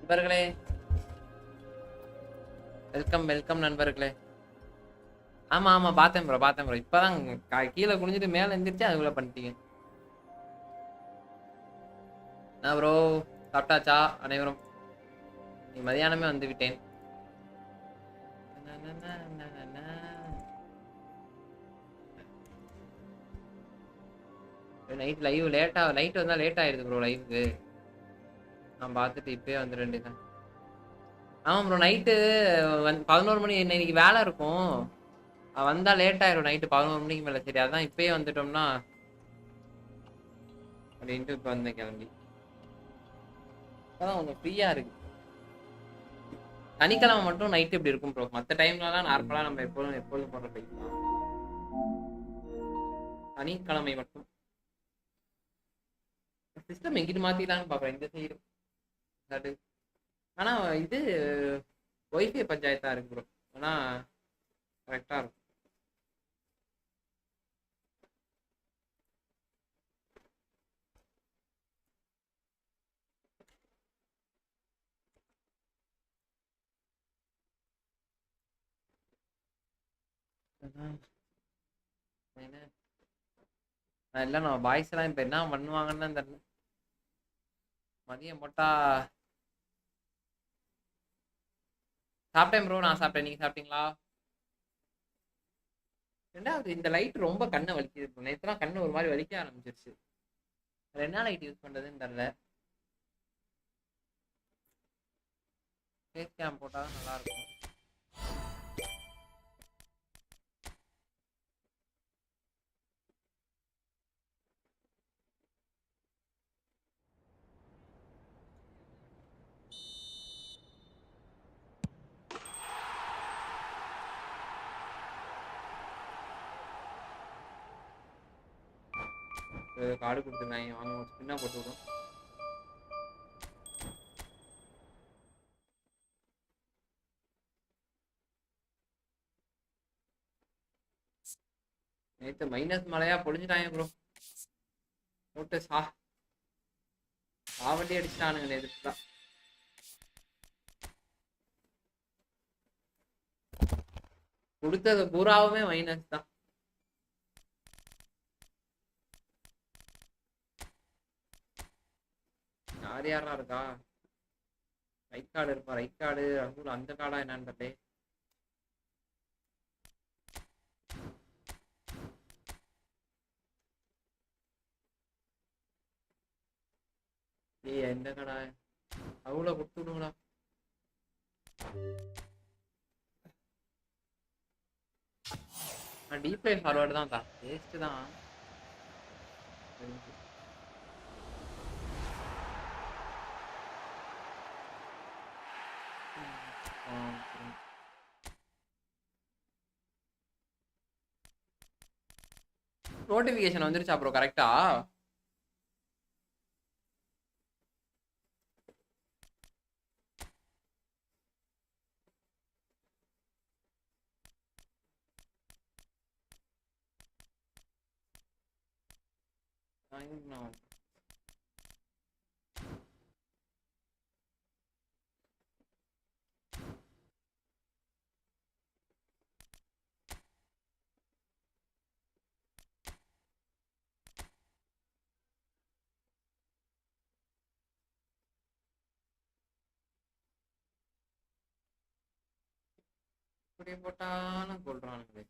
நண்பர்களே welcome welcome நண்பர்களே. ஆமா ஆமா பார்த்தேன் ப்ரோ. இப்பதான் கீழே குனிஞ்சிட்டு மேல எந்திரிச்சு அதுக்குள்ள பண்ணிட்டீங்க. நான் ப்ரோ சாப்பிட்டாச்சா அனைவரும்? மதியானமே வந்து விட்டேன். நைட் லைவ் லேட்டா நைட் வந்தா லேட் ஆயிடுது ப்ரோ. லைவுக்கு நான் பார்த்துட்டு இப்பயே வந்து வேண்டியதான். ஆமா ப்ரோ நைட்டு 11 மணி இன்னைக்கு வேலை இருக்கும். வந்தா லேட் ஆயிரும் நைட்டு 11 மணிக்கு மேல. சரி அதான் இப்பயே வந்துட்டோம்னா அப்படின்ட்டு இப்ப வந்தேன் கிளம்பி. இப்பதான் கொஞ்சம் ஃப்ரீயா இருக்கு. சனிக்கிழமை மட்டும் நைட் இப்படி இருக்கும் ப்ரோ. மற்ற டைம்லலாம் நார்மலா நம்ம எப்போதும் போடுற டைம் தான். சனிக்கிழமை மட்டும் சிஸ்டம் எங்கிட்டு மாத்திடலான்னு பாக்குறேன் இந்த சைடு. ஆனா இது ஒய்ஃபை பஞ்சாயத்தா இருக்கு ப்ரோ. ஆனா கரெக்டா இருக்கும். இல்ல நம்ம பாய்ஸ் எல்லாம் இப்ப என்ன பண்ணுவாங்கன்னு தெரியல. மதியம் போட்டா சாப்பிட்டேன் ப்ரோ. நான் சாப்பிட்டேன். நீங்க சாப்பிட்டீங்களா? ரெண்டாவது இந்த லைட் ரொம்ப கண்ணை வலிக்குது. நேற்றுலாம் கண்ணு ஒரு மாதிரி வலிக்க ஆரம்பிச்சிருச்சு. என்ன லைட் யூஸ் பண்றதுன்னு தெரியல. ஃபேஸ் கேம் போட்டா நல்லா இருக்கும். கார்டு கொடுத்துருந்தாங்க வாங்க ஸ்பின்னா போட்டு விடும். நேற்று மைனஸ் மழையா பொழிஞ்சுட்டாங்க ப்ரோ. போட்டு சாவண்டி அடிச்சுட்டானுங்க நேற்று தான். கொடுத்தது பூராவுமே மைனஸ் தான். யாரா இருக்கா? ரைட் கார்டு இருப்பா. ரைட் கார்டு அதுவும் அந்த கார்டா என்னன்னு தெரியல. ஏய் எந்த கார்டா? அவ்வளோ கொடுத்து விடுங்களா? டீப்ளே ஃபார்வர்டு தான் தான் வேஸ்ட் தான். நோட்டிபிகேஷன் வந்துருச்சா ப்ரோ கரெக்டா? இப்படியே போட்டாலும் சொல்றானுங்களே.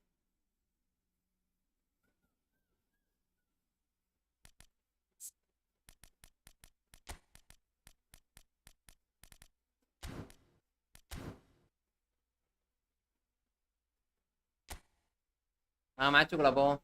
மேட்சுக்குள்ள போவோம்.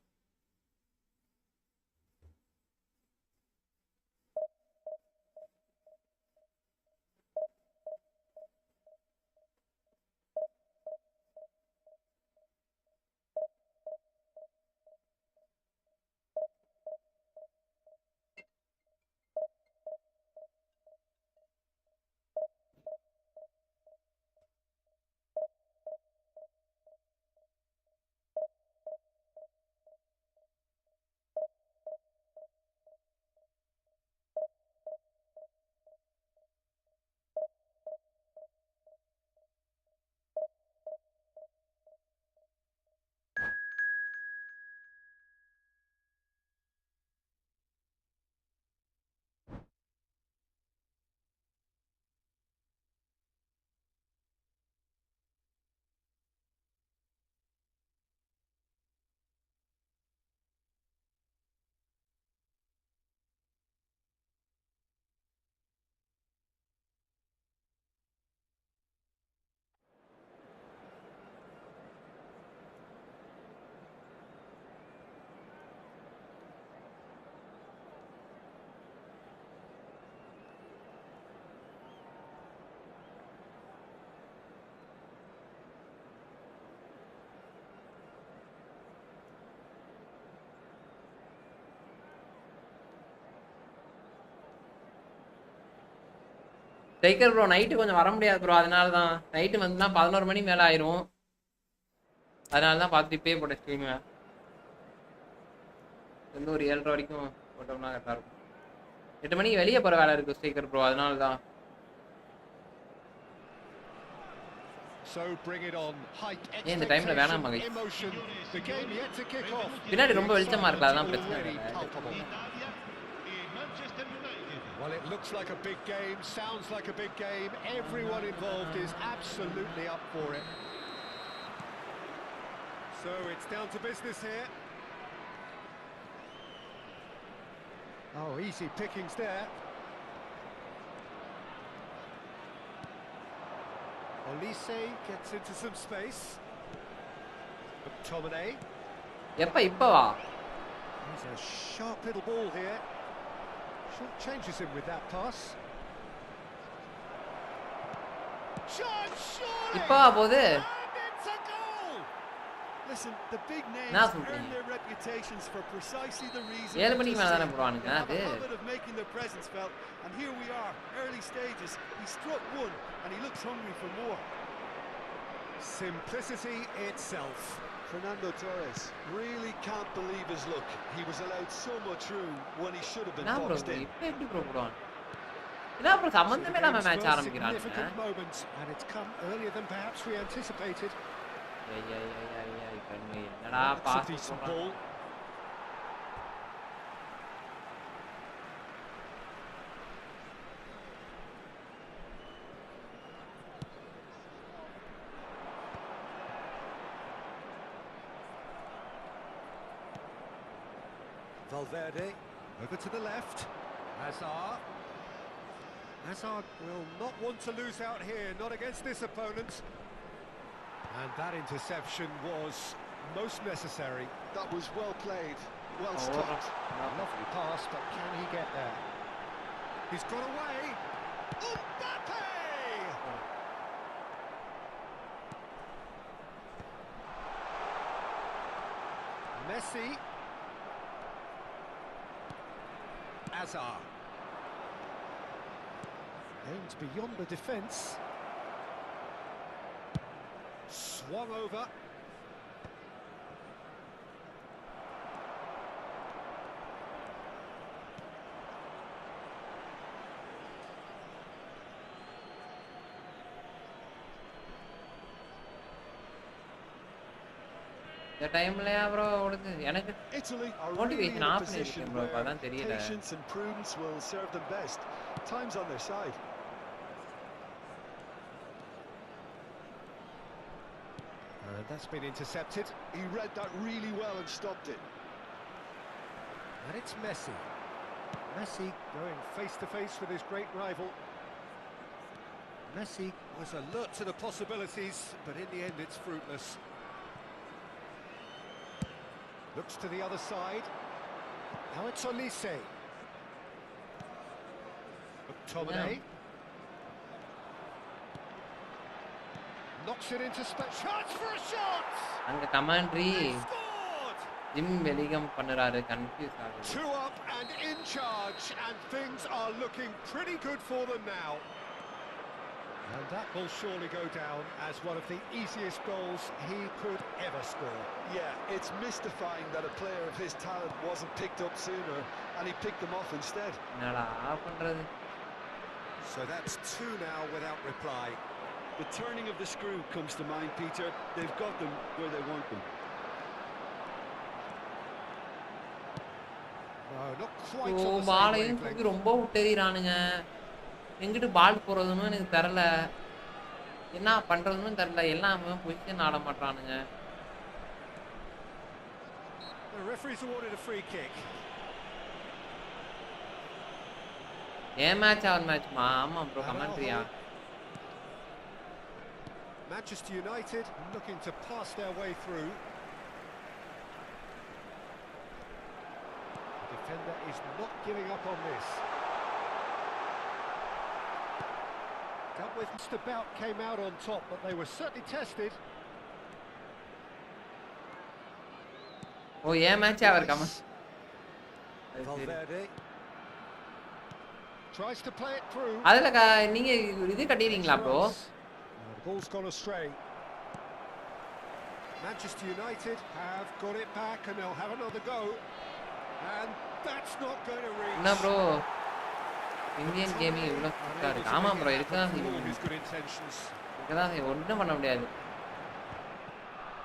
ஸ்ட்ரைக்கர் ப்ரோ நைட்டு கொஞ்சம் வர முடியாது ப்ரோ, அதனால தான் நைட்டு வந்துனா 11 மணி மேலே ஆயிரும், அதனால தான் பார்த்துட்டு இப்பயே போட்ட ஸ்ட்ரீமு வந்து ஒரு 7:30 வரைக்கும் போட்டோம்னா கரெக்டாக இருக்கும். 8 மணிக்கு வெளியே போகிற வேலை இருக்குது ஸ்ட்ரைக்கர் ப்ரோ, அதனால தான். ஏன் இந்த டைமில் வேணாம் மகை, பின்னாடி ரொம்ப வெளிச்சமாக இருக்கலாம், அதெல்லாம் பிரச்சனை இல்லை. Well, it looks like a big game, sounds like a big game. Everyone involved is absolutely up for it. So it's down to business here. Oh, easy pickings there. Olise gets into some space. McTominay. Ippa. He's a sharp little ball here. Short changes him with that pass. Shot, Ippa போகுது. It's a goal. Listen, the big names earn their reputations for precisely the reason. 7 மணிக்கு மேல தான போடுவானுங்க அது. Of making their presence felt, and here we are, early stages. He struck one, and he looks hungry for more. Simplicity itself. Fernando Torres really can't believe his luck. He was allowed so much room when he should have been boxed in. இப்ப எப்படி bro போடுவான்? என்ன bro சம்பந்தமே இல்லாம match ஆரம்பிக்கிறாங்க. And it's come earlier than perhaps we anticipated. என்னடா pass போறான். Valverde over to the left. Hazard will not want to lose out here, not against this opponent. And that interception was most necessary. That was well played, well stopped. Lovely pass, but can he get there? He's got away. Mbappe! Messi. Hazard. Aims beyond the defence. Swung over. இந்த டைம்லயா bro ஓடுது எனக்கு motivation of பண்ணிருக்கேன் bro, அதான் தெரியல. Patience and prudence will serve them best. Time's on their side. And that's been intercepted. He read that really well and stopped it. And it's Messi. Messi going face to face with his great rival. Messi was alert to the possibilities, but in the end it's fruitless. Looks to the other side. Now it's Olise. McTominay. Knocks it into space. Chance for a shot! அங்க commentary gym வெலிகம் பண்றாரு, confuse ஆகுது. 2 up and in charge, and things are looking pretty good for them now. And that will surely go down as one of the easiest goals he could ever score. Yeah, it's mystifying that a player of his talent wasn't picked up sooner, and he picked them off instead. என்னடா பண்றது? So that's 2 now without reply. The turning of the screw comes to mind, Peter. They've got them where they want them. No, not quite O on the பாலையும் same தூக்கி wavelength. ரொம்ப விட்டேறானுங்க. எங்கிட்டு பால் போறதுன்னு எனக்கு தெரியல, என்ன பண்றதுன்னு தெரியல, எல்லாமே பொசிஷன் ஆட மாட்டானுங்க. The referee's awarded a free kick. ஏன் மேட்ச் அவர் மேட்ச்மா? ஆமா bro, கமெண்ட்ரியா. Manchester United looking to pass their way through. The defender is not giving up on this. Dealt with just about came out on top, but they were certainly tested. ஓ ஏன் match அவர் comment. Valverde. Tries to play it through. அதுல நீங்க இது கட்டிறீங்களா bro? The ball's gone astray. Manchester United have got it back and they'll have another go. And that's not going to reach. என்ன bro? Indian gaming இவ்வளவு சூப்பரா இருக்கு. ஆமா bro இதுதான் ஒண்ணும் பண்ண முடியாது.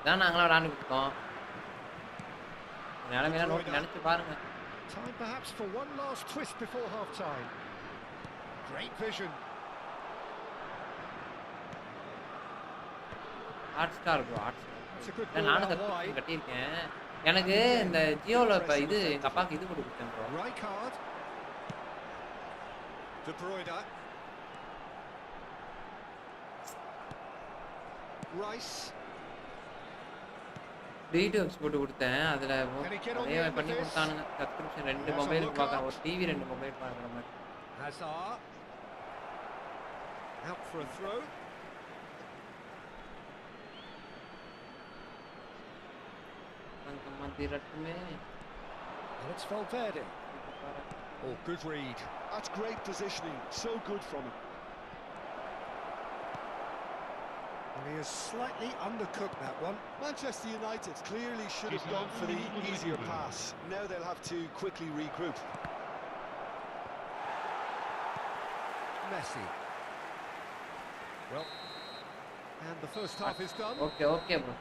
இதான் நாங்களா விளையாண்டுட்டு இருக்கோம். நிலைமையெல்லாம் நோக்கி நினைச்சு பாருங்க. Time perhaps for one last twist before half time. Great vision. Hotstar bro Hotstar. நானும் கட்டியிருக்கேன். எனக்கு இந்த ஜியோல இப்ப இது எங்க அப்பாக்கு இது கொடுத்தேன் bro. De Bruyne. Rice. Details போட்டு கொடுத்தேன். அதுல நிறைய பண்ணி கொடுத்தானுங்க. சப்ஸ்கிரிப்ஷன் 2 மொபைலுக்கு பார்க்கலாம். ஒரு டிவி 2 மொபைல் பார்க்குற மாதிரி. Hazard. Out for a throw. And it's Valverde. Oh, good read. That's great positioning. So good from him. And he has slightly undercooked that one. Manchester United clearly should have gone for the easier pass. Now they'll have to quickly regroup. Messi. Well, and the first half is done. Okay bro.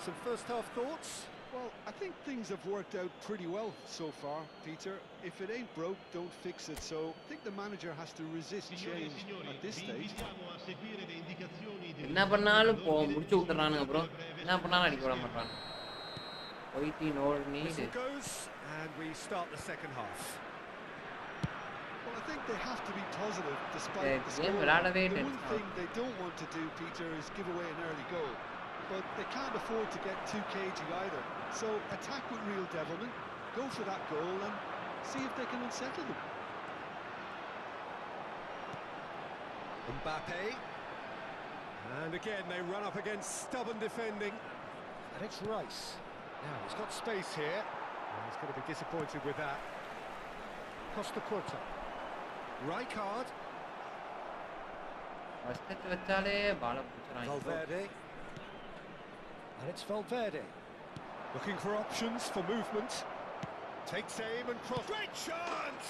Some first half thoughts? Well, I think things have worked out pretty well so far, Peter. If it ain't broke, don't fix it. So I think the manager has to resist change at this stage. என்ன பண்ணாலும் முடிச்சு விட்டுறானுங்க bro. என்ன பண்ணாலும் அடிக்க விட மாட்டாங்க. Waiting or need. Goes and we start the second half. Well, I think they have to be positive despite the score. The one thing they don't want to do, Peter, is give away an early goal. But they can't afford to get too cagey either. So attack with real devilment, go for that goal and see if they can unsettle them. Mbappe. And again they run up against stubborn defending. And it's Rice. Now he's got space here. And he's going to be disappointed with that. Costa Curta. Rijkaard. Valverde. And it's Valverde. Looking for options for movement. Takes aim and cross. Great chance!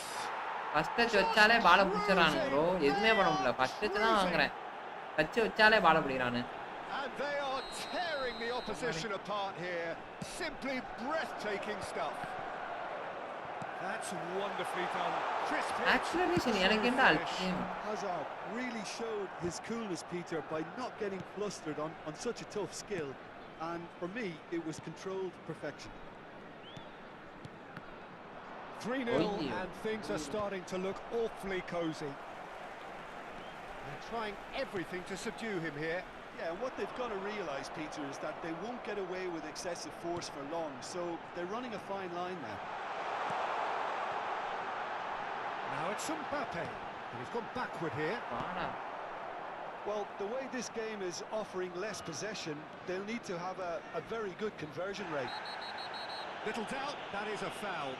First touch வச்சாலே பால புடிச்சறானுங்க bro. எதுமே பண்ண முடியல. First touch தான் வாங்குறேன். Touch வச்சாலே பால புடிறானே. And they are tearing the opposition apart here. Simply breathtaking stuff. That's wonderfully done. Acceleration எனக்கு என்ன ultimate. Hazard really showed his coolness, Peter, by not getting flustered on such a tough skill. And for me, it was controlled perfection. 3-0 and things are starting to look awfully cosy. They're trying everything to subdue him here. Yeah, and what they've got to realise, Peter, is that they won't get away with excessive force for long. So they're running a fine line now. Now it's Mbappe. And he's gone backward here. Well, the way this game is offering less possession, they'll need to have a very good conversion rate. Little doubt, that is a foul.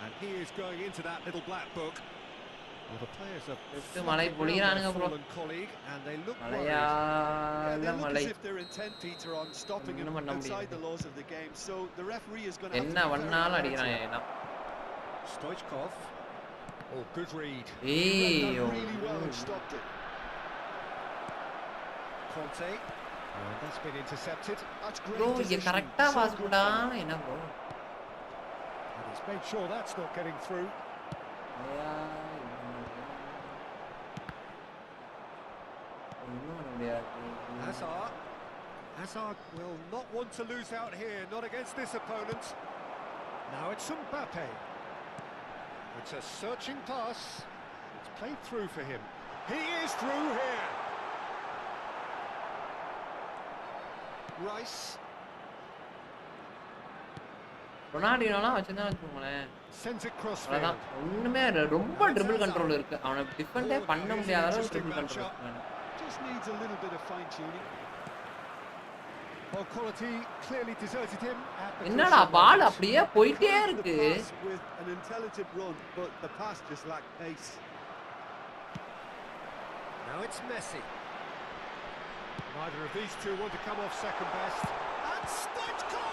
And he is going into that little black book. Well, the players have fallen colleague and they look worried. Yeah, they look as if they're intent, Peter, on stopping him outside the laws of the game. So the referee is going to have to... Stoichkov. Oh, good read. Hey, really well and stopped it. Conte. That's been intercepted. That's great. Bro, you correct pass bro. And he's made sure that's not getting through. Hazard will not want to lose out here, not against this opponent. Now it's Mbappe. It's a searching pass. It's played through for him. He is through here. Rice. ரொனால்டினோலாம் வச்சிருந்தா வெச்சுங்களே Sends it crossfield. அதான் ஒண்ணுமே ரொம்ப triple control இருக்கு. அவனை டிஃபெண்டே பண்ண முடியாத அளவுக்கு triple control இருக்கு. Just needs a little bit of fine tuning. Well, quality clearly deserted him at the என்னடா crucial பால் moment. அப்படியே போயிட்டே Concluded இருக்கு. the pass with an intelligent run, but the pass just lacked pace. Now it's Messi. Neither of these two want to come off second best. And Stoichkov!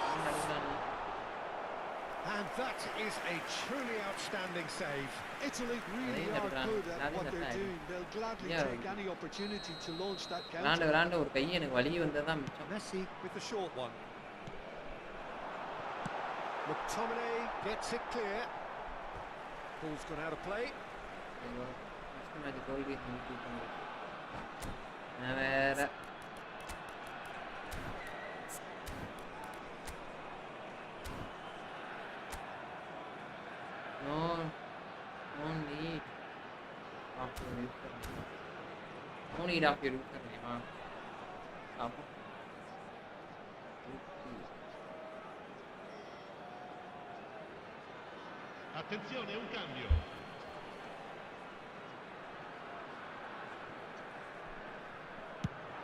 And that is a truly outstanding save. Italy really are good at what they're doing. They'll gladly take any opportunity to launch that counter. விளாண்டு ஒரு கை எனக்கு வலி வந்ததா மிச்சம். Messi with the short one. McTominay gets it clear. Ball's gone out of play. தோல்வி வேற No need of your username. No need of your username. Attenzione, un cambio.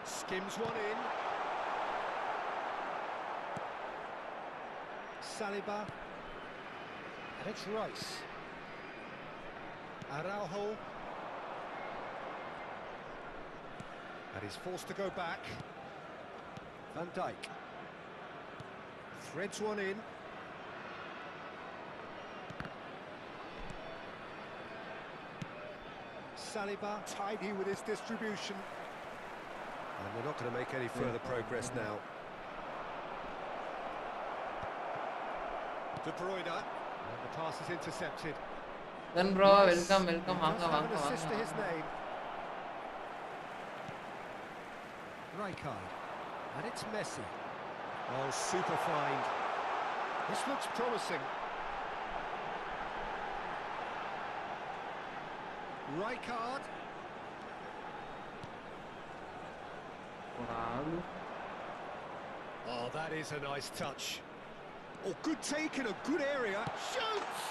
Skims one in. Saliba. And it's Rice. Araujo. And he's forced to go back. Van Dijk. Threads one in. Saliba tidy with his distribution. And they're not going to make any further progress now. De Bruyne. And the pass is intercepted. Then bro, welcome. An assist to his name. Rijkaard. And it's Messi. Oh, super find. This looks promising. Rijkaard. Oh, that is a nice touch. Oh, good take in a good area. Shoots!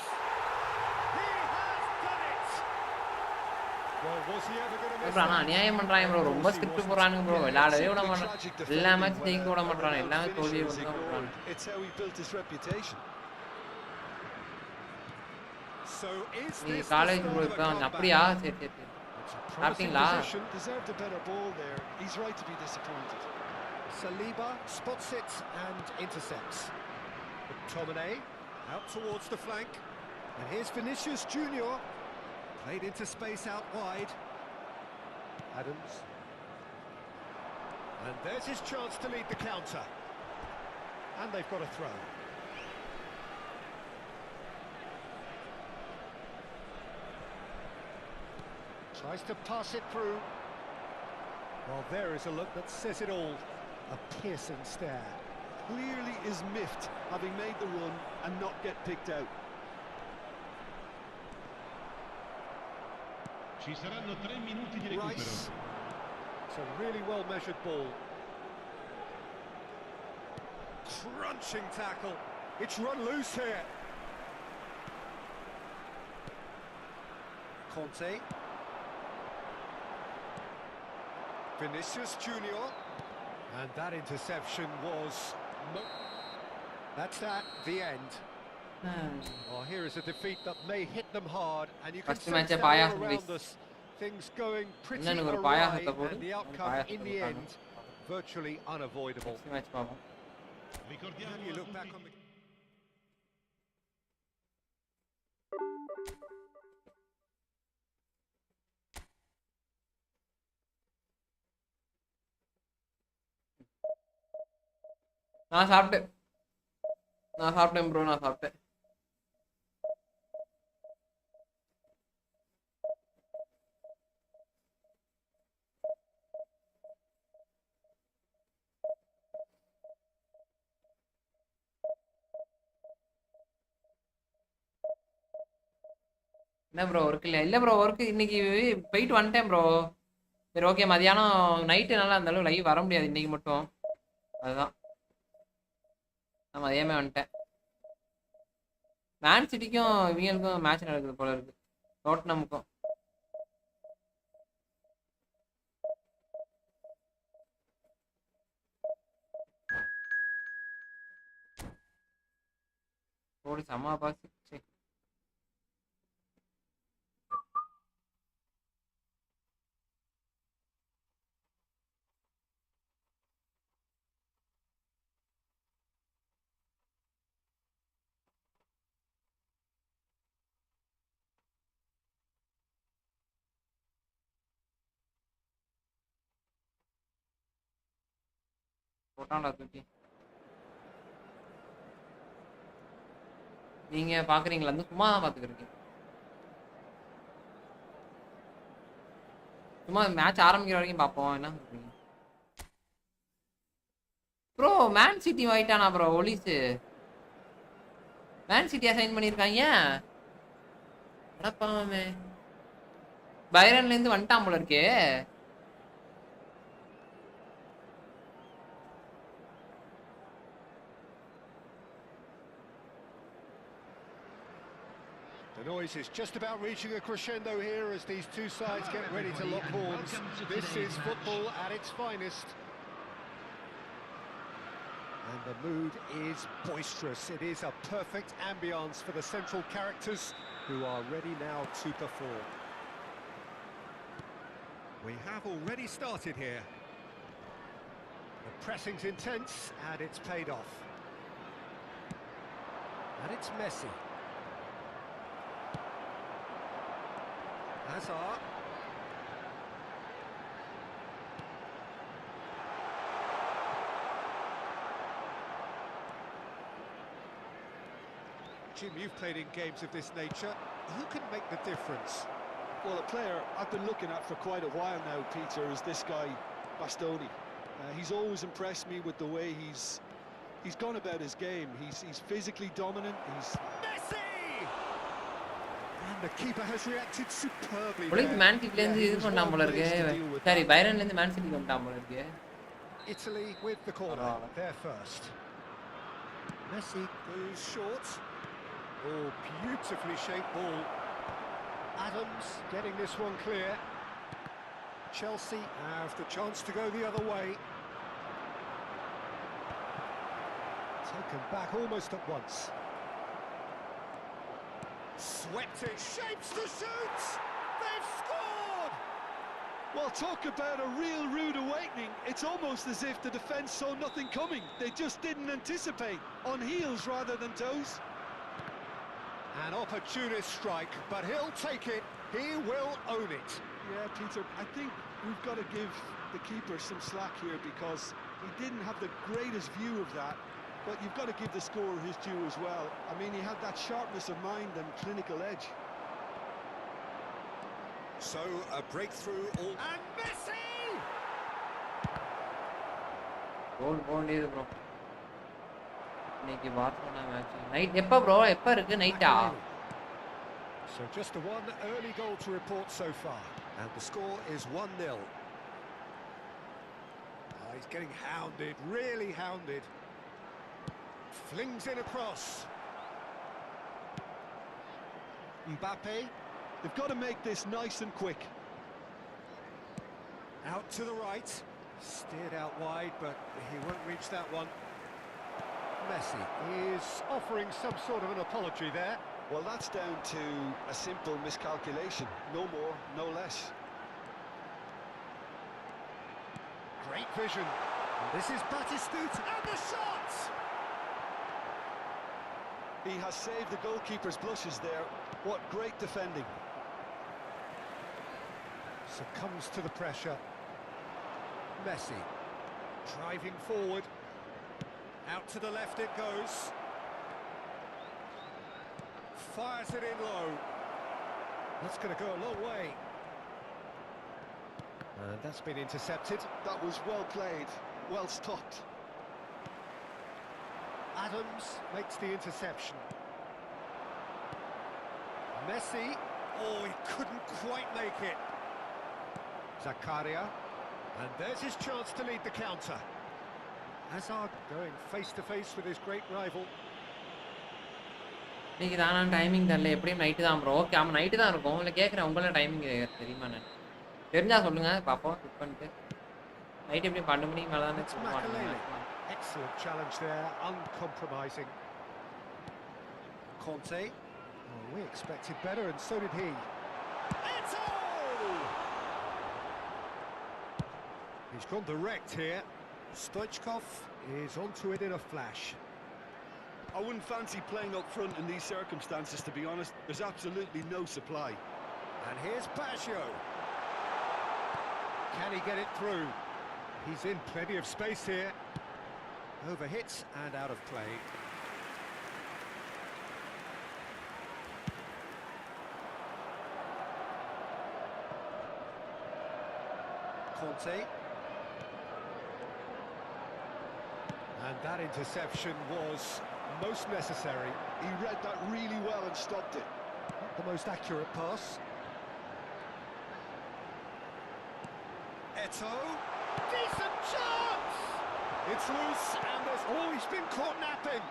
He has done it! Well, was he ever going to miss bro அநியாயம் பண்றாங்க bro ரொம்ப script போறானுங்க bro விளையாடவே விட மாட்டாங்க எல்லா match ஜெயிக்க விட மாட்டாங்க எல்லாமே தோல்வியே விடுறாங்க It's how he built his reputation. So is நீ this காலேஜ் bro இப்ப அப்படியே சரி சாப்பிட்டீங்களா Deserved a better ball there. He's right to be disappointed. Saliba spots it and intercepts. McTominay out towards the flank. And here's Vinicius Junior. Played into space out wide. Adams. And there's his chance to lead the counter. And they've got a throw. Tries to pass it through. Well, there is a look that says it all. A piercing stare. Clearly is miffed having made the run and not get picked out. Ci saranno 3 minuti di recupero. Rice. It's a really well measured ball. Crunching tackle. It's run loose here. Conte. Vinicius Junior. And that interception was... That's that, the end. Oh, here is a defeat that may hit them hard, and you can sense that all around us. Things going pretty awry, and the outcome in the end, virtually unavoidable. Ricordiamo You a look back on tutti the... நான் சாப்பிட்டேன் bro நான் சாப்பிட்டேன் என்ன bro work இல்லை bro work இன்னைக்கு போயிட்டு வந்துட்டேன் bro சரி ஓகே மதியானம் நைட்டு நல்லா அந்த அளவு லைவ் வர முடியாது இன்னைக்கு மட்டும் அதுதான் நான் மதியமே வந்துட்டேன் மேன் சிட்டிக்கும் இவங்களுக்கும் மேட்ச் நடக்குது போல இருக்கு டோட்டனமுக்கும் ஓடி சமா பாஸ். போட்டான்டா தூக்கி. நீங்க பாக்குறீங்களா? வந்து சும்மா தான் பாத்துக்கிறீங்க. சும்மா மேட்ச் ஆரம்பிக்கிற வரைக்கும் பார்ப்போம். என்ன சொல்றீங்க ப்ரோ? மேன் சிட்டி வாங்கிட்டானா ப்ரோ? ஒலிஸ் மேன் சிட்டியா சைன் பண்ணியிருக்காங்க. அடப்பாவே, பைரன்ல இருந்து வந்துட்டான் போல இருக்கே. The noise is just about reaching a crescendo here as these two sides get ready to lock horns. This is football at its finest. And the mood is boisterous. It is a perfect ambience for the central characters who are ready now to perform. We have already started here. The pressing's intense and it's paid off. And it's Messi. Hazard. Jim, you've played in games of this nature. Who can make the difference? Well, a player I've been looking at for quite a while now, Peter, is this guy, Bastoni. He's always impressed me with the way he's gone about his game. He's physically dominant. He's Messi! And the keeper has reacted superbly. Olise Man சிட்டில இருந்து இது பண்ணாம போல இருக்கு. சரி, பைரன்ல இருந்து man சிட்டிக்கு வந்துட்டான் போல இருக்கு. Italy with the corner. They're first. Messi goes short. Oh, beautifully shaped ball. Adams getting this one clear. Chelsea have the chance to go the other way. Taken back almost at once. Swept it, shapes the shoot! They've scored! Well, talk about a real rude awakening. It's almost as if the defence saw nothing coming. They just didn't anticipate. On heels rather than toes. An opportunist strike, but he'll take it. He will own it. Yeah, Peter, I think we've got to give the keeper some slack here because he didn't have the greatest view of that. But you've got to give the scorer his due as well. I mean, he had that sharpness of mind and clinical edge. So, a breakthrough all... And Messi! Goal போண்டியது bro. இன்னைக்கு Barcelona match night எப்போ bro? எப்போ இருக்கு? நைட்டா? So just the one early goal to report so far, and the score is 1-0. He's getting hounded, really hounded. Flings in across. Mbappe. They've got to make this nice and quick. Out to the right. Steered out wide, but he won't reach that one. Messi is offering some sort of an apology there. Well, that's down to a simple miscalculation. No more, no less. Great vision. And this is Batistuta and the shot! He has saved the goalkeeper's blushes there. What great defending. Succumbs to the pressure. Messi driving forward. Out to the left it goes. Fires it in low. That's going to go a long way. And that's been intercepted. That was well played, well stopped. Adams makes the interception. Messi, oh, he couldn't quite make it. Zakaria, and there's his chance to lead the counter. Hazard going face to face with his great rival. இன்னைக்கு தானா timing தெரியல. எப்படியும் night தான் bro. Okay, ஆமாம் night தான் இருக்கும். இல்லை கேட்குறேன், உங்களோட டைமிங் தெரியுமா? நான் தெரிஞ்சா சொல்லுங்க, பார்ப்போம். குக் பண்ணிட்டு நைட் எப்படியும் 12 மணிக்கு மேலே தானே Excellent challenge there, uncompromising. Conte. Oh, we expected better, and so did he. Eto'o! He's gone direct here. Stoichkov is onto it in a flash. I wouldn't fancy playing up front in these circumstances, to be honest. There's absolutely no supply. And here's Baggio. Can he get it through? He's in plenty of space here. Overhit and out of play. Conte. And that interception was most necessary. He read that really well and stopped it. Not the most accurate pass. Eto'o. Decent chance! It's loose and there's... Oh, he's been caught napping.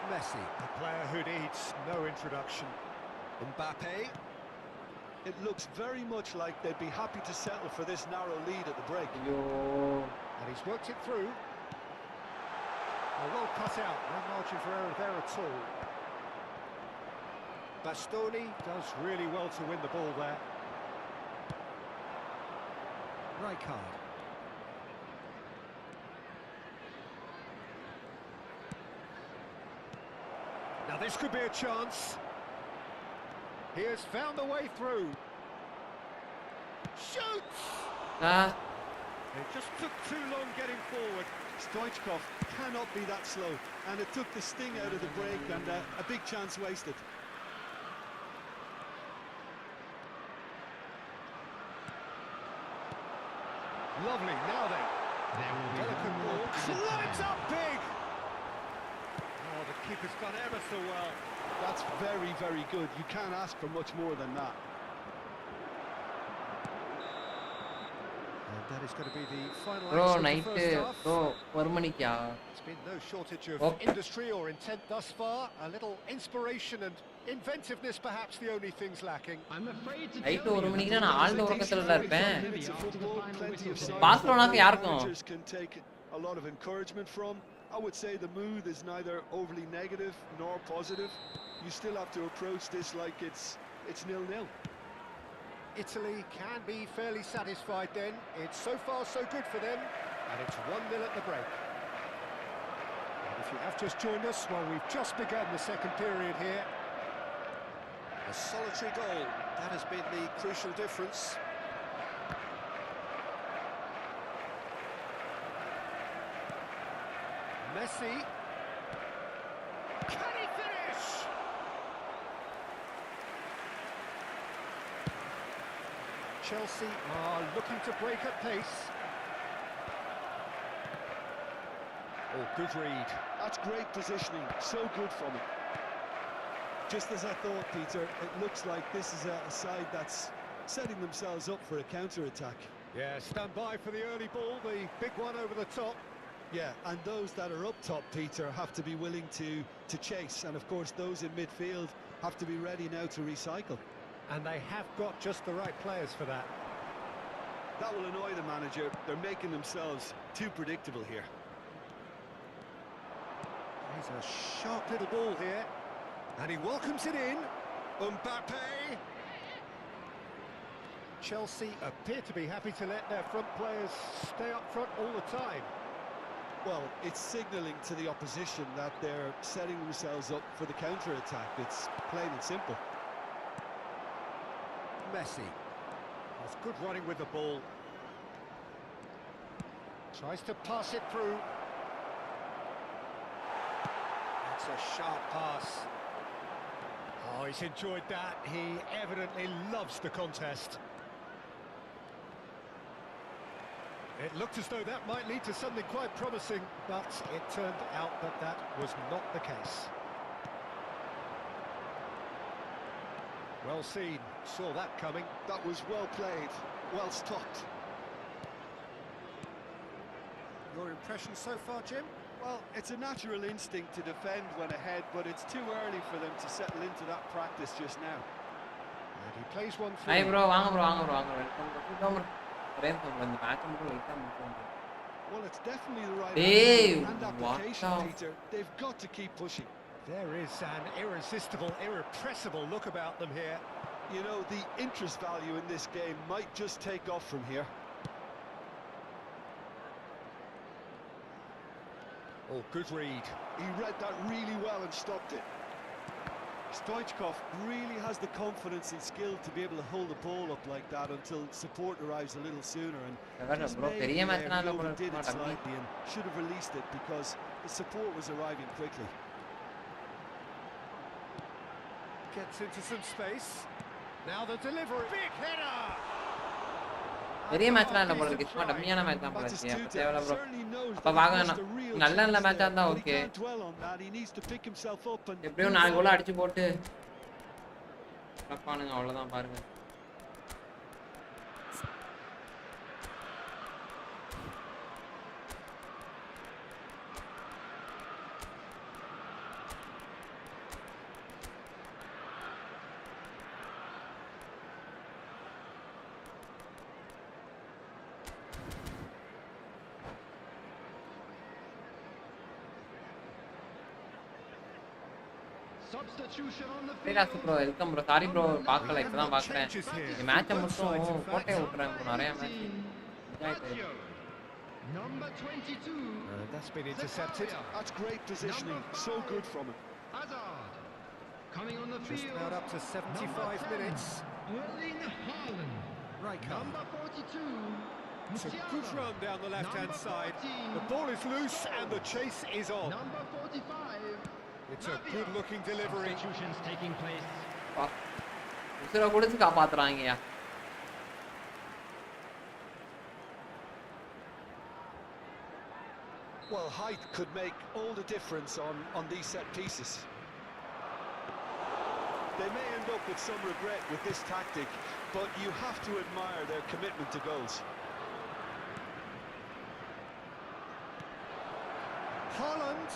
Messi, a player who needs no introduction. Mbappe. It looks very much like they'd be happy to settle for this narrow lead at the break. And he's worked it through. Well cut out, no margin for error there at all. Bastoni does really well to win the ball there. Rijkaard. Now this could be a chance. He has found the way through. Shoots! It just took too long getting forward. Stoichkov cannot be that slow, and it took the sting out of the break, and a big chance wasted. Lovely, now then. Delicate ball, climbs up big! Oh, the keeper's done ever so well. That's very, very good. You can't ask for much more than that. And that is going to be the final Bro, action night of the first half. bro 1 மணிக்கா It's been no shortage of Okay. industry or intent thus far. A little inspiration and inventiveness perhaps the only things lacking. I'm afraid to night tell 1 you மணிக்கு நான் that ஆழ்ந்த உறக்கத்துல தான் இருப்பேன் Minutes of football, plenty of signs Barcelona that யாருக்கும் managers can take a lot of encouragement from. I would say the mood is neither overly negative nor positive. You still have to approach this like it's 0-0. Italy can be fairly satisfied then. It's so far so good for them, and it's 1-0 at the break. And if you have just joined us, well, we've just begun the second period here. A solitary goal, that has been the crucial difference. Messi. Can he finish? Chelsea are looking to break at pace. Oh, good read. That's great positioning, so good from him. Just as I thought, Peter, it looks like this is a side that's setting themselves up for a counter-attack. Yeah, stand by for the early ball, the big one over the top. Yeah, and those that are up top, Peter, have to be willing to chase, and of course those in midfield have to be ready now to recycle. And they have got just the right players for that. That will annoy the manager. They're making themselves too predictable here. There's a sharp little ball here, and he welcomes it in. Mbappe. Chelsea appear to be happy to let their front players stay up front all the time. Well, it's signalling to the opposition that they're setting themselves up for the counter-attack. It's plain and simple. Messi. That's good running with the ball. Tries to pass it through. That's a sharp pass. Oh, he's enjoyed that. He evidently loves the contest. It looked as though that might lead to something quite promising, but it turned out that that was not the case. Well seen, saw that coming. That was well played, well stopped. Your impressions so far, Jim? Well, it's a natural instinct to defend when ahead, but it's too early for them to settle into that practice just now. And he plays one Hi through. bro வாங்க bro welcome bro welcome bro ஒரே நிமிஷம் bro இந்த match மட்டும் லைட்டா முடிச்சு Well, it's definitely the right Hey, attitude and application, what the- Peter. They've got to keep pushing. There is an irresistible, irrepressible look about them here. You know, the interest value in this game might just take off from here. Oh, good read. He read that really well and stopped it. Stoichkov really has the confidence and skill to be able to hold the ball up like that until support arrives a little sooner. And just bro, maybe பெரிய there match he நால overdid it போட slightly and should have released it because the support was arriving quickly. Gets into some space. Now the delivery. Big header! பெரிய match இல்ல போல இருக்கு சும்மா டம்மியான match தான் போல That's இருக்கு அப்ப astute. தேவல ப்ரோ Certainly knows அப்ப that he வாங்க missed a real நல்ல நல்ல chance மேட்சா there, இருந்தா but he okay can't dwell on that. He needs to pick himself up and எப்படியோ 4 கோல் அடிச்சு போட்டு தப்பானுங்க அவ்வளவுதான் பாருங்க Substitution on the பேராசு field. Bro welcome bro sorry bro பார்க்கல இப்பதான் பார்க்கறேன் இந்த மேட்சை மட்டும் கோட்டையை விட்டுறேன் ப்ரோ நிறைய match Lazio. Number 22. That's been intercepted. that's great positioning. So good from him. Hazard. Coming on the Just field. about up to 75 Number 10, minutes. Erling Haaland. Rijkaard. Number 42. It's a good Musiala. run down the left-hand Number side. 14. The ball is loose and the chase is on. Number 45. It's a good-looking delivery. Substitutions taking place. உசுர கொடுத்து காப்பாத்துறாங்கயா Well, height could make all the difference on these set pieces. They may end up with some regret with this tactic, but you have to admire their commitment to goals. Haaland.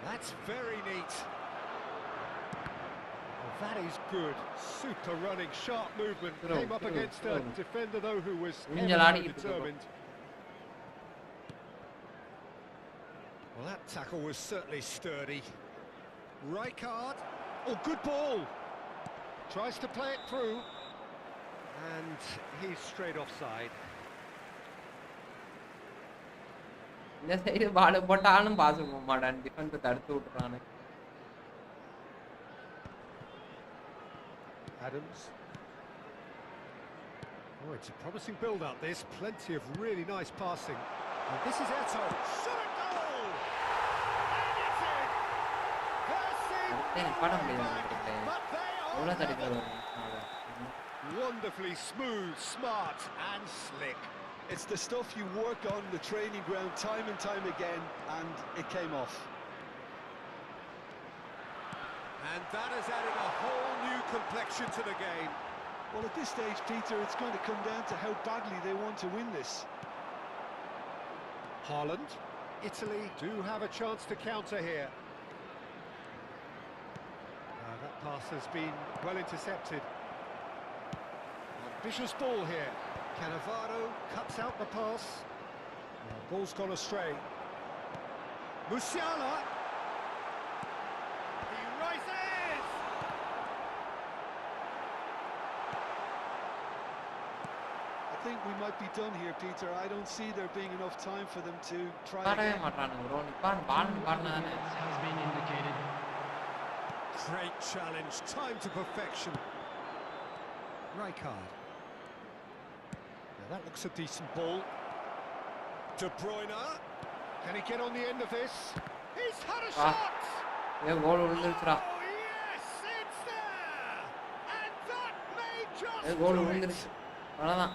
That's very neat. Oh, that is good. Super running, sharp movement. Came up against a defender, though, who was ever so determined. Well, that tackle was certainly sturdy. Rijkaard. Oh, good ball. Tries to play it through. And he's straight offside. இந்த side பால் போட்டாலும் pass போக மாட்டான் defence தடுத்து விட்டுறானு Adams. Oh, it's a promising build-up, this. Plenty of really nice passing. And this is Eto. Shot at goal! And it's in! There seemed பட no way முடியாது back, but they எவ்வளவு are தடுக்கிறது wonderfully smooth, smart and slick. It's the stuff you work on the training ground time and time again, and it came off. And that has added a whole new complexion to the game. Well, at this stage, Peter, it's going to come down to how badly they want to win this. Haaland. Italy do have a chance to counter here. That pass has been well intercepted. Ambitious ball here. Cannavaro cuts out the pass. Ball's gone astray. Musiala. He rises! I think we might be done here, Peter. I don't see there being enough time for them to try பாடவே again. மாட்டானுங்க bro நிப்பான் பால் நிப்பாட்டினானே Has been indicated. Great challenge, time to perfection. Rijkaard. Now that looks a decent ball. De Bruyne. Can he get on the end of this? He's had a Ah. shot! ஏ goal விழுந்துருச்சுடா Oh yes, it's there! And that may just ஏ goal do it. விழுந்துருச்சு அவ்வளவுதான்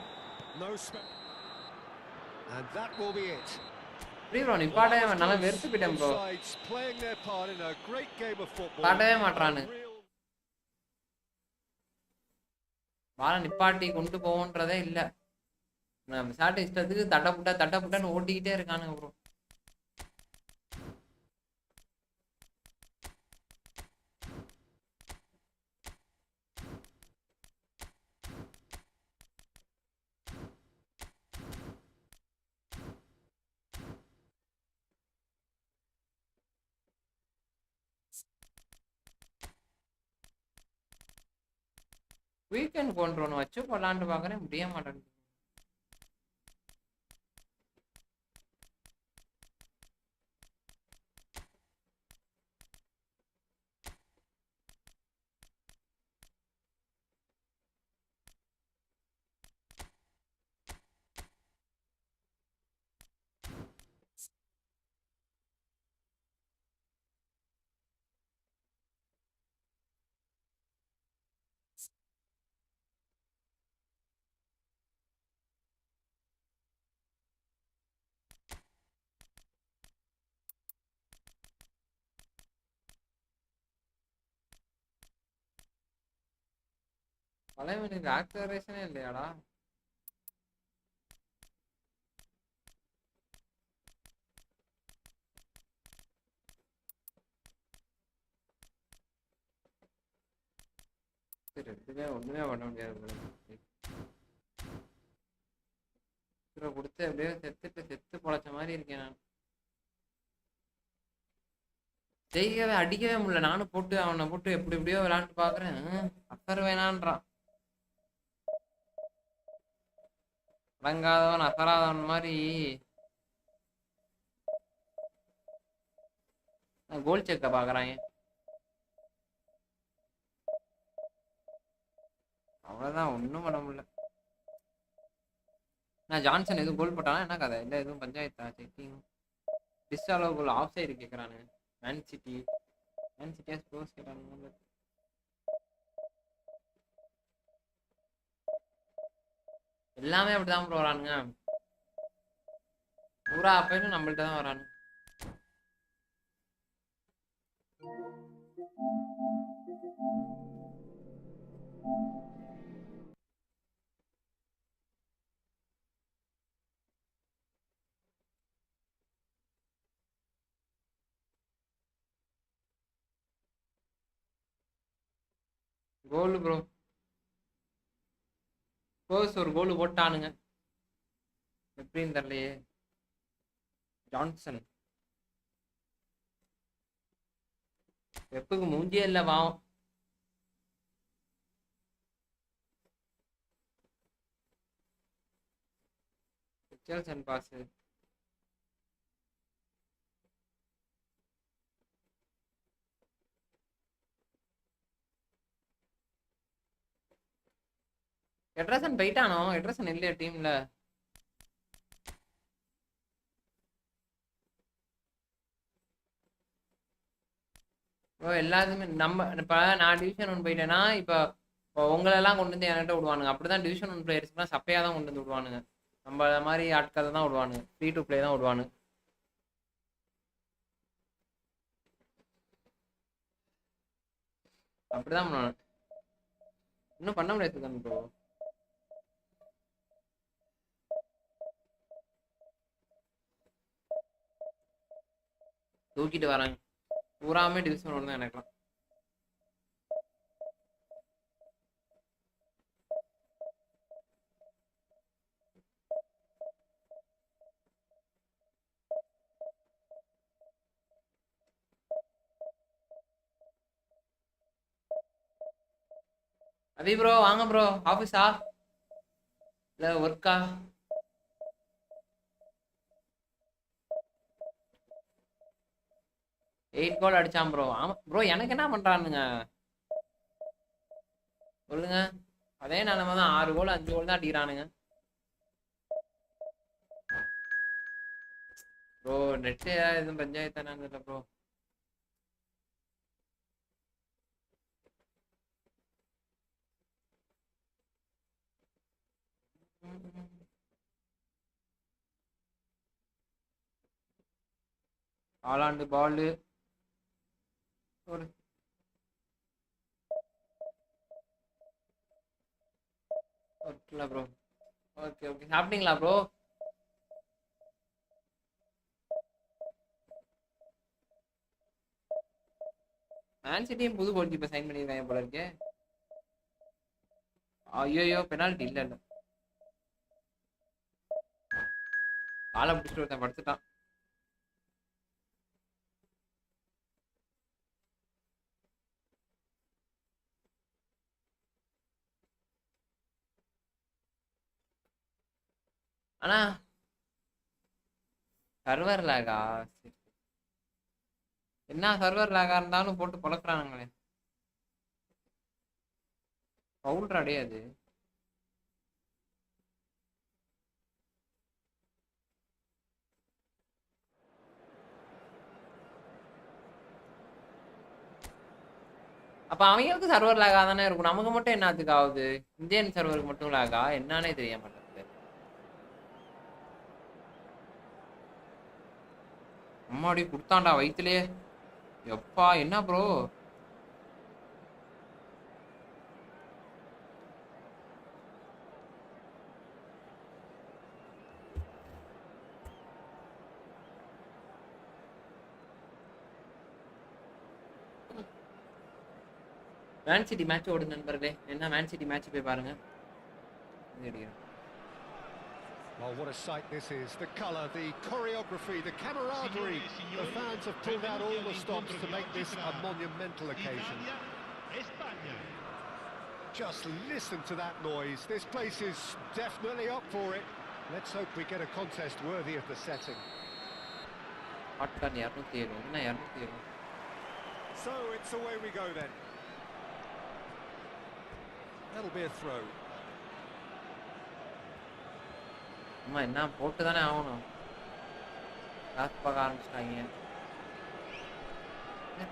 No and that will be it. Bro நிப்பாட்டவே நல்லா வெறுத்து போயிட்டேன் bro Sides playing their part in a great game of football. பாட்டவே மாட்றானு A real பாலை நிப்பாட்டி கொண்டு போவோன்றதே இல்ல நம்ம சாட்டு இஷ்டத்துக்கு தட்டப்புட்டான்னு ஓட்டிக்கிட்டே இருக்கானுங்க ப்ரோ வீக்கெண்ட் கொண்டு ஒன்று வச்சு போடலான்ட்டு பார்க்குறேன், முடிய மாட்டேங்குது. தலைவனுக்கு ஆக்சலரேஷனே இல்லையாடா? ரெண்டுமே ஒண்ணுமே பண்ண முடியாது. கொடுத்து அப்படியே செத்து பொழைச்ச மாதிரி இருக்கேன் நான். ஜெயிக்கவே அடிக்கவே முடியல. நானும் போட்டு அவனை போட்டு எப்படி எப்படியோ விளையாண்டு பாக்குறேன். அசர் வேணான்றான். அடங்காதவன் அசராதவன் மாதிரி. கோல் செக்க பாக்குறாங்க. அவ்வளவுதான், ஒன்றும் பண்ண முடியல. நான் ஜான்சன் எதுவும் கோல் போட்டானா என்ன கதை? இல்லை எதுவும் பஞ்சாயத்தா? Checking disallow goal offside கேட்குறானு. மேன் சிட்டியா ஸ்போர்ட்ஸ் கேட்டானுங்க. எல்லாமே அப்படிதான் ப்ரோ வரானுங்க. பூரா அப்பயும் நம்மள்ட்ட தான் வரானு. கோல் ப்ரோ, ஸ்போர்ட்ஸ் ஒரு கோல் போட்டானுங்க. எப்படின்னு தெரியலையே. ஜான்சன் வெப்புக்கு மூஞ்சியே இல்லை பாவம். Richardson pass. எட்ரசன் போயிட்டானோ? எட்ரசன் இல்லையா டீம்ல? எல்லாத்துக்குமே நம்ம இப்போ நான் டிவிஷன் 1 போயிட்டேன்னா இப்போ உங்களெல்லாம் கொண்டு வந்து என்கிட்ட விடுவானுங்க. அப்படிதான் டிவிஷன் 1 பிளேயர்ஸ்க்குலாம் சப்பையாக தான் கொண்டு வந்து விடுவானுங்க. நம்ம மாதிரி ஆட்களை தான் விடுவானுங்க. ஃப்ரீ டு பிளே தான் விடுவானுங்க. அப்படிதான் பண்ணுவானு. இன்னும் பண்ண முடியாது தான் ப்ரோ. தூக்கிட்டு வராங்க பூராமே டிவிஷன் 1 தான் எனக்குலாம். அபி ப்ரோ வாங்க ப்ரோ. ஆஃபீஸா இல்லை ஒர்க்கா? எயிட் கோல் அடிச்சான் ப்ரோ. ஆமா ப்ரோ, எனக்கு என்ன பண்றானுங்க சொல்லுங்க. அதே நிலைமை தான். 6 கோல் 5 கோல் தான் அடிக்கிறானுங்க ப்ரோ. நெட்டு எதுவும் பஞ்சாயத்தானு இல்லை ப்ரோ. ஆளாண்டு பாலு ஒரு ப்ரோ. ஓகே ஓகே, சாப்பிட்டீங்களா ப்ரோ? மேன் சிட்டியும் புது கோல் கீப்பர் சைன் பண்ணியிருக்காங்க போல இருக்கே. ஐயோ பெனால்ட்டி இல்லை இல்லை. காலை பிடிச்சிட்டு ஒருத்தன் படுத்துட்டான். ஆனா சர்வர் லாகா? என்ன சர்வர் லாகா இருந்தாலும் போட்டு பொழக்கிறானுங்களே. பவுல்ரா டே அது. அப்ப அவங்களுக்கு சர்வர் லாகா தானே இருக்கும். நமக்கு மட்டும் என்னத்துக்கு ஆகுது? இந்தியன் சர்வருக்கு மட்டும் லாகா என்னன்னே தெரிய மாட்டேங்குது. அம்மாடி குடுத்தாண்டா வயிற்றுலயே. எப்பா என்ன ப்ரோ? மேன் சிட்டி மேட்ச் ஓடுது நண்பர்களே. என்ன மேன் சிட்டி மேட்ச் போய் பாருங்க. Well, what a sight this is. The colour, the choreography, the camaraderie. The fans have pulled out all the stops to make this a monumental occasion. Just listen to that noise. This place is definitely up for it. Let's hope we get a contest worthy of the setting. So it's away we go then. That'll be a throw. அம்மா என்ன போட்டு தானே ஆகணும். காசு பார்க்க ஆரம்பிச்சிட்டாங்க.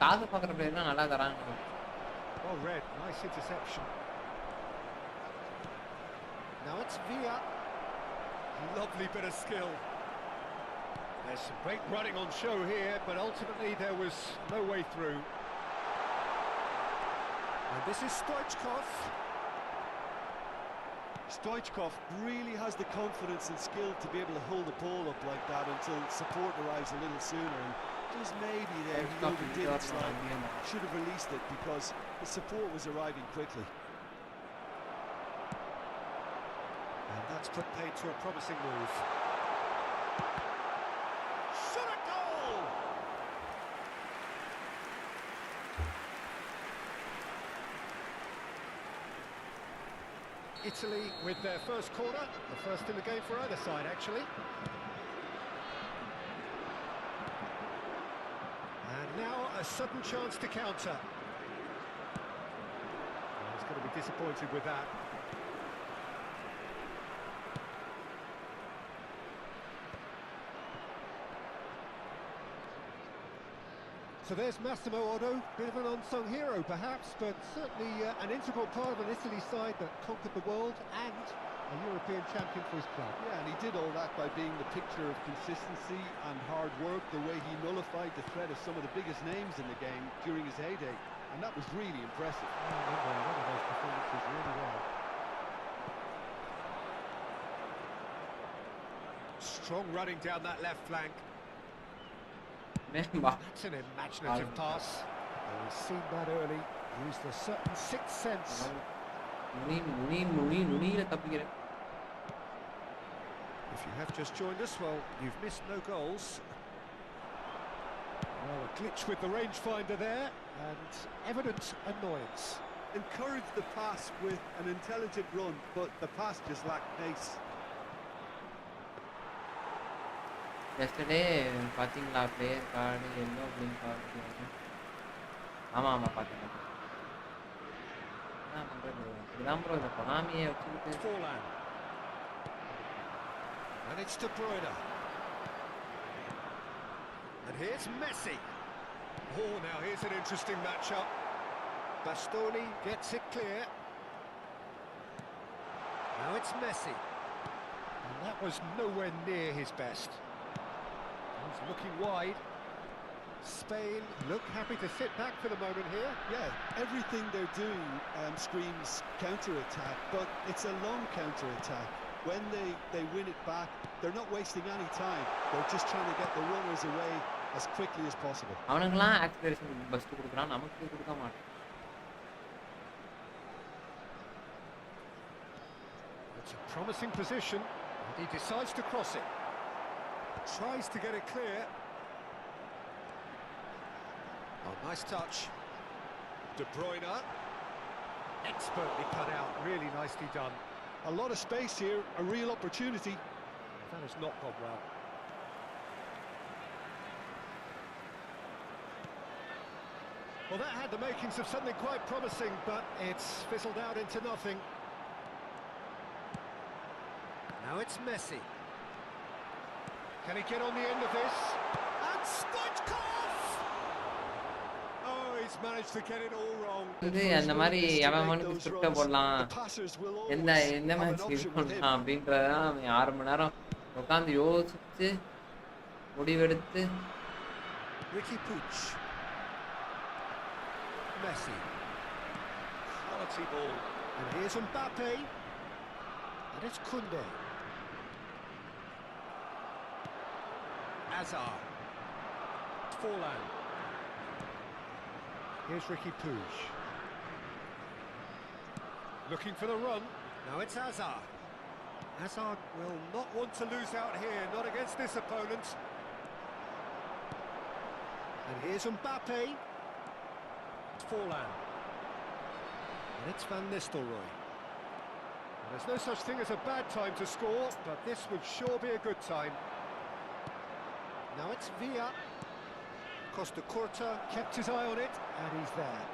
காசு பார்க்குற பிளேயர்லாம் நல்லா தராங்க. Well read, nice interception. Now it's Villa. Lovely bit of skill. There's some great running on show here, but ultimately there was no way through. And this is Stoichkov. Stoichkov really has the confidence and skill to be able to hold the ball up like that until support arrives a little sooner. And just maybe there he overdid it slightly and should have released it because the support was arriving quickly. And that's put paid to a promising move. Shot a goal! Italy with their first corner, the first in the game for either side actually. And now a sudden chance to counter. Well, he's going to be disappointed with that. So there's Massimo Otto, bit of an unsung hero perhaps, but certainly an integral part of an Italy side that conquered the world and a European champion for his club. Yeah, and he did all that by being the picture of consistency and hard work, the way he nullified the threat of some of the biggest names in the game during his heyday, and that was really impressive. I remember one of those performances really well. Strong running down that left flank. That's an imaginative pass. Oh, he's seen that early, used a certain sixth sense. If you have just joined us, well, you've missed no goals. Well, a glitch with the rangefinder there, and evident annoyance. Encouraged the pass with an intelligent run, but the pass just lacked pace. Yesterday பாத்தீங்களா player card yellow ப்ளிங்க் card? ஆமா பாத்தீங்க. என்ன பண்றது? இதான் bro இந்த கொனாமியை வச்சுக்கிட்டு. And it's De Bruyne. And here's Messi. Oh, now here's an interesting matchup. Bastoni gets it clear. Now it's Messi. And that was nowhere near his best. He's looking wide. Spain look happy to sit back for the moment here. Yeah, everything they're doing screams counter-attack, but it's a long counter-attack. When they win it back, they're not wasting any time. They're just trying to get the runners away as quickly as possible. அவனுங்கலாம் acceleration burst கொடுக்குறான், நமக்கு கொடுக்க மாட்டான். It's a promising position. He decides to cross it. Tries to get it clear. Oh, nice touch. De Bruyne. Expertly cut out, really nicely done. A lot of space here, a real opportunity. That has not gone well. Well, that had the makings of something quite promising, but it's fizzled out into nothing. Now it's Messi. Can he get on the end of this? And Stoichkov! Oh, he's managed to get it all wrong. இது அந்த மாதிரி எவனுக்கு ஸ்கிரிப்ட போடலாம் எந்த match இது பண்ணலாம் அப்படின்றதான் அவன் 6 மணி நேரம் உட்காந்து யோசிச்சு முடிவெடுத்து Ricky Puig. Messi. Quality ball. And here's Mbappe. And it's Koundé. Hazard. Forlan. Here's Ricky Puig. Looking for the run. Now it's Hazard. Hazard will not want to lose out here, not against this opponent. And here's Mbappe. Forlan. And it's Van Nistelrooy. And there's no such thing as a bad time to score, but this would sure be a good time. Now it's Villa. Costa Curta kept his eye on it, and he's there.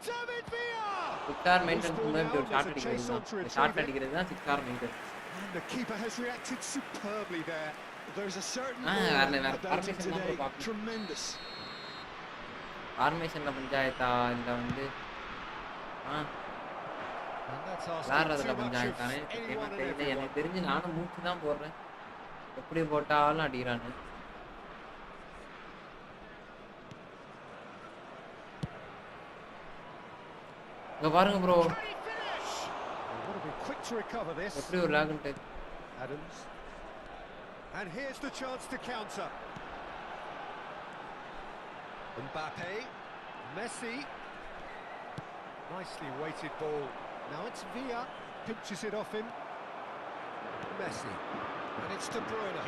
David Villa! 6-hour maintenance முன்னாடி ஒரு shot அடிக்கிறது shot அடிக்கிறது தான் 6-hour maintenance. And the keeper has reacted superbly there. There's a certain about him today. Tremendous. ஃபார்மேஷன்ல பஞ்சாயத்தா இல்ல வந்து விளாடுறதுல பஞ்சாயத்தானே தெரியல. எனக்கு தெரிஞ்சு நானும் மூச்சு தான் போடுறேன், எப்படி போட்டாலும் அடிக்கிறானு. இங்க பாருங்க ப்ரோ, எப்படி ஒரு லாகுன்ட்டு. Adams. And here's the chance to counter. Mbappe, Messi. Nicely weighted ball. Now it's Villa, pinches it off him. Messi. And it's De Bruyne.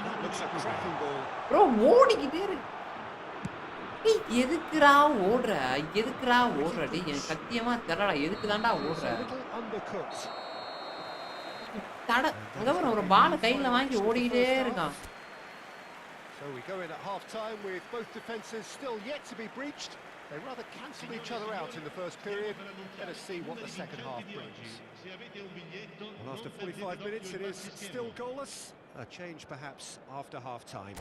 That looks a cracking ball. Bro, ஓடிக்கிட்டே இருக்கு. டேய் எதுக்குடா ஓடுற? எதுக்குடா ஓடுற? டேய் எனக்கு சத்தியமா தெரியலடா, எதுக்கு தான்டா ஓடுற? தட அங்க ஒரு பால் கையில வாங்கி ஓடிட்டே இருக்கான். So we go in at half time with both defences still yet to be breached. They rather cancelled each other out in the first period. Let us see what the second half brings. And after 45 minutes it is still goalless. A change perhaps after half time.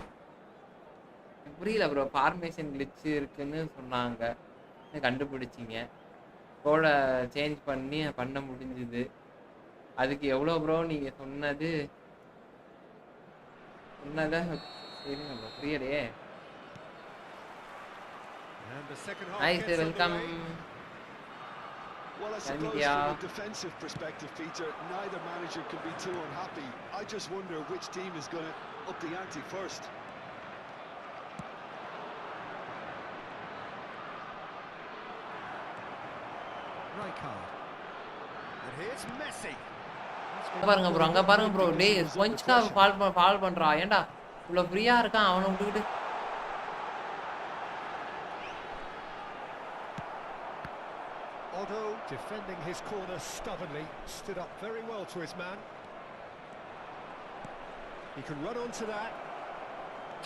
புரியல bro, formation glitch இருக்குன்னு சொன்னாங்க, கண்டுபிடிச்சிங்க, கோலை change பண்ண முடிஞ்சுது. அதுக்கு எவ்வளோ bro நீங்கள் சொன்னது சரிங்க ப்ரோ, புரியலையே. Nice, welcome. Well, I suppose from a defensive perspective, Peter, neither manager can be too unhappy. I just wonder which team is going to up the ante first. And here's Messi. பாருங்க bro, அங்க பாருங்க bro, டேய் கொஞ்சம் fall பண்றா, ஏன்டா இவ்ளோ ஃப்ரீயா இருக்கான் அவனை விட்டுக்கிட்டு. Otto defending his corner stubbornly, stood up very well to his man. He can run onto that.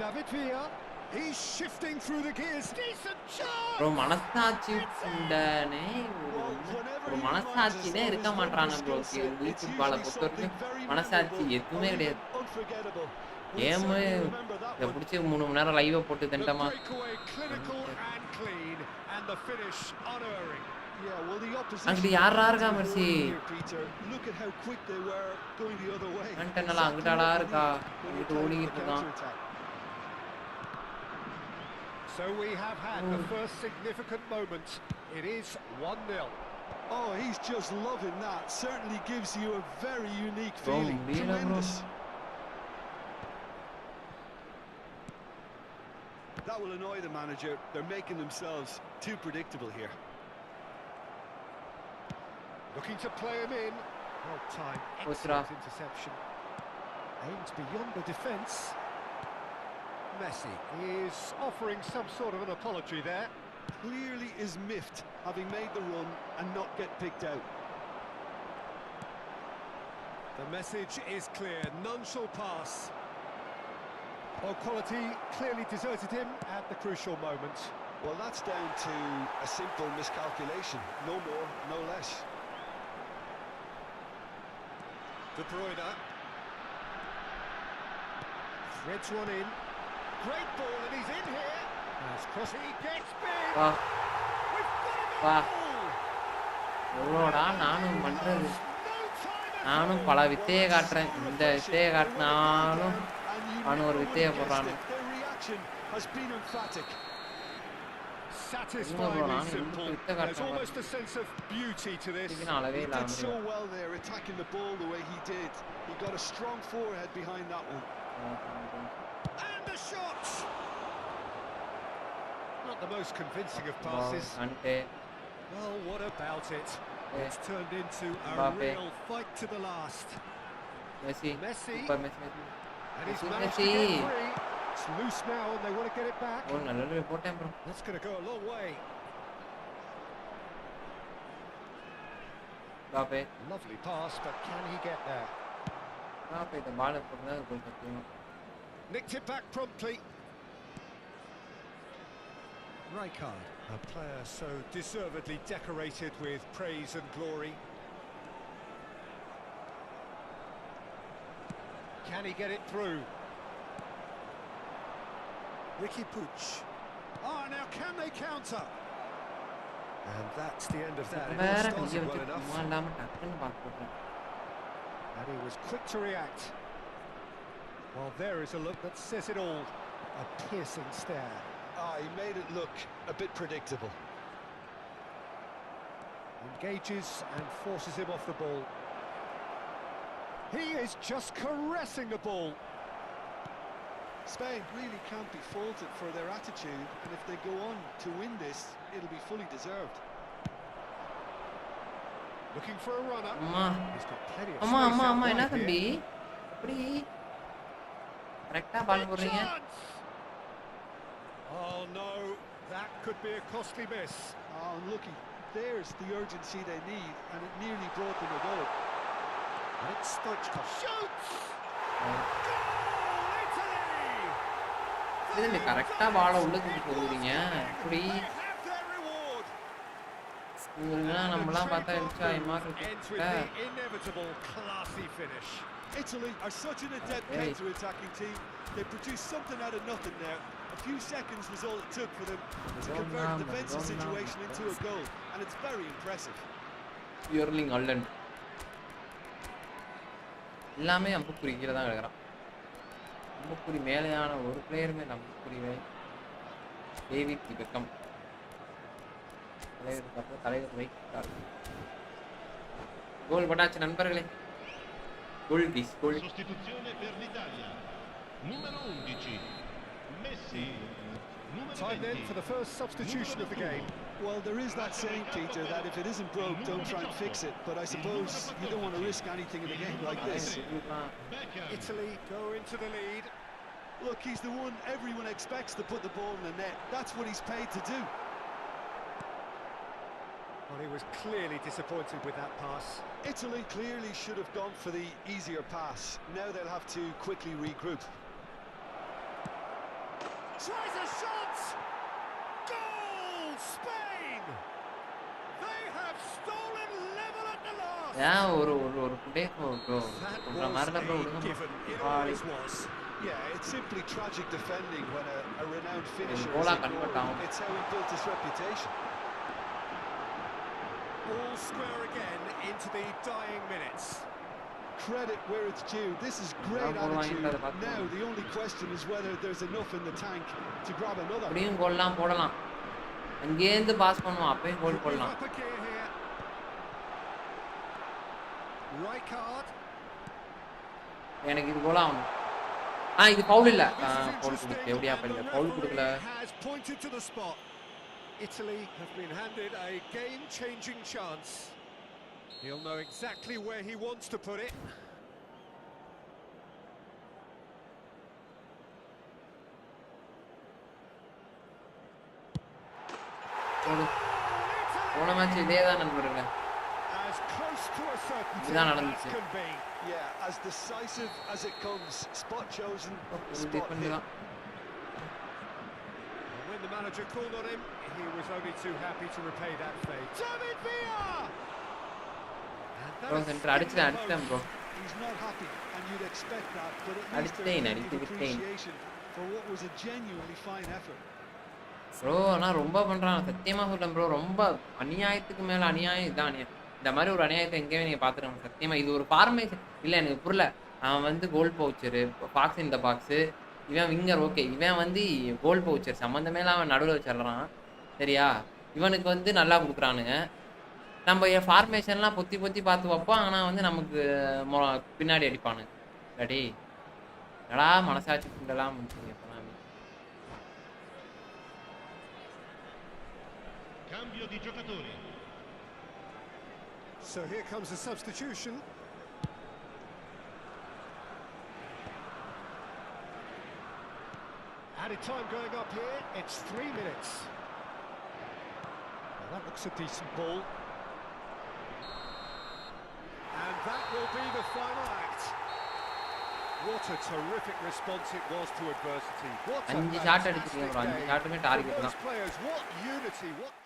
David Villa, he's shifting through the gears. Decent chance. Bro மனசாட்சி உண்டனே, ஒரு மனசாட்சினே இருக்க மாட்டானே ப்ரோ. ஃபுட்பாலை பொறுத்தவரைக்கும் மனசாட்சி எதுவுமே கிடையாது. கேமு இதை பிடிச்சி 3 மணி நேரம் லைவை போட்டு திண்டமா. அங்கிட்டு யாரா இருக்கா மெர்சி? கண்டனெல்லாம் அங்கிட்டாடா இருக்கா, அங்கிட்டு ஓடிக்கிட்டு இருக்கான். So we have had the first significant moment. It is 1-0. Oh, he's just loving that. Certainly gives you a very unique feeling. Tremendous. That will annoy the manager. They're making themselves too predictable here. Looking to play him in. Well timed. Excellent interception. Aims beyond the defence. Messi is offering some sort of an apology there. Clearly is miffed, having made the run and not get picked out. The message is clear, none shall pass. Well, quality clearly deserted him at the crucial moment. Well, that's down to a simple miscalculation. No more, no less. De Bruyne. Threads one in. Great ball, and he's in here. As cross, he gets big. Wow. We've got a Wow. goal. எவ்வளோடா நானும் பண்றது நானும் பல வித்தையை காட்டுறேன் இந்த வித்தையை காட்டினாலும் அவனு ஒரு வித்தையை போடுறானு Satisfyingly simple. There's almost a sense of beauty to this. அளவே He இல்லாம did so well there, attacking the ball the way he did. He got a strong forehead behind that one. And the shot! Not the most convincing of passes. Well, what about it? It's turned into a real fight to the last. Messi. And he's managed to get free. It's loose now and they want to get it back. That's going to go a long way. Lovely pass, but can he get there? Nicked it back promptly. Rijkaard, a player so deservedly decorated with praise and glory. Can he get it through? Ricky Puig. Oh, now can they counter? And that's the end of that. It all started well enough. And he was quick to react. Well, there is a look that says it all. A piercing stare. Ah, he made it look a bit predictable. Engages and forces him off the ball. He is just caressing the ball. Spain really can't be faulted for their attitude, and if they go on to win this, it'll be fully deserved. Looking for a runner. He's got plenty of space out wide. Oh no, that could be a costly miss. Oh, unlucky. There's the urgency they need, and it nearly brought them a goal. And it's Stoichkov. Shoots! Goal, Italy! இதுல கரெக்ட்டா பால் உள்ள தூக்கி போடுறீங்க அப்படி இவங்கலாம் நம்மலாம் பார்த்தா enjoy மாதிரி inevitable classy finish. Italy are such an adept counter-attacking team. They produced something out of nothing there. A few seconds was all it took for them to convert a defensive situation into a goal, and it's very impressive. Erling Haaland எல்லாமே அம்புக்குறி கீழ தான் கிடக்குறான். அம்புக்குறி மேலேயான ஒரு பிளேயருமே அம்புக்குறிவே David Beckham தலைவர் வைக்கிறார். கோல் போட்டாச்சு நண்பர்களே. கோல் piece goal. Sostituzione per l'Italia. Numero 11. Messi. Time then for the first substitution of the game. Well, there is that saying, Peter, that if it isn't broke, don't try and fix it. But I suppose you don't want to risk anything in a game like this. Italy go into the lead. Look, he's the one everyone expects to put the ball in the net. That's what he's paid to do. Well, he was clearly disappointed with that pass. Italy clearly should have gone for the easier pass. Now they'll have to quickly regroup. Tries a shot! Goal, Spain! They have stolen level at the last! Yeah, ஒரு புடே bro ஒரு மாரல bro was. Yeah, it's simply tragic defending when a renowned finisher is convert down. It's how he built his reputation. All square again into the dying minutes. Credit where it's due. This is great attitude. Now the only question is whether there's enough in the tank to grab another. அப்படியும் கோல்லாம் போடலாம். அங்கே இருந்து pass பண்ணுவான் அப்பவே கோல் போடலாம். Rijkaard. எனக்கு இது கோல் ஆகணும். இது ஃபவுல் இல்ல. ஃபவுல் கொடுத்து எப்படியா பண்ணல. ஃபவுல் கொடுக்கல. Has pointed to the spot. Italy have been handed a game-changing chance. He'll know exactly where he wants to put it. போன மேட்ச் இதே தான் நண்பர்களே. As close to a certainty இதுதான் that நடந்துச்சு. can be. Yeah, as decisive as it comes. Spot chosen, ஒரு spot defend hit. தான். And when the manager called on him, he was only too happy to repay that favour. David Villa! And that bro is centre skipping the அடிச்சிட்டேன் bro. post. He's not happy, and you'd expect that, but at least அடிச்சிட்டேன், there's a bit of அடிச்சிட்டேன். appreciation for what was a genuinely fine effort. Bro ஆனால் ரொம்ப பண்ணுறான், சத்தியமாக சொல்கிறேன் bro. ரொம்ப அநியாயத்துக்கு மேலே அநியாயம். இதான் அநியாயம். இந்த மாதிரி ஒரு அநியாயத்தை எங்கேயுமே நீங்கள் பார்த்துருங்க சத்தியமாக. இது ஒரு ஃபார்மேஷன் இல்லை, எனக்கு புரியல. அவன் வந்து கோல் பவுச்சரு, பாக்ஸ் இந்த பாக்ஸு, இவன் விங்கர் ஓகே, இவன் வந்து கோல் பவுச்சர் சம்மந்தமே அவன் நடுவில் வச்சிடறான் சரியா. இவனுக்கு வந்து நல்லா கொடுக்குறானுங்க. நம்ம ஃபார்மேஷன்லாம் பொத்தி பொத்தி பார்த்து வைப்போம், ஆனால் வந்து நமக்கு பின்னாடி அடிப்பானுங்க. ரெடி நடா மனசாட்சி குண்டெல்லாம் முடிச்சுங்க. Cambio di giocatori. So here comes a substitution. Added time going up here, it's 3 minutes. Well, that looks a decent ball. And that will be the final act. What a terrific response it was to adversity. What a 5 shot fantastic அடிச்சிருக்கீங்க bro. 5 game. ஷாட்டுமே For target those தான். players, what unity, what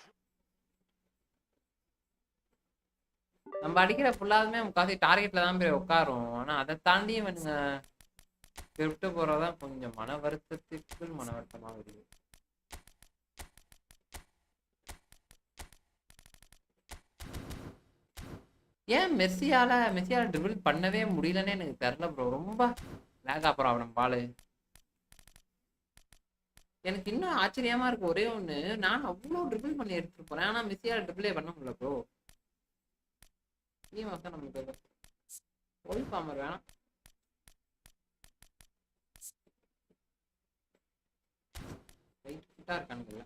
நம்ம அடிக்கிற ஃபுல்லாலுமே முக்காசி டார்கெட்ல தான் போய் உட்காரும். ஆனால் அதை தாண்டி இவனுங்க விட்டு போகிறதான் கொஞ்சம் மன வருத்தத்துக்கு மன வருத்தமாக வருது. ஏன் மெஸ்ஸியால ட்ரிபிள் பண்ணவே முடியலன்னு எனக்கு தெரில ப்ரோ. ரொம்ப லேக் அப்புறம் அவன் பாலு. எனக்கு இன்னும் ஆச்சரியமா இருக்கு ஒரே ஒன்று, நான் அவ்வளோ ட்ரிபிள் பண்ணி எடுத்துட்டு போறேன், ஆனால் மெஸ்ஸியால ட்ரிபிளே பண்ண முடியல ப்ரோ. நீ மாசம் நமக்கு ஒல் ஃபார்மர் வேணாம். ரைட் ஃபிட்டா இருக்கானுங்கல்ல.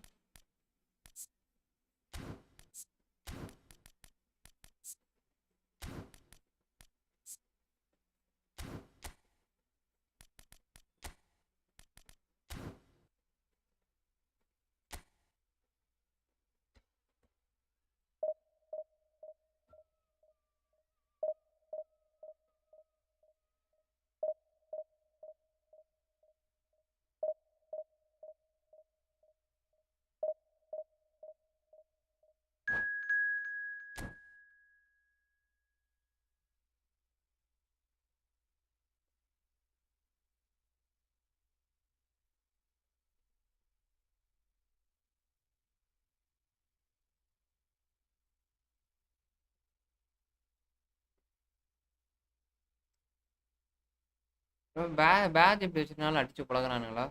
பேட்ச் எப்படி வச்சிருந்தாலும் அடிச்சு பழகிறானுங்களா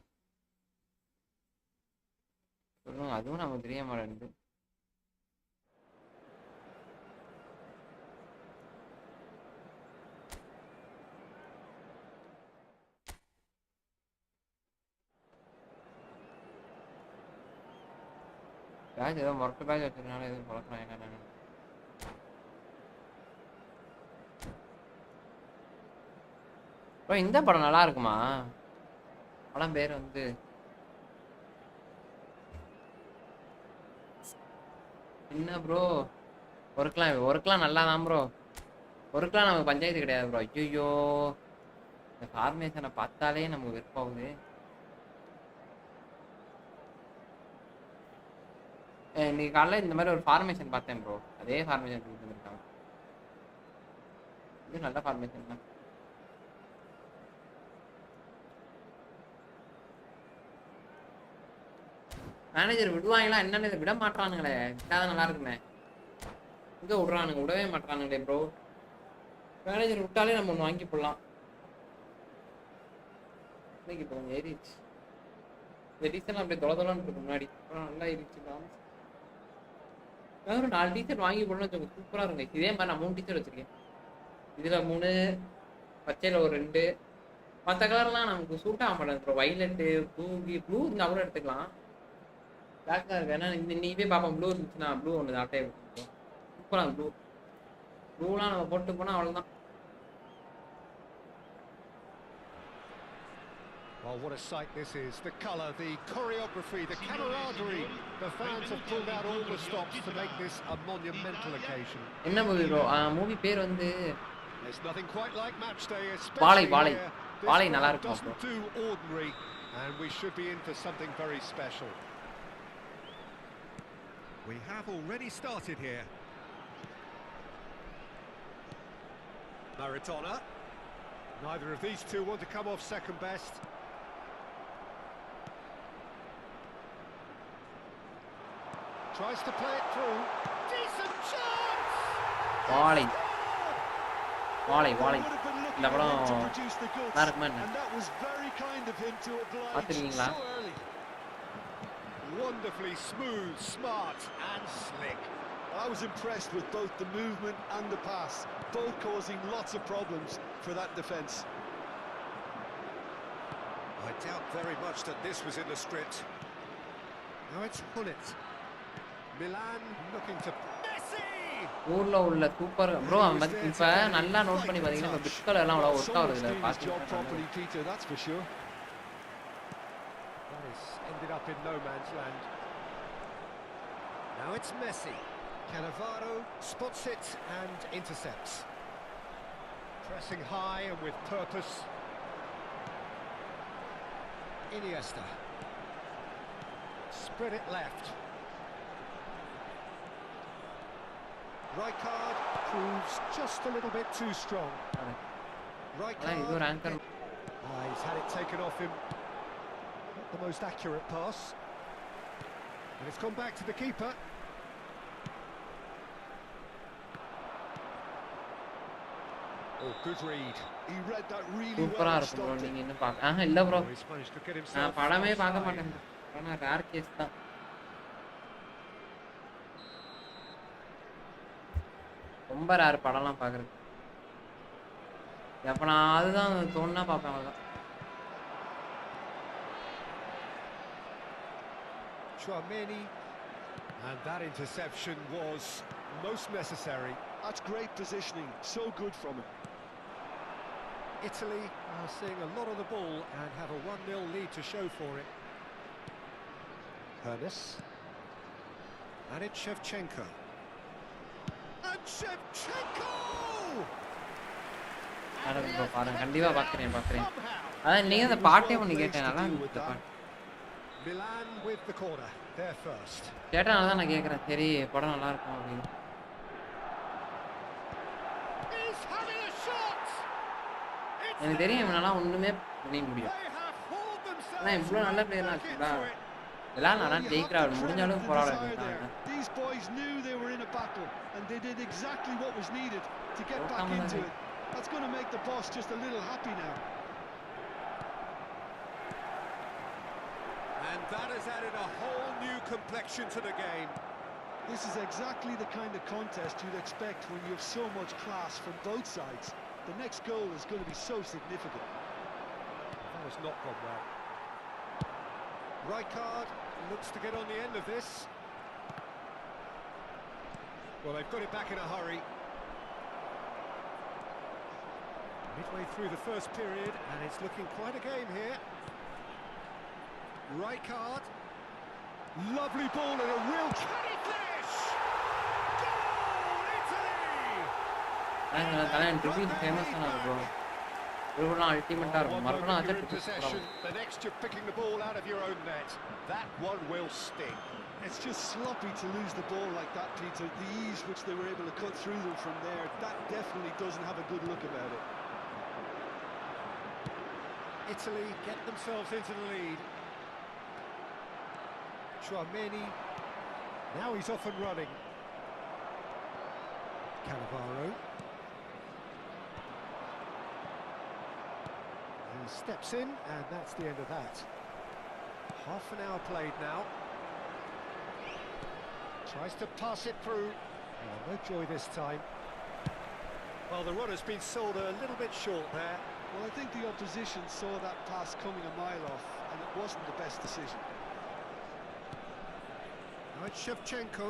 சொல்லுங்க, அதுவும் நமக்கு தெரிய மாட்டேங்குது. பேட்ச் ஏதோ மொட்டை பேட்ச் வச்சிருந்தாலும் எதுவும் பழக்கலாம் என்னன்னு. இந்த படம் நல்லா இருக்குமா? படம் பேர் வந்து என்ன ப்ரோ? ஒர்க்லாம் நல்லா தான் ப்ரோ. ஒர்க்லாம் நமக்கு பஞ்சாயத்து கிடையாது ப்ரோ. ஐயோ இந்த ஃபார்மேஷனை பார்த்தாலே நமக்கு வெறுப்பாகுது. இன்னைக்கு காலையில் இந்த மாதிரி ஒரு ஃபார்மேஷன் பார்த்தேன் ப்ரோ. அதே ஃபார்மேஷன் இருக்காங்க. இது நல்ல ஃபார்மேஷன் தான். மேனேஜர் விடுவாங்களா என்னன்னு இதை விட மாட்டானுங்களே. விட்டாதான் நல்லா இருக்குமே. இங்கே விடுறானுங்க, விடவே மாட்டானுங்களே ப்ரோ. மேனேஜர் விட்டாலே நம்ம ஒன்று வாங்கி போடலாம். இன்னைக்கு இப்போ கொஞ்சம் ஏறிச்சு. இந்த டீசல் அப்படியே தொலைன்னு இருக்கு முன்னாடி. அப்புறம் நல்லா ஏறிச்சு. ஒரு 4 டீசல் வாங்கி போடணும்னு வச்சுக்கோங்க, சூப்பராக இருக்கும். இதே மாதிரி நான் 3 டீசல் வச்சுருக்கேன். இதில் 3, பச்சையில் ஒரு 2. மற்ற கலர்லாம் நமக்கு சூட் ஆக மாட்டேங்குது ப்ரோ. வைலட்டு, ப்ளூ இந்த கூட எடுத்துக்கலாம். பிளாக் இருக்கு. ஏன்னா நீவே பார்ப்போம், ப்ளூ இருந்துச்சுன்னா ப்ளூ ஒன்று ஆட்டையே இருக்கும். சூப்பராக ப்ளூலாம் நம்ம போட்டு போனால் அவ்வளோதான். Oh, what a sight this is. The colour, the choreography, the camaraderie. The fans have pulled out all the stops to make this a monumental occasion. என்ன மூவி ப்ரோ மூவி பேர் வந்து There's nothing quite like match day, வாழை especially வாழை here. வாழை This நல்லா one இருக்கும் bro doesn't do ordinary, and we should be in for something very special. We have already started here. Maradona. Neither of these two want to come off second best. Tries to play it through. Decent chance! வாழை வாழை வாழை Would have been looking இந்த at படம் him to produce the goods, நல்லா இருக்குமா என்ன and that was very kind of him to oblige பார்த்துருக்கீங்களா so early. Wonderfully smooth, smart and slick. I was impressed with both the movement and the pass, both causing lots of problems for that defence. I doubt very much that this was in the script. Now it's Hullet. Milan looking to Messi! ஊர்ல உள்ள super bro இப்ப நல்லா note பண்ணி பாத்தீங்கன்னா இப்ப bit colour எல்லாம் அவ்வளவு work Someone's ஆகுது doing his job properly, பாத்து Peter, that's for sure. That has ended up in no man's land. Now it's Messi. Cannavaro spots it and intercepts. Pressing high and with purpose. Iniesta. Spread it left. Rijkaard proves just a little bit too strong. இது ஒரு anchor He's had it taken off him. Not the most accurate pass. And it's gone back to the keeper. Oh, good read. He read that really சூப்பரா well and இருக்கும் bro stopped it. நீங்க இன்னும் பாக்க இல்ல bro Oh, he's managed to get himself நான் படமே பார்க்க offside. மாட்டேன் ஆனா ரேர் கேஸ் தான் ரொம்ப ரேர் படம்லாம் பாக்குறது எப்ப நான் அதுதான் தோணுனா பார்ப்பேன் அவ்வளவுதான் Chouameni. And that interception was most necessary. That's great positioning, so good from him. Italy are seeing a lot of the ball and have a 1-0 lead to show for it. Hernes. And it's Shevchenko. And Shevchenko! Bro பாருங்க கண்டிப்பா பாக்குறேன் அதான் நீங்க அந்த பாட்டே ஒண்ணு கேட்டேன் நல்லா இருந்துச்சு பாட்டு Milan with the corner, there first. கேட்டனால தான் நான் கேக்குறேன் சரி படம் நல்லா இருக்கும் அப்படின்னு He's having a shot! எனக்கு தெரியும் இவனால ஒண்ணுமே பண்ண முடியும் They have hauled themselves ஆனா இவ்வளவு நல்ல பிளேயரா back இருக்குடா into it. எல்லாம் நல்லா ஜெயிக்கிறாரு முடிஞ்சாலும் போராடுறாங்க These boys knew they were in a battle, and they did exactly what was needed to get back into it. That's going to make the boss just a little happy now. And that has added a whole new complexion to the game. This is exactly the kind of contest you'd expect when you have so much class from both sides. The next goal is going to be so significant. That has not gone well. Rijkaard looks to get on the end of this. Well, they've got it back in a hurry. Midway through the first period, and it's looking quite a game here. Rijkaard. Lovely ball and a real canny flash! Goal, Italy! தலைவன் triple famous ஆனது bro ட்ரிபிள்லாம் அல்டிமேட்டா இருக்கும் மறுபடியும் You're அத in possession, the next you're picking the ball out of your own net. That one will sting. It's just sloppy to lose the ball like that, Peter. The ease which they were able to cut through them from there, that definitely doesn't have a good look about it. Italy get themselves into the lead. Chouameni. Now he's off and running. Cannavaro. He steps in, and that's the end of that. Half an hour played now. Tries to pass it through. Oh, no joy this time. Well, the run has been sold a little bit short there. Well, I think the opposition saw that pass coming a mile off, and it wasn't the best decision. Now it's Shevchenko.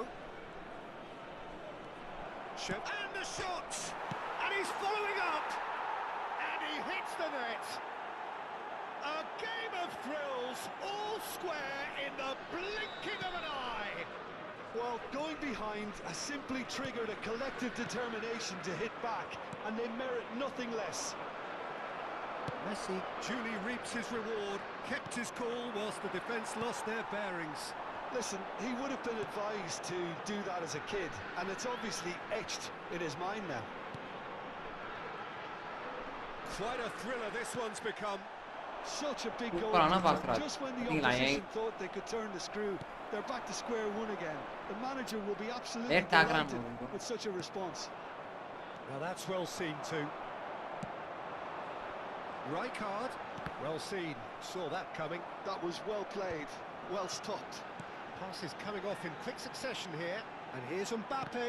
And the shot! And he's following up! And he hits the net! A game of thrills, all square in the blinking of an eye. Well, going behind has simply triggered a collective determination to hit back, and they merit nothing less. Messi duly reaps his reward, kept his cool whilst the defence lost their bearings. Listen, he would have been advised to do that as a kid, and it's obviously etched in his mind now. Quite a thriller this one's become. Such a big goal. Just when the opposition thought they could turn the screw, they're back to square one again. The manager will be absolutely delighted with such a response. Now that's well seen too. Right card, well seen. Saw that coming. That was well played, well stopped. Pass is coming off in quick succession here, and here's Mbappe.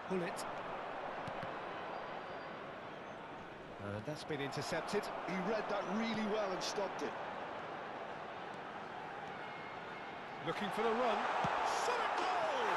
Pull it. That's been intercepted. He read that really well and stopped it. Looking for the run. Solid goal!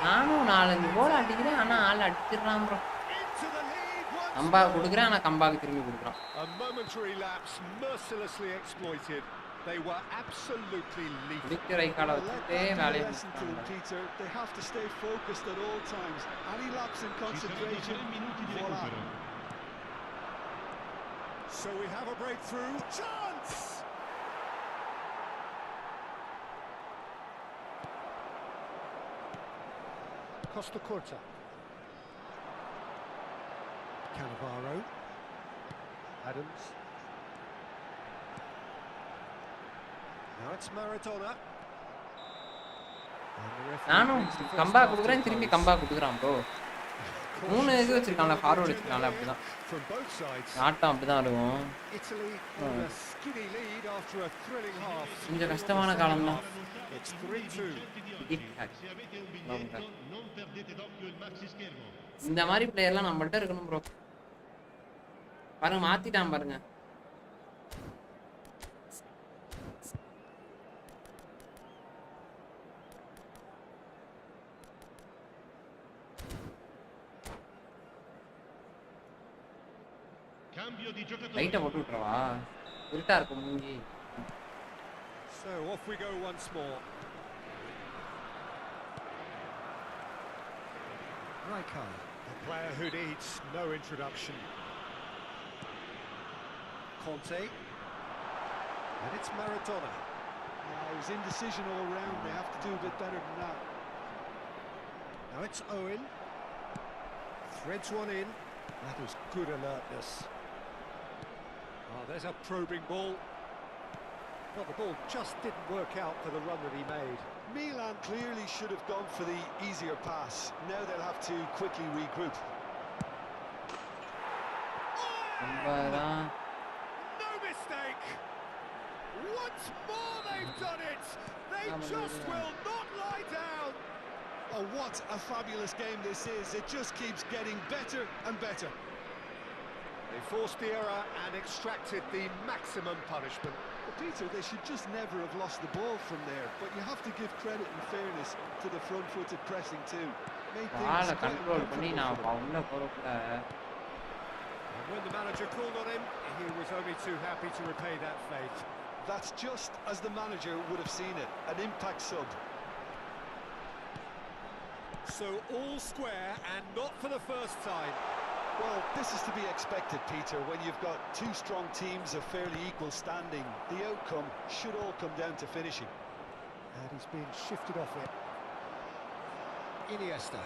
நானும் 4-5 கோல் அடிக்கிறேன் ஆனா ஆள் அடிச்சிரான் bro. Into the lead once கம்பா குடுக்குறான் ஆனா கம்பாக்கு திரும்பி குடுக்குறான். A momentary lapse mercilessly exploited. They were absolutely lethal. விக்டரை கால வச்சிட்டே வேலைய முடிச்சாங்க. Peter, they have to stay focused at all times. Any lapse in concentration. So we have a breakthrough chance. Costa Curta. Cannavaro. Adams. Now it's Maradona. நானும் கம்பா குடுக்குறேன் திரும்பி கம்பா குடுக்குறான் bro. 3 இது வச்சிருக்கான்ல forward வச்சிருக்கான்ல அப்படிதான். ஆட்டம் அப்படிதான் இருக்கும். கொஞ்சம் கஷ்டமான காலம் தான். இந்த மாதிரி பிளேயர்லாம் நம்மள்ட்ட இருக்கணும் ப்ரோ. பாருங்க மாத்திட்டான் பாருங்க. லைட்டை போட்டு விட்டுறவா இருட்டா இருக்கும் மூஞ்சி. So off we go once more. Rijkaard, a player who needs no introduction. Conte, and it's Maradona. It was indecision all round. They have to do a bit better than that. Now it's Owen. Threads one in. That was good alertness. Oh, there's a probing ball. Well, the ball just didn't work out for the run that he made. Milan clearly should have gone for the easier pass. Now they'll have to quickly regroup. No mistake! Once more they've done it! They just will not lie down! Oh, what a fabulous game this is. It just keeps getting better and better. They forced the error and extracted the maximum punishment. Well, Peter, they should just never have lost the ball from there, but you have to give credit and fairness to the front-footed pressing too. Made things control பண்ணி நான் உள்ள போறப்ப and when the manager called on him, he was only too happy to repay that faith. That's just as the manager would have seen it, an impact sub. So all square and not for the first time. Well, this is to be expected, Peter, when you've got two strong teams of fairly equal standing. The outcome should all come down to finishing. And he's been shifted off it. Iniesta.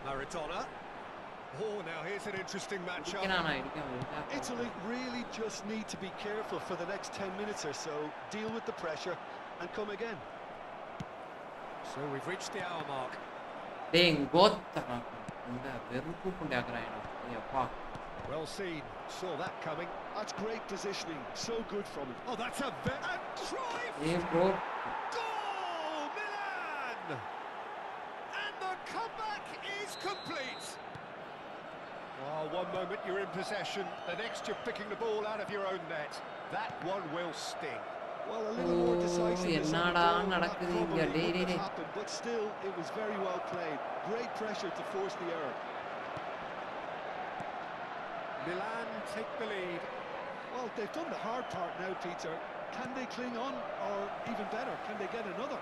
Maradona. Oh, now here's an interesting matchup. Italy really just need to be careful for the next 10 minutes or so, deal with the pressure and come again. So we've reached the hour mark. Well seen, saw that coming. That's great positioning, so good from him. Oh, that's a Cruyff! Goal, Milan! And the comeback is complete. Oh, one moment you're in possession, the next you're picking the ball out of your own net. That one will sting. Well, a little more decisiveness on the ball probably wouldn't have happened, but still, it was very well played. Great pressure to force the error. Milan take the lead. Well, they've done the hard part now, Peter. Can they cling on, or even better, can they get another?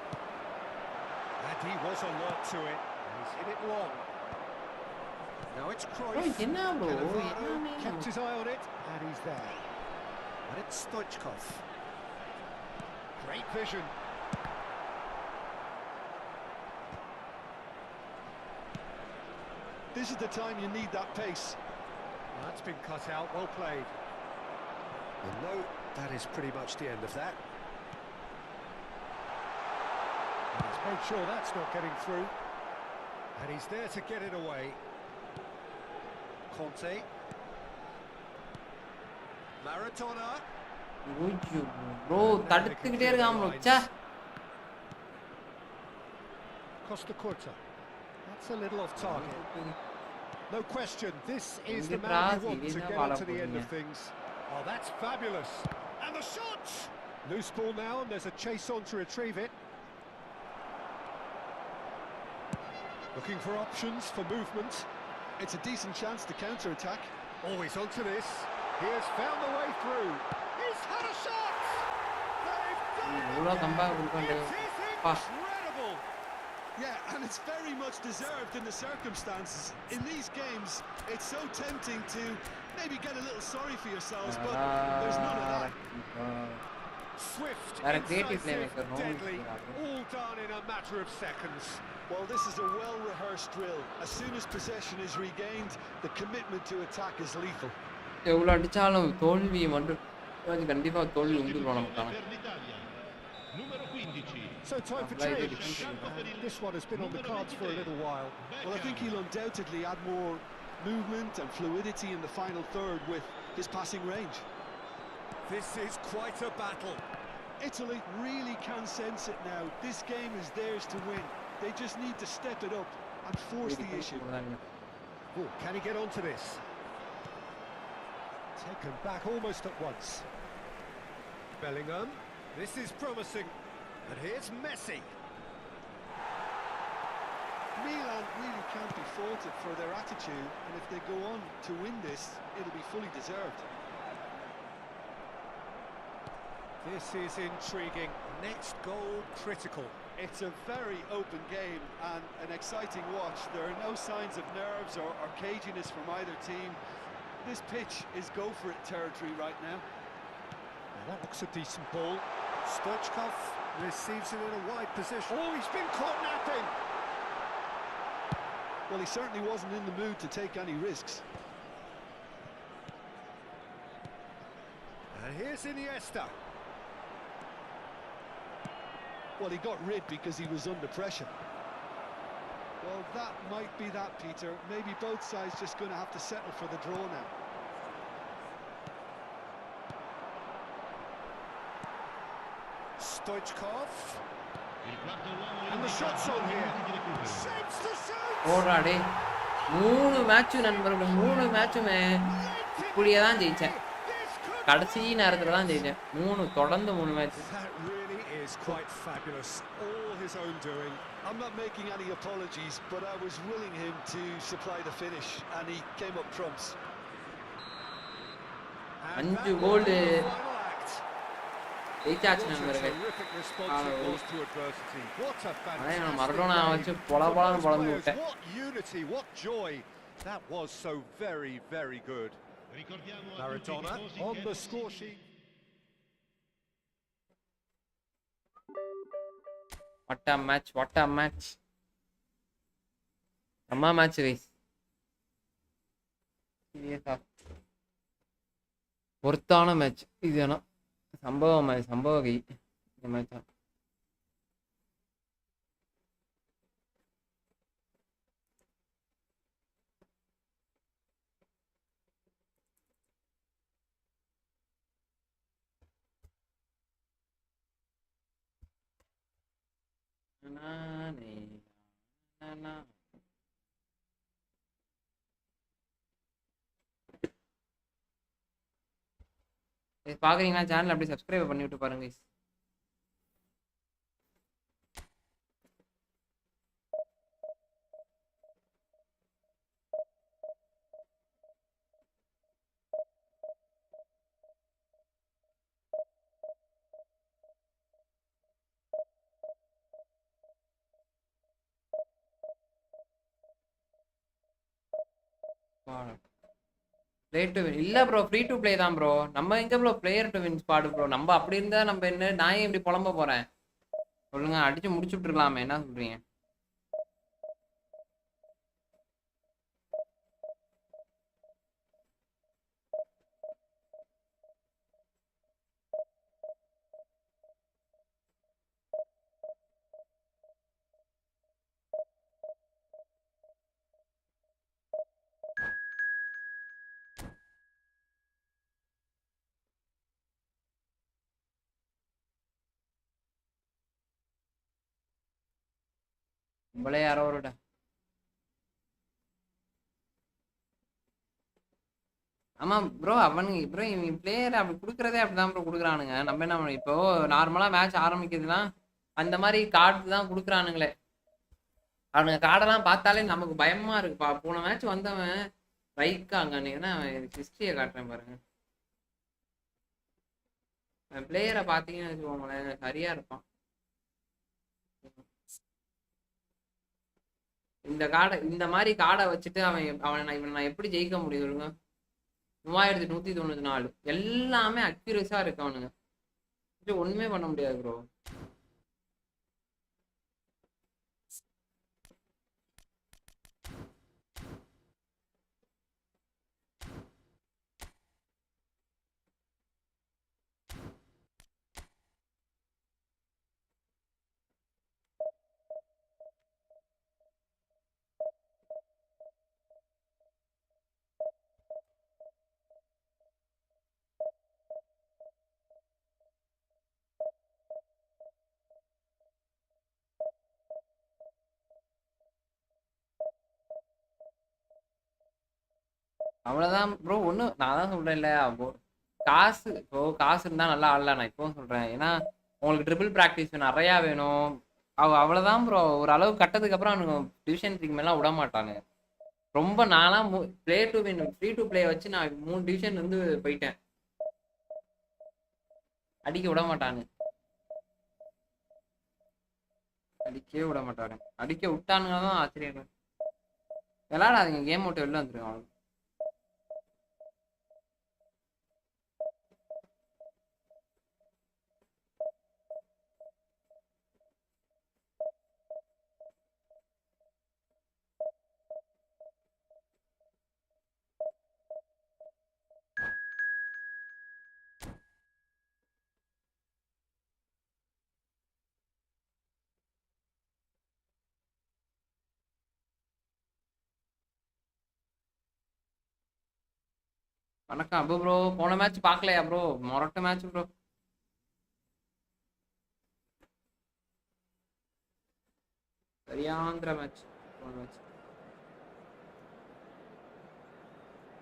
And he was alert to it. He's hit it long. Now it's Cruyff. என்ன bro Cannavaro என்ன kept his eye on it, and he's there. And it's Stoichkov. Great vision. This is the time you need that pace. That's been cut out, well played. And no, that is pretty much the end of that. And he's made sure that's not getting through. And he's there to get it away. Conte. Maradona. bro தடுத்துக்கிட்டே இருக்கான் bro ச்சே Costa Curta. That's a little off target. No question, this is the Inge man you Brazil, want to என்ன get வாழ onto the end of போறீங்க? things. Oh, that's fabulous. And the shot! Loose ball now, and there's a chase on to retrieve it. Looking for options, for movement. It's a decent chance to counter-attack. Oh, he's onto this. He has found the way through. He's had a shot! They've done it! இவ்ளோ கம்பா கொடுக்கண்டே It is பா incredible! Yeah, and it's very much deserved in the circumstances. In these games, it's so tempting to maybe get a little sorry for yourselves, but there's none of that. Swift, They're a creative incisive, playmaker, no? deadly, all done in a matter of seconds. Well, this is a well-rehearsed drill. As soon as possession is regained, the commitment to attack is lethal. எவ்வளவு அடிச்சாலும் தோல்வி மட்டும் கண்டிப்பா தோல்வி உண்டுறோம் நமக்கான Per l'Italia. Numero 15. So time for change. This one has been on the cards for a little while. Well, I think he'll undoubtedly add more movement and fluidity in the final third with his passing range. This is quite a battle. Italy really can sense it now. This game is theirs to win. They just need to step it up and force the issue. Oh, can he get onto this? Taken back almost at once. Bellingham, this is promising. And here's Messi. Milan really can't be faulted for their attitude, and if they go on to win this, it'll be fully deserved. This is intriguing. Next goal critical. It's a very open game and an exciting watch. There are no signs of nerves or caginess from either team. This pitch is go-for-it territory right now. Well, that looks a decent ball. Stoichkov receives it in a wide position. Oh, he's been caught napping! Well, he certainly wasn't in the mood to take any risks. And here's Iniesta. Well, he got rid because he was under pressure. Well, that might be that, Peter. Maybe both sides just going to have to settle for the draw now. Stoichkov. Il quarto uomo And the shot's on here. Shapes the shoot! ஓடுறா டேய் 3 match நண்பர்களே 3 மேட்சுமே இப்படியே தான் ஜெயிச்சேன் கடைசி நேரத்துல தான் ஜெயிச்சேன் 3 தொடர்ந்து 3 match That really is quite fabulous. All his own doing. I'm not making any apologies, but I was willing him to supply the finish, and he came up trumps. And 5 that goal was the final act. ஜெயிச்சாச்சு What a நண்பர்களே terrific response it was to adversity. What a ஆனா நான் fantastic மறடோனா game. வச்சு For பொலபொலன்னு both பொளந்து players, விட்டேன் what unity, what joy. That was so very, very good. Ricordiamo a tutti i Maradona tifosi on che the non score si- sheet. what a match அம்மா match guys சீரியஸா பொருத்தான match இது ஆனா சம்பவ கை இந்த match பாக்குறீங்களா channel அப்படியே subscribe பண்ணி விட்டு பாருங்க guys. Play to win இல்ல ப்ரோ, ஃப்ரீ டு ப்ளே தான் ப்ரோ. நம்ம எங்க bro player to win squad bro. நம்ம அப்படி இருந்தா நம்ம என்ன நான் இப்படி புலம்ப போறேன் சொல்லுங்க. அடிச்சு முடிச்சுட்டு இருக்கலாமே, என்ன சொல்றீங்க? நம்மளே யாரோ ஒரு ஆமா ப்ரோ, அவனுங்க ப்ரோ இவங்க பிளேயர் அப்படி கொடுக்குறதே அப்படிதான் ப்ரோ கொடுக்குறானுங்க. நம்ம என்ன பண்ணணும் இப்போ? நார்மலா மேட்ச் ஆரம்பிக்கிறதுனா அந்த மாதிரி கார்டு தான் கொடுக்குறானுங்களே. அவனுங்க கார்டெல்லாம் பார்த்தாலே நமக்கு பயமா இருக்குப்பா. போன மேட்ச் வந்தவன் ரைக்கா அங்கன்னா ஹிஸ்டரியை காட்டுறேன் பாருங்க. பிளேயரை பார்த்தீங்கன்னு வச்சுக்கோங்களேன், சரியா இருப்பான். இந்த கார்டை இந்த மாதிரி கார்டை வச்சுட்டு இவனை நான் எப்படி ஜெயிக்க முடியும் சொல்லுங்க? 3194 எல்லாமே அக்யூரஸா இருக்கு அவனுங்க. ஒண்ணுமே பண்ண முடியாது ப்ரோ. அவ்வளவுதான் ப்ரோ. ஒன்றும் நான் தான் சொல்றேன்ல, அப்போ காசு இருந்தா நல்லா ஆடலாம். நான் இப்பவும் சொல்றேன், ஏன்னா உங்களுக்கு ட்ரிபிள் ப்ராக்டிஸ் நிறையா வேணும். அவ்வளவுதான் ப்ரோ. ஒரு அளவு கட்டதுக்கு அப்புறம் அவனுங்க டிவிஷன் 3 மேலாம் விட மாட்டானு. ரொம்ப நானா play to win free to play வச்சு நான் 3 டிவிஷன் இருந்து போயிட்டேன். அடிக்க விட மாட்டானு, அடிக்கவே விட மாட்டானு. அடிக்க விட்டானுங்க தான் ஆச்சரியம். விளையாடாதீங்க, கேம் விட்டு வெளில வந்துருங்க. வணக்கம் அபு ப்ரோ. போன மேட்ச் பார்க்கலையா ப்ரோ? மொரட்ட மேட்ச் ப்ரோ. சரியாந்திர மேட்ச். போன மேட்ச்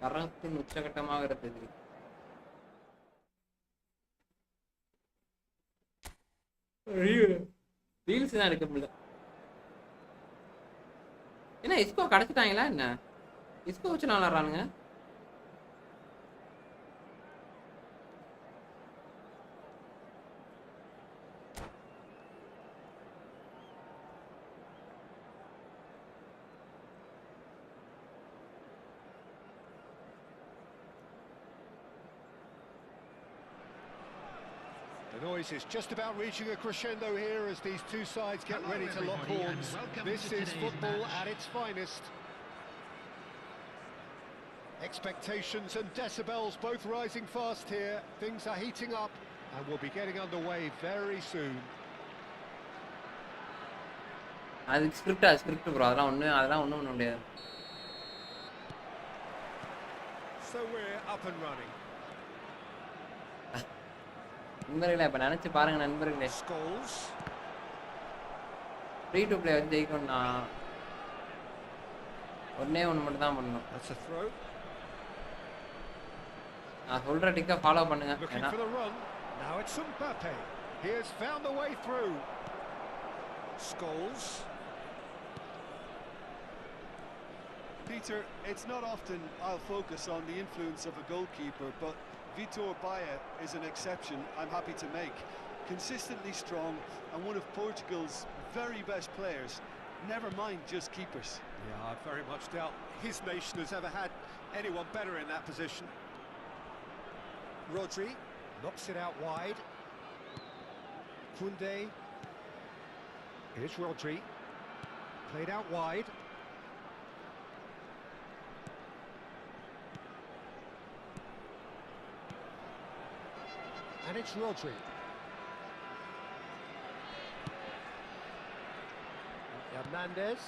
தரத்தின் உச்சகட்டமாக இருந்தது. ரீல்ஸ் தான் எடுக்க முடியல. என்ன இஸ்கோ கிடைச்சிட்டாங்களா என்ன? இஸ்கோ வச்சு நான் விளாட்றானுங்க. The noise is just about reaching a crescendo here as these two sides get ready to lock horns. This is football at its finest. Expectations and decibels both rising fast here. Things are heating up and we'll be getting underway very soon. அது script bro. அதெல்லாம் ஒண்ணும் பண்ண முடியாது. So we're up and running. நண்பர்களே இப்ப நினைச்சு பாருங்க நண்பர்களே, ஃப்ரீ டு பிளே வந்து ஜெயிக்கணும்னா ஒண்ணே ஒன்று மட்டும் தான் பண்ணணும். நான் சொல்ற டிக்கை ஃபாலோ பண்ணுங்க. Now it's Mbappe. He has found the way through. Scholes. Peter, it's not often I'll focus on the influence of a goalkeeper, but Vitor Baia is an exception I'm happy to make. Consistently strong and one of Portugal's very best players. Never mind just keepers. Yeah, I very much doubt his nation has ever had anyone better in that position. Rodri knocks it out wide. Koundé. Here's Rodri. Played out wide. And it's Rodri. Hernandez.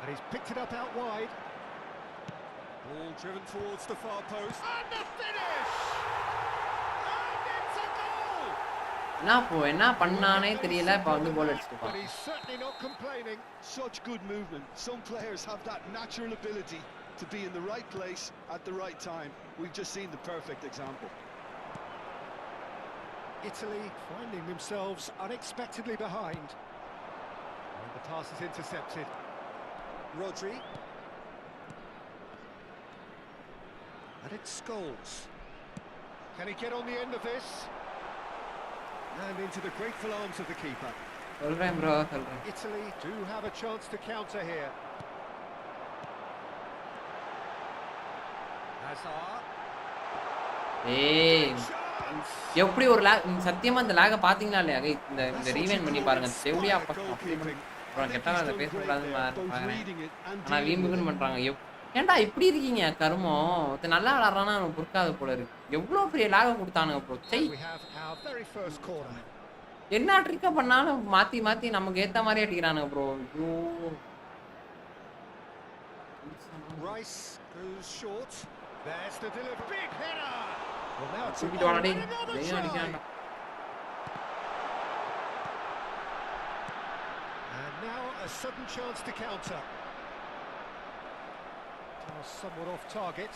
And he's picked it up out wide. Ball driven towards the far post. And the finish! And it's a goal! என்ன பண்ணானே தெரியல இப்ப வந்து கோல் அடிச்சிட்டான். But he's certainly not complaining. Such good movement. Some players have that natural ability to be in the right place at the right time. We've just seen the perfect example. Italy finding themselves unexpectedly behind. And the pass is intercepted. Rodri. And it's Scholes. Can he get on the end of this? And into the grateful arms of the keeper. சொல்றேன் bro சொல்றேன். Italy do have a chance to counter here. Hazard. ஏய் எப்படி ஒரு lock சத்தியமா இந்த லாக பாத்தீங்களா இல்லையா இந்த இந்த ரீவைண்ட் பண்ணி பாருங்க செவுடியா அப்புறம் கெட்டவங்க அதை பேசக்கூடாதுன்னு பாக்குறேன் ஆனா வீம்புக்குன்னு பண்றாங்க ஏன்டா இப்படி இருக்கீங்க கருமம் நல்லா விளாடுறானா அவனுக்கு பொறுக்காத போல இருக்கு எவ்வளவு பெரிய லாக கொடுத்தானுங்க ப்ரோ செய் என்ன ட்ரிக்கா பண்ணாலும் மாத்தி மாத்தி நமக்கு ஏத்த மாதிரி அடிக்கிறானுங்க ப்ரோ ஐயோ Rice goes short. There's the delivery. Big header. Well, now it's and now a sudden chance to counter. Pass somewhat off target.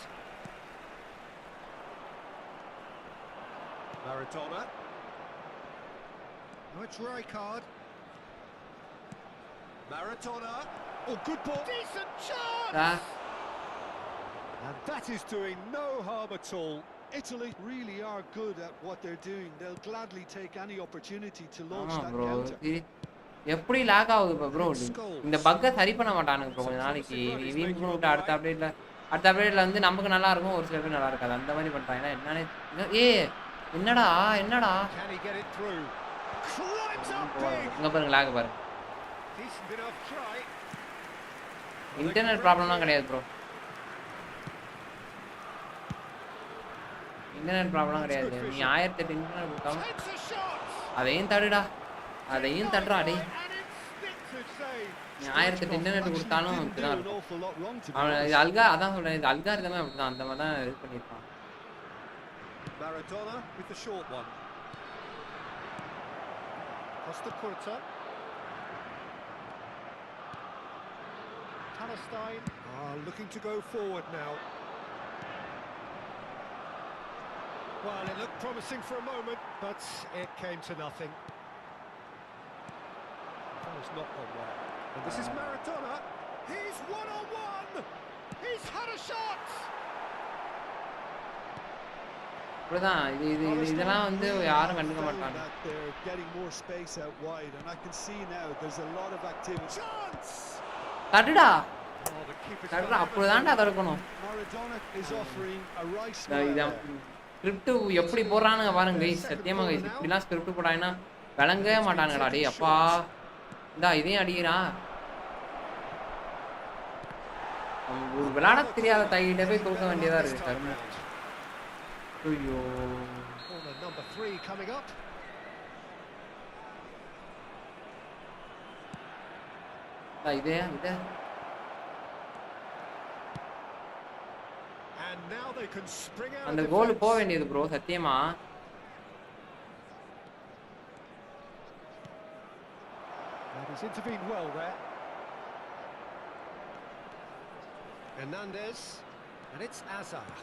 Maradona. Now it's Rijkaard. Maradona. Oh, good ball. Decent chance. And that is doing no harm at all. Italy really are good at what they're doing. They'll gladly take any opportunity to launch that counter. எப்படி lock ஆகுது bro இந்த பக்க சரி பண்ண மாட்டானுங்க bro கொஞ்ச நாளைக்கு Vim விட்டு அடுத்த அப்டேட்ல வந்து நமக்கு நல்லா இருக்கும் ஒரு சில பேர் நல்லா இருக்காது அந்த மாதிரி பண்றாங்க என்னன்னே என்னடா இங்க பாருங்க லாக் பாருங்க இன்டர்நெட் ப்ராப்ளம்லாம் கிடையாது ப்ரோ இன்டர்நெட் ப்ராப்ளம் கிடையாது நீ 1008 இன்டர்நெட் கொடுத்தாலும் அதையும் தடுடா அதையும் தடுறா டேய் நீ 1008 இன்டர்நெட் கொடுத்தாலும் அவன் இது அல்கா அதான் சொல்றேன் இது அல்காரிதமே அப்படிதான் அந்த மாதிரி தான் இது பண்ணியிருப்பான் Maradona with the short one. Costa Curta. Palestine are looking to go forward now. Well, it looked promising for a moment, but it came to nothing. That was not gone well. And this is Maradona. He's one-on-one. He's had a shot. இப்படிதான் இதெல்லாம் வந்து யாரும் கண்டுக்க மாட்டாங்க They're getting more space out wide, and I can see now there's a lot of activity. தடுடா தடுடா அப்படிதான்டா தடுக்கணும் Maradona is offering a right smile. Script எப்படி போடுறானுங்க பாருங்க guys சத்தியமா கைஸ் இப்படிலாம் ஸ்கிரிப்ட் போடாங்கன்னா விளங்கவே மாட்டானுங்கடா டேய் அப்பா இந்தா இதையும் அடிக்கிறான் ஒரு விளையாட தெரியாத தைகிட்ட போய் தோக்க வேண்டியதா இருக்கு கரும ஐயோ number 3 coming up. இதே And now they can spring out. அந்த கோல் போக வேண்டியது ப்ரோ சத்தியமா He's intervened well there. Hernandez, and it's Hazard.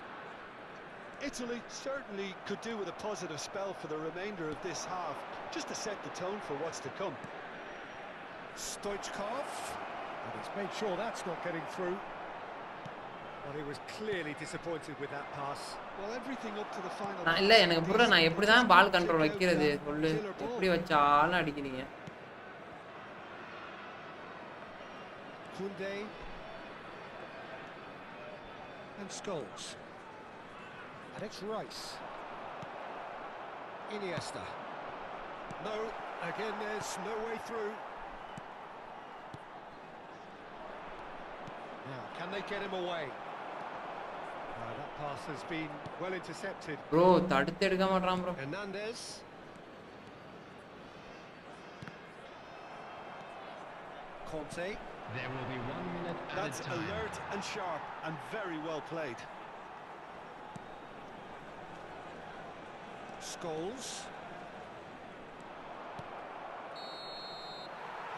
Italy certainly could do with a positive spell for the remainder of this half, just to set the tone for what's to come. Stoichkov, and he's made sure that's not getting through. But he was clearly disappointed with that pass. Well, everything up to the final. நான் இல்ல எனக்கு புரியல நான் எப்படி தான் பால் control வைக்கிறது சொல்லு எப்படி வச்சாலும் அடிக்கிறீங்க Kunde. And Scholes. And it's Rice. Iniesta. No, again there's no way through. Now, can they get him away? That pass has been well intercepted. Bro, தடுத்து எடுக்க மாட்டான் bro. Hernandez. Conte. There will be 1 minute That's added time. alert and sharp and very well played. Scholes.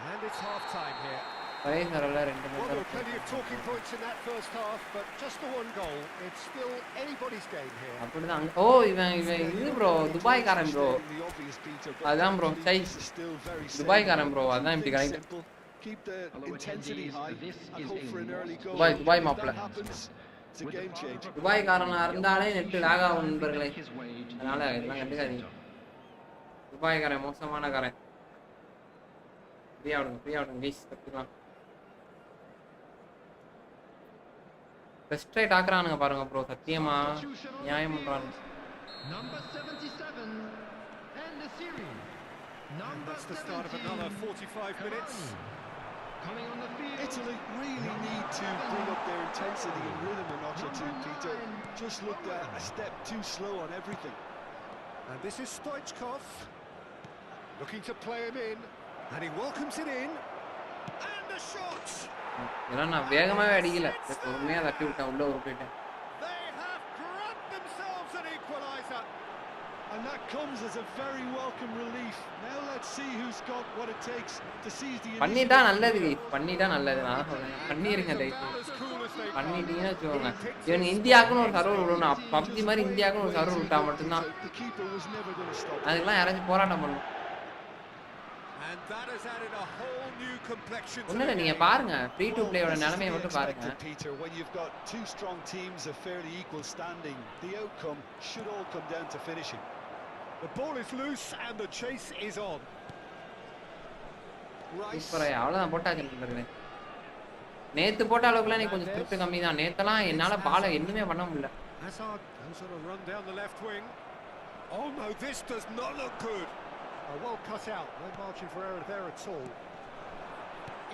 And it's half-time here. Plys வரல 2 Well, there were நிமிஷம். plenty of talking points in that first half, but just the one goal. It's still anybody's game here. அப்படிதான் ஓ இவன் இது bro துபாய்காரன் bro. அதான் bro சை துபாய்காரன் bro அதான் இப்படி correct. Keep the intensity high and hope for an early goal. Dubai மாப்ள. It's a game changer. துபாய்காரனா இருந்தாலே net lock ஆகும் நண்பர்களே. அதனால இதெல்லாம் கண்டுக்காதீங்க. துபாய்காரன் மோசமான காரன். ஃப்ரீயா விடுங்க கைஸ் கத்துக்கலாம். பெஸ்ட் ரைட் ஆக்குறானுங்க பாருங்க ப்ரோ சத்தியமா நியாயம் பண்றாங்க. Number 77 and the series. And that's the start of another 45 minutes. Coming on the field. Italy really need to bring up their intensity and rhythm a notch or two, Peter. Just looked a step too slow on everything. And this is Stoichkov, looking to play him in, and he welcomes it in, and the shots! இதெல்லாம் நான் வேகமாவே அடிக்கல பொறுமையா தட்டி விட்டேன் உள்ள ஒரு போயிட்டேன். They have grabbed themselves an equaliser. And that comes as a very welcome relief. Now let's see who's got what it takes to seize the பண்ணிட்டா நல்லது நான் சொல்றேன் பண்ணிருங்க like About as cool as they பண்ணிட்டீங்கன்னா வச்சுக்கோங்க. இவன் இந்தியாவுக்குன்னு ஒரு server விடணும் பப்ஜி மாதிரி இந்தியாவுக்குன்னு ஒரு சர்வர் விட்டா மட்டும்தான் The keeper was never going to stop. அதுக்கெல்லாம் யாராச்சும் போராட்டம் பண்ணணும். And that has added a whole new complexion to ஒண்ணு இல்ல the நீங்க game. பாருங்க free to Well, பிளேயோட this is நிலைமையை the மட்டும் பாருங்க. expected, Peter, when you've got two strong teams of fairly equal standing, the outcome should all come down to finishing. The ball is loose and the chase is on. Rice. சூப்பரா அவ்வளவுதான் போட்டாச்சு நண்பர்களே. நேத்து போட்ட அளவுக்குலாம் நீ கொஞ்சம் ஸ்கிரிப்ட் கம்மி தான். நேத்தெல்லாம் என்னால பால எதுவுமே பண்ண முடியல. Hazard goes on a run down the left wing. Oh no, this does not look good. Well cut out, no margin for error there at all.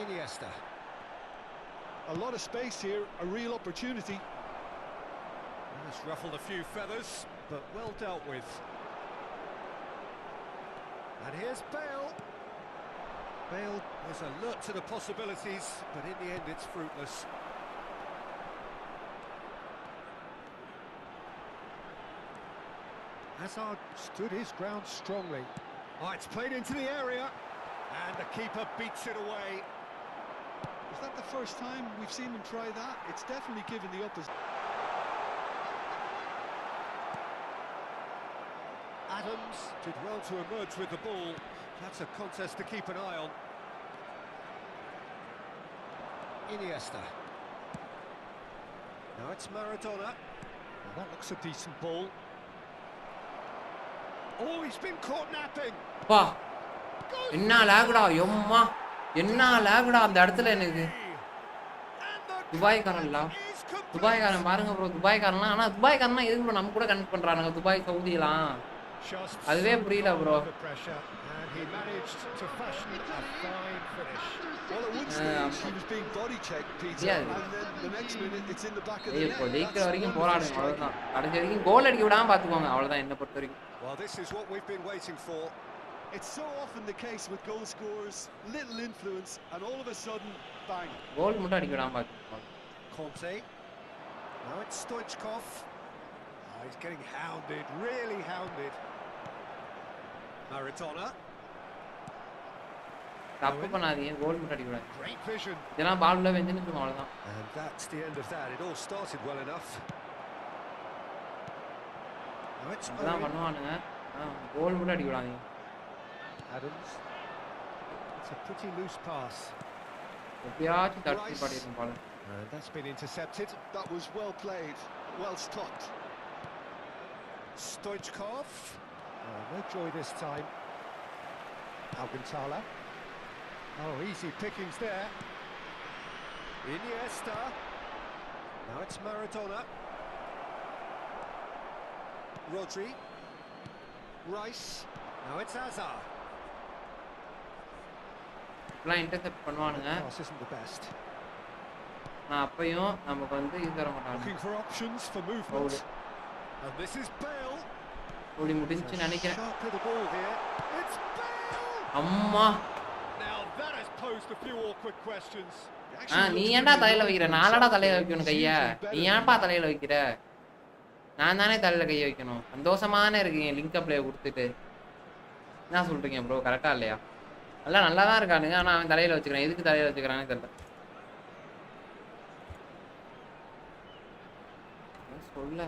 Iniesta. A lot of space here, a real opportunity. That's ruffled a few feathers, but well dealt with. And here's Bale. Bale was alert to the possibilities, but in the end it's fruitless. Hazard stood his ground strongly. Oh, it's played into the area, and the keeper beats it away. Is that the first time we've seen him try that? It's definitely given the opposition. Adams did well to emerge with the ball. That's a contest to keep an eye on. Iniesta. Now it's Maradona. Well, that looks a decent ball. Oh, he's been caught napping. பா என்ன லாகுடா எம்மா என்ன லாகுடா அந்த இடத்துல எனக்கு. துபாய்காரன் பாருங்க bro துபாய்காரன்லாம். ஆனா துபாய்காரன்லாம் எதுக்கு ப்ரோ நம்ம கூட கனெக்ட் பண்றானுங்க துபாய் சவுதிலாம் அதுவே புரியல bro. He managed to fashion a fine finish. Well, at one stage he was being body checked, Peter, Yeah. and then the next minute it's in the back of the இப்போ net. ஜெயிக்கிற வரைக்கும் போராடுங்க அவ்வளவுதான். கடைசி வரைக்கும் கோல் அடிக்க விடாம பாத்துக்கோங்க அவ்வளவுதான் என்ன பொறுத்த வரைக்கும். Well, this is what we've been waiting for. It's so often the case with goal scorers, little influence, and all of a sudden, bang. கோல் மட்டும் அடிக்க விடாம பாத்துக்கோங்க. Conte. Now it's Stoichkov. Oh, he's getting hounded, really hounded. Maradona. தப்பு பண்ணாதீங்க கோல் மட்டும் அடிக்க விடாது. Great vision. இதெல்லாம் பால் உள்ள வெஞ்சுன்னு அவ்வளவுதான். And that's the end of that. It all started well enough. Now it's அதான் Owen. பண்ணுவானுங்க. கோல் மட்டும் அடிக்க விடாதீங்க. Adams. It's a pretty loose pass. எப்பயாச்சும் தட்டி பாடிடும் பால். And that's been intercepted. That was well played, well stopped. Stoichkov. No joy this time. Alcantara. Oh, easy pickings there. Iniesta. Now it's Maradona. Rodri. Rice. Now it's Hazard. எல்லாம் intercept பண்ணுவானுங்க. Pass isn't the best. நான் அப்பயும் நமக்கு வந்து இது தர மாட்டாங்க. Looking for options for movement. And this is Bale. ஓடி முடிஞ்சு நினைக்கிறேன். Sharp with the ball here. It's Bale. அம்மா. Now that has posed a few awkward questions. நீ ஏன்டா தலையில வைக்கிற? நானடா தலையில வைக்கணும் கையா. நீ ஏன்ப்பா தலையில வைக்கிற? நான் தானே தலையில கைய வைக்கணும். சந்தோஷமான இருக்கீங்க லிங்க் அப்ளை கொடுத்துட்டு. என்ன சொல்றீங்க ப்ரோ? கரெக்டா இல்லையா? எல்லாம் நல்லா தான் இருக்கானுங்க. ஆனா அவன் தலையில வச்சுக்கிறான். எதுக்கு தலையில வச்சுக்கிறானே தெரியல. சொல்ல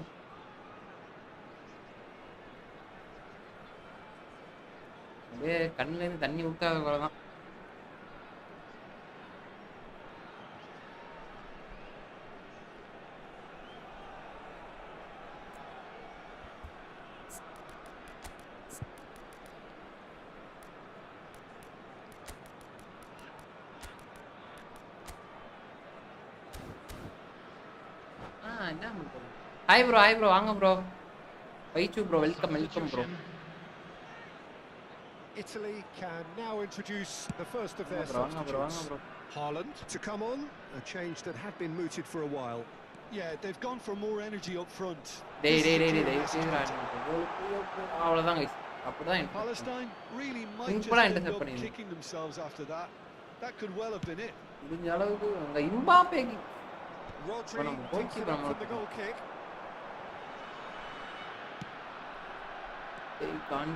அப்படியே கண்ணுல இருந்து தண்ணி ஊத்தாத போலதான். என்ன பண்றது? ஹாய் ப்ரோ வாங்க ப்ரோ. வைச்சு bro welcome bro. Italy can now introduce the first of their substitutes. Haaland to come on, a change that had been mooted for a while. Yeah, they've gone for more energy up front. டேய் அவ்வளவுதான் guys. அப்பதான் Palestine really might just end up kicking themselves after that. That could well have been it. முடிஞ்ச அளவுக்கு அந்த இம்பாப்பேக்கு Rodri picks it up from the goal kick. And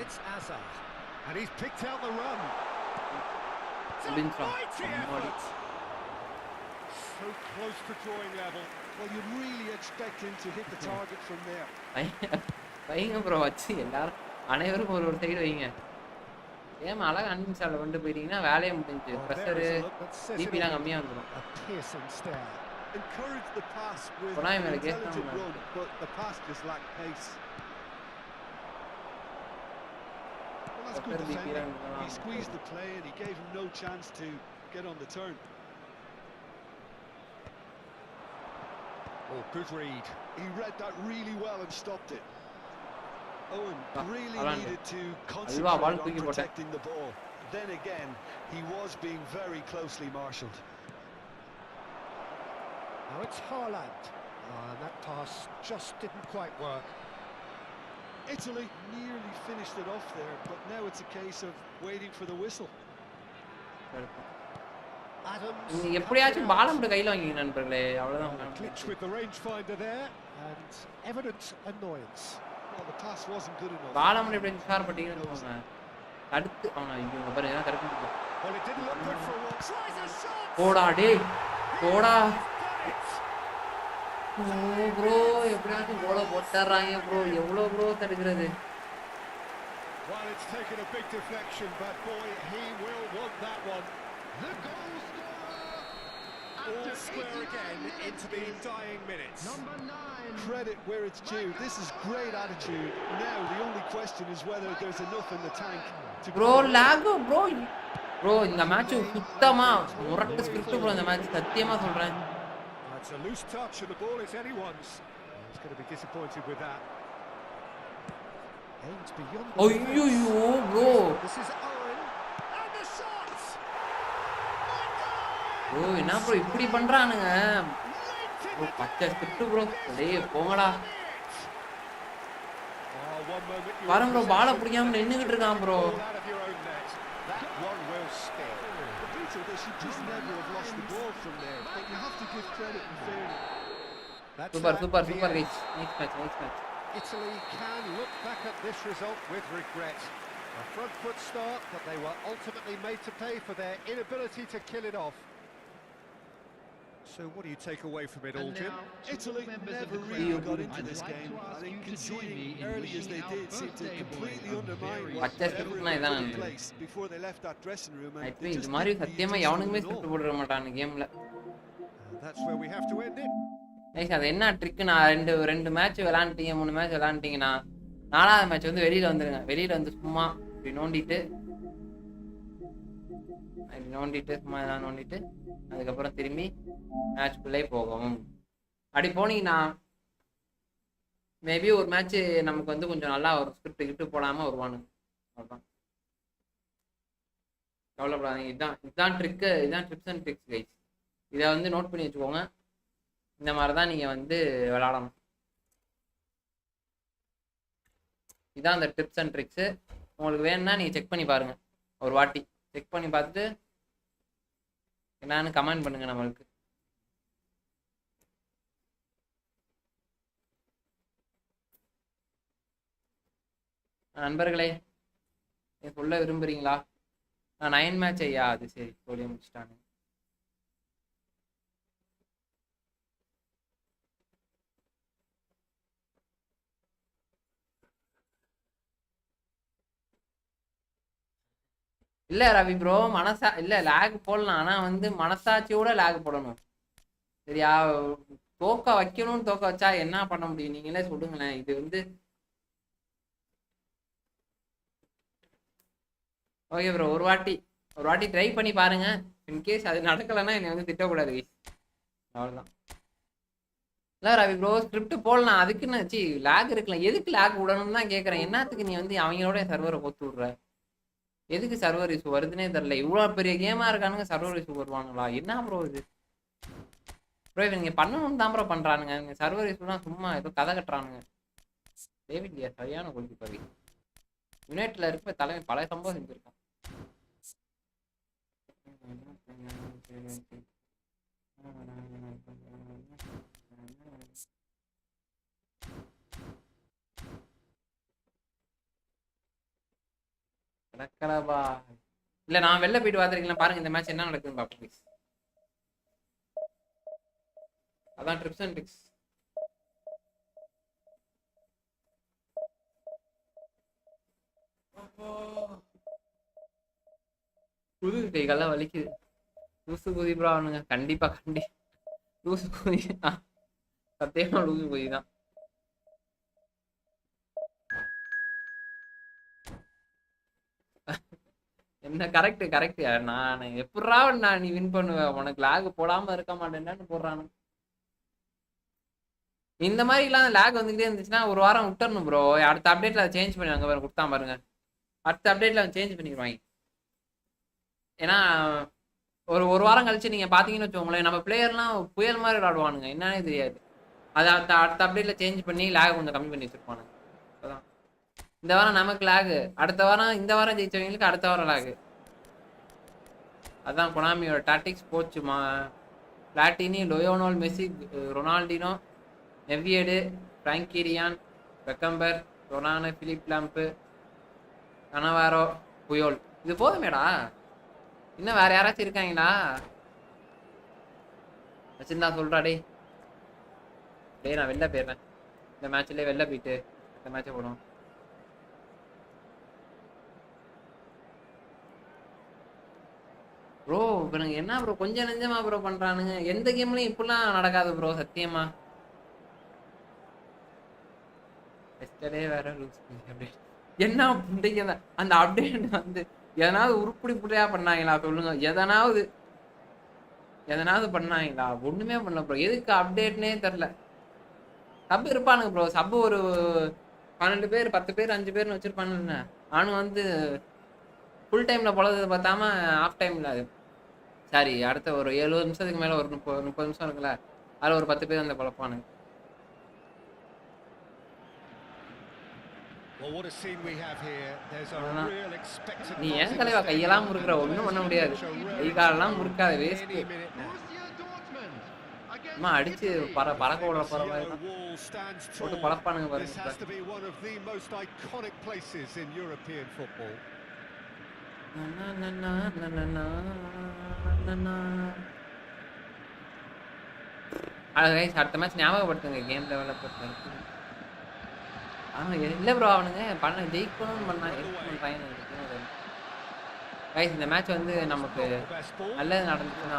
it's Hazard. And he's picked out the run. So close to drawing level. Well, you'd really expect him to hit the target from there. வைங்க bro வச்சு எல்லாரும் அனைவரும் ஒரு side வைங்க. ஏன் அழகா uninstall பண்ணிட்டு போயிட்டீங்கன்னா வேலையே முடிஞ்சு. பிரஷர் டிபிலாம் கம்மியா வந்துடும். Encourage the pass with intelligent run, but the pass just lacked pace. Well, that's good defending. He squeezed the play and he gave him no chance to get on the turn. Oh, good read. He read that really well and stopped it. Owen really needed to concentrate on protecting the ball. Then again, he was being very closely marshalled. Now it's Haaland. That pass just didn't quite work. Italy nearly finished it off there, but now it's a case of waiting for the whistle. Adams. எப்படியாச்சும் பால் மட்டும் கையில வாங்கிங்க நண்பர்களே. அவ்வளவுதான். Glitch with the rangefinder there and evident annoyance. Well, the pass wasn't good enough. பால் மட்டும் இப்படி star பண்ணிட்டீங்கன்னு சொல்லுங்க. அடுத்து அவனா இங்க பாருங்க தடுக்க. Well, it didn't look good for a while. Tries a shot. போடா டேய். போடா. ப்ரோ எப்படியாச்சும் கோல போட்டறாங்க ப்ரோ. எவ்வளவு bro தடுக்குறது? Well, it's taken a big deflection, but boy, he will want that one. The goal scorer. All square again into the dying minutes. Number 9. Credit where it's due. This is great attitude. Now the only question is whether there's enough in the tank to bro lag bro இந்த match சுத்தமா முரட்டு script bro. இந்த match சத்தியமா சொல்றேன். It's a loose touch and the ball is anyone's. He's going to be disappointed with that. Aims beyond the ஐயோ bro. This is Owen and the shot. bro என்ன bro இப்படி பண்றானுங்க bro? பச்சை script bro. டேய் போங்கடா. பாருங்க bro பால புடிக்காம நின்னுகிட்டு இருக்கான் bro. That one will stick. They should just never have lost the ball from there, but you have to give credit and fairness. Super guys. Next match. Italy can look back at this result with regret. A front foot start, but they were ultimately made to pay for their inability to kill it off. So what do you take away from it all, Jim? Italy never really got into this game. I think conceding early as they did seemed to completely undermine whatever was in place before they left that dressing room. I think இந்த மாதிரி சத்தியமா எவனுக்குமே script போட மாட்டாங்க கேம்ல. That's where we have to end it. Nice. அது என்ன trick? நான் ரெண்டு மேட்ச் விளையாண்டீங்க, 3 மேட்ச் விளையாண்டீங்கன்னா 4வது மேட்ச் வந்து வெளியில வந்துருங்க. வெளியில வந்து சும்மா இப்படி நோண்டிட்டு நோண்டிட்டு சும்மா ஏதாவது நோண்டிட்டு அதுக்கப்புறம் திரும்பி மேட்ச்குள்ளே போகவும். அப்படி போனீங்கன்னா மேபி ஒரு மேட்ச் நமக்கு வந்து கொஞ்சம் நல்லா ஒரு ஸ்கிரிப்ட் கிட்டு போடாமல் வருவானு. அவ்வளோதான், கவலைப்படாதீங்க. இதுதான் ட்ரிக்கு, இதுதான் ட்ரிப்ஸ் அண்ட் ட்ரிக்ஸ் கைஸ். இதை வந்து நோட் பண்ணி வச்சுக்கோங்க. இந்த மாதிரி தான் நீங்கள் வந்து விளாடணும். இதான் அந்த டிப்ஸ் அண்ட் ட்ரிக்ஸு. உங்களுக்கு வேணும்னா நீங்கள் செக் பண்ணி பாருங்கள். ஒரு வாட்டி செக் பண்ணி பார்த்துட்டு என்னன்னு கமெண்ட் பண்ணுங்கள் நம்மளுக்கு. நண்பர்களே சொல்ல விரும்புகிறீங்களா? நான் 9 மேட்ச் ஐயா, அது சரி சொல்லி முடிச்சிட்டானு. இல்லை ரவி ப்ரோ, இல்லை லேக் போடலாம். ஆனால் வந்து மனசாட்சியோட லேக் போடணும், சரியா? தோக்க வைக்கணும்னு தோக்க வச்சா என்ன பண்ண முடியும் நீங்களே சொல்லுங்களேன். இது வந்து ஓகே ப்ரோ, ஒரு வாட்டி ட்ரை பண்ணி பாருங்க. இன்கேஸ் அது நடக்கலைன்னா என்னை வந்து திட்டக்கூடாது. அவ்வளோதான். இல்லை ரவி ப்ரோ, ஸ்கிரிப்ட் போடலாம், அதுக்குன்னு வச்சு லேக் இருக்கலாம். எதுக்கு லேக் விடணும்னு தான் கேட்குறேன். என்னத்துக்கு நீ வந்து அவங்களோட சர்வரை போத்து விட்ற? எதுக்கு சர்வர் இஷ்யூ வருதுன்னே தெரில. இவ்வளோ பெரிய கேமாக இருக்கானுங்க, சர்வர் இஷ்யூ வருவாங்களா? என்ன ப்ரோ இது ப்ரோ? இவங்க பண்ணணும்னு தான் ப்ரோ பண்ணுறானுங்க. இவங்க சர்வர் இஷ்யூலாம் சும்மா ஏதோ கதை கட்டுறானுங்க. டேவிட் சரியான கொள்கை பவி. யுனைட்டில் இருக்க தலைமை பல சம்பவம் செஞ்சுருக்கான். நடக்கலபா. இல்லை நான் வெளில போயிட்டு பார்த்துருக்கீங்களா? பாருங்க இந்த மேட்ச் என்ன நடக்குதுன்னு பார்ப்போம் ப்ளீஸ். அதான் ட்ரிப்ஸ் அண்ட் ட்ரிக்ஸ். புது கைகள்லாம் வலிக்குது. லூசு குதி ப்ரோ அவனுங்க. கண்டிப்பா லூசு குதி தான், சத்தியமா லூசு குதி தான். என்ன கரெக்ட். நான் எப்படா நீ வின் பண்ணுவேன், உனக்கு லேக் போடாம இருக்க மாட்டேன்னு போடுறானு. இந்த மாதிரி இல்லாத லேக் வந்துகிட்டே இருந்துச்சுன்னா ஒரு வாரம் விட்டுறணும் ப்ரோ. அடுத்த அப்டேட்ல அதை சேஞ்ச் பண்ணுவாங்க பாருங்க, கொடுத்தா பாருங்க. அடுத்த அப்டேட்ல அதை சேஞ்ச் பண்ணிடுவாங்க. ஏன்னா ஒரு வாரம் கழிச்சு நீங்க பாத்தீங்கன்னு வச்சுக்கோங்களேன், நம்ம பிளேயர்லாம் புயல் மாதிரி விளாடுவானுங்க, என்னன்னே தெரியாது. அதை அடுத்த அப்டேட்ல சேஞ்ச் பண்ணி லேக் கொஞ்சம் கம்மி பண்ணி வச்சிருப்பானுங்க. அதான் இந்த வாரம் நமக்கு லேகு, அடுத்த வாரம் இந்த வாரம் ஜெயிச்சவங்களுக்கு அடுத்த வாரம் லேகு. அதான் கொனாமியோட டாக்டிக்ஸ் போச்சுமா. பிளாட்டினி, லோயோனோல், மெஸ்ஸி, ரொனால்டினோ, நெவ்வியடு, பிராங்கீரியான், பெக்கம்பர், ரொனானு, பிலிப் லாம்பு, கனவாரோ, புயோல். இது போதுமேடா, இன்னும் வேற யாராச்சும் இருக்காங்களா? வச்சிருந்தா சொல்றா டே. நான் வெளில போயிடுறேன். இந்த மேட்ச்லேயே வெளில போயிட்டு இந்த மேட்சை போடும். ப்ரோ இப்போ நாங்கள் என்ன ப்ரோ கொஞ்சம் நெஞ்சமா ப்ரோ பண்ணுறானுங்க. எந்த கேம்லையும் இப்படிலாம் நடக்காது ப்ரோ, சத்தியமா. எஸ்டர்டே வேற லூஸ் அப்டேட் என்ன பண்ணுறீங்க? அந்த அப்டேட் வந்து எதனாவது உருப்படி புடியா பண்ணாங்களா சொல்லுங்க? எதனாவது பண்ணாங்களா? ஒன்றுமே பண்ணல ப்ரோ. எதுக்கு அப்டேட்னே தெரில. சப் இருப்பானுங்க ப்ரோ, சப் ஒரு 12 பேர் 10 பேர் 5 பேர்னு வச்சிருப்பானுங்க. நானும் வந்து ஃபுல் டைமில் பொழுது பார்த்தாம ஆஃப் டைமில், அது சாரி அடுத்த ஒரு 70 நிமிஷத்துக்கு மேலே ஒரு 30 நிமிஷம் இருக்குல்ல, அதில் ஒரு 10 பேர் அந்த குழப்பானுங்க. நீ ஏன் தலைவா கையெல்லாம் முறுக்குற? ஒன்றும் பண்ண முடியாது, கை காலெல்லாம் முறுக்காத, வேஸ்ட். அம்மா அடிச்சு பறக்க விட போற மாதிரி தான் போட்டு பழப்பானுங்க பாருங்க. அடுத்த மேட்ச் ஞாபகப்படுத்துங்க கேம் லெவலில் பொறுத்த வரைக்கும். இல்லை ப்ரோ, அவனுங்க ஜெயிக்கணும்னு பண்ணாங்க. இந்த மேட்ச் வந்து நமக்கு நல்லது நடந்துச்சுன்னா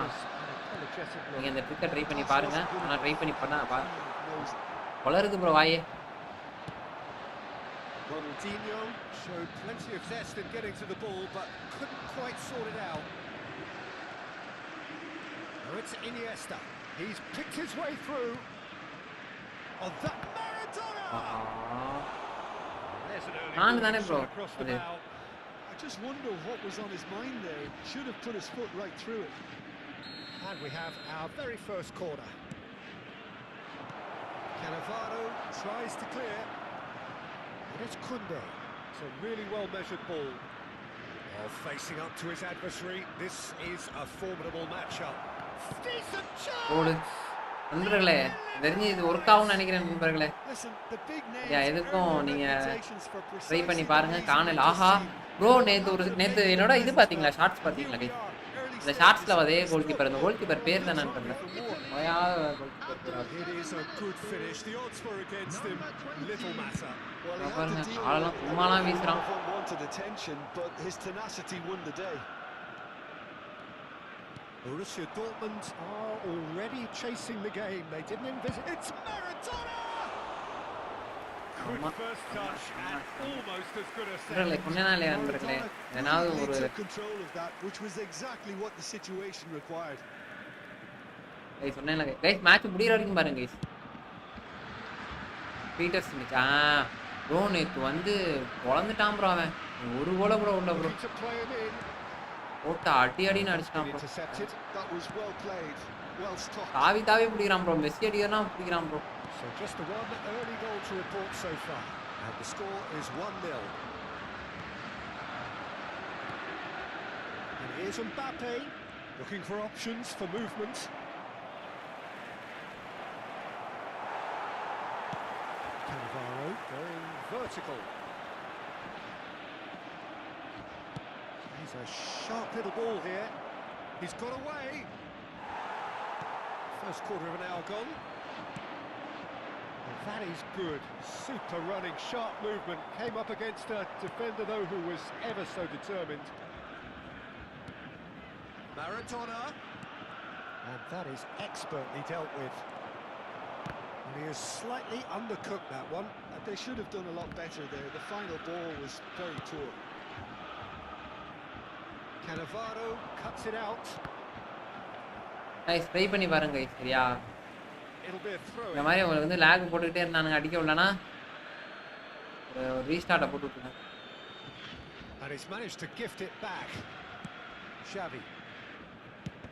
நீங்கள் இந்த ட்ரிக்கை ட்ரை பண்ணி பாருங்க. ஆனால் ட்ரை பண்ணி பண்ணா வளருது ப்ரோ வாயே. Ronaldinho showed plenty of zest in getting to the ball, but couldn't quite sort it out. Now it's Iniesta. He's picked his way through. Oh, that Maradona! There's an early நான் தானே warning bro shot across the அது bow. I just wonder what was on his mind there. Should have put his foot right through it. And we have our very first corner. Cannavaro tries to clear. And it's Kunde. It's a really well-measured ball. Oh, facing up to his adversary. This is a formidable matchup. Decent ஓடு chance! நண்பர்களே தெரிஞ்சு இது work ஆகும்னு நினைக்கிறேன் நண்பர்களே Listen, the big names யா earn எதுக்கும் their நீங்க reputations for ட்ரை precisely பண்ணி the பாருங்க reason காணல we just ஆஹா seen. ப்ரோ நேத்து என்னோட இது பாத்தீங்களா ஷார்ட்ஸ் பாத்தீங்களா guys? இந்த ஷார்ட்ஸ்ல அதே கோல் கீப்பர் இந்த கோல் கீப்பர் பேர் தான் நான் தெரியல goal keeper It is a good finish. The odds were against him. Little matter. Well, he had to பாருங்க deal with ஆளெல்லாம் it. சும்மாலாம் வீசுறான் Unwanted attention, but his tenacity won the day. Borussia Dortmund are already chasing the game. They didn't envisage. It's Maradona! Good ஆமா first touch and almost as good a நண்பர்களே save. கொஞ்ச நாள் நண்பர்களே ஏதாவது Really ஒரு took control of that, which was exactly what the situation required. Guys சொன்னேன்ல guys match முடியற வரைக்கும் பாருங்க கைஸ் பீட்டர்ஸ் நிச்சா ப்ரோ நேத்து வந்து பொளந்துட்டான் ப்ரோ அவன் ஒரு கோல கூட உள்ள bro Looking to play him in. போட்ட அடின்னு அடிச்சிட்டான் bro Intercepted. That was well played, well stopped. தாவி பிடிக்கிறான் ப்ரோ மெஸ்ஸி அடிக்கிறனா பிடிக்கிறான் bro So just the one early goal to report so far. And the score is 1-0. And here's Mbappe, looking for options for movement. Cannavaro going vertical. He's a sharp little ball here. He's got away. First quarter of an hour gone. Well, that is good. Super running, sharp movement. Came up against a defender, though, who was ever so determined. Maradona. And that is expertly dealt with. And he has slightly undercooked that one. They should have done a lot better there. The final ball was very poor. Cannavaro cuts it out. Guys try பண்ணி பாருங்க guys சரியா It'll be a throw. இந்த மாதிரி உங்களுக்கு வந்து லேக் போட்டுக்கிட்டே இருந்தானுங்க அடிக்க விடலனா ஒரு ரீஸ்டார்ட்டை போட்டு விட்டுருங்க And he's managed to gift it back. Xavi.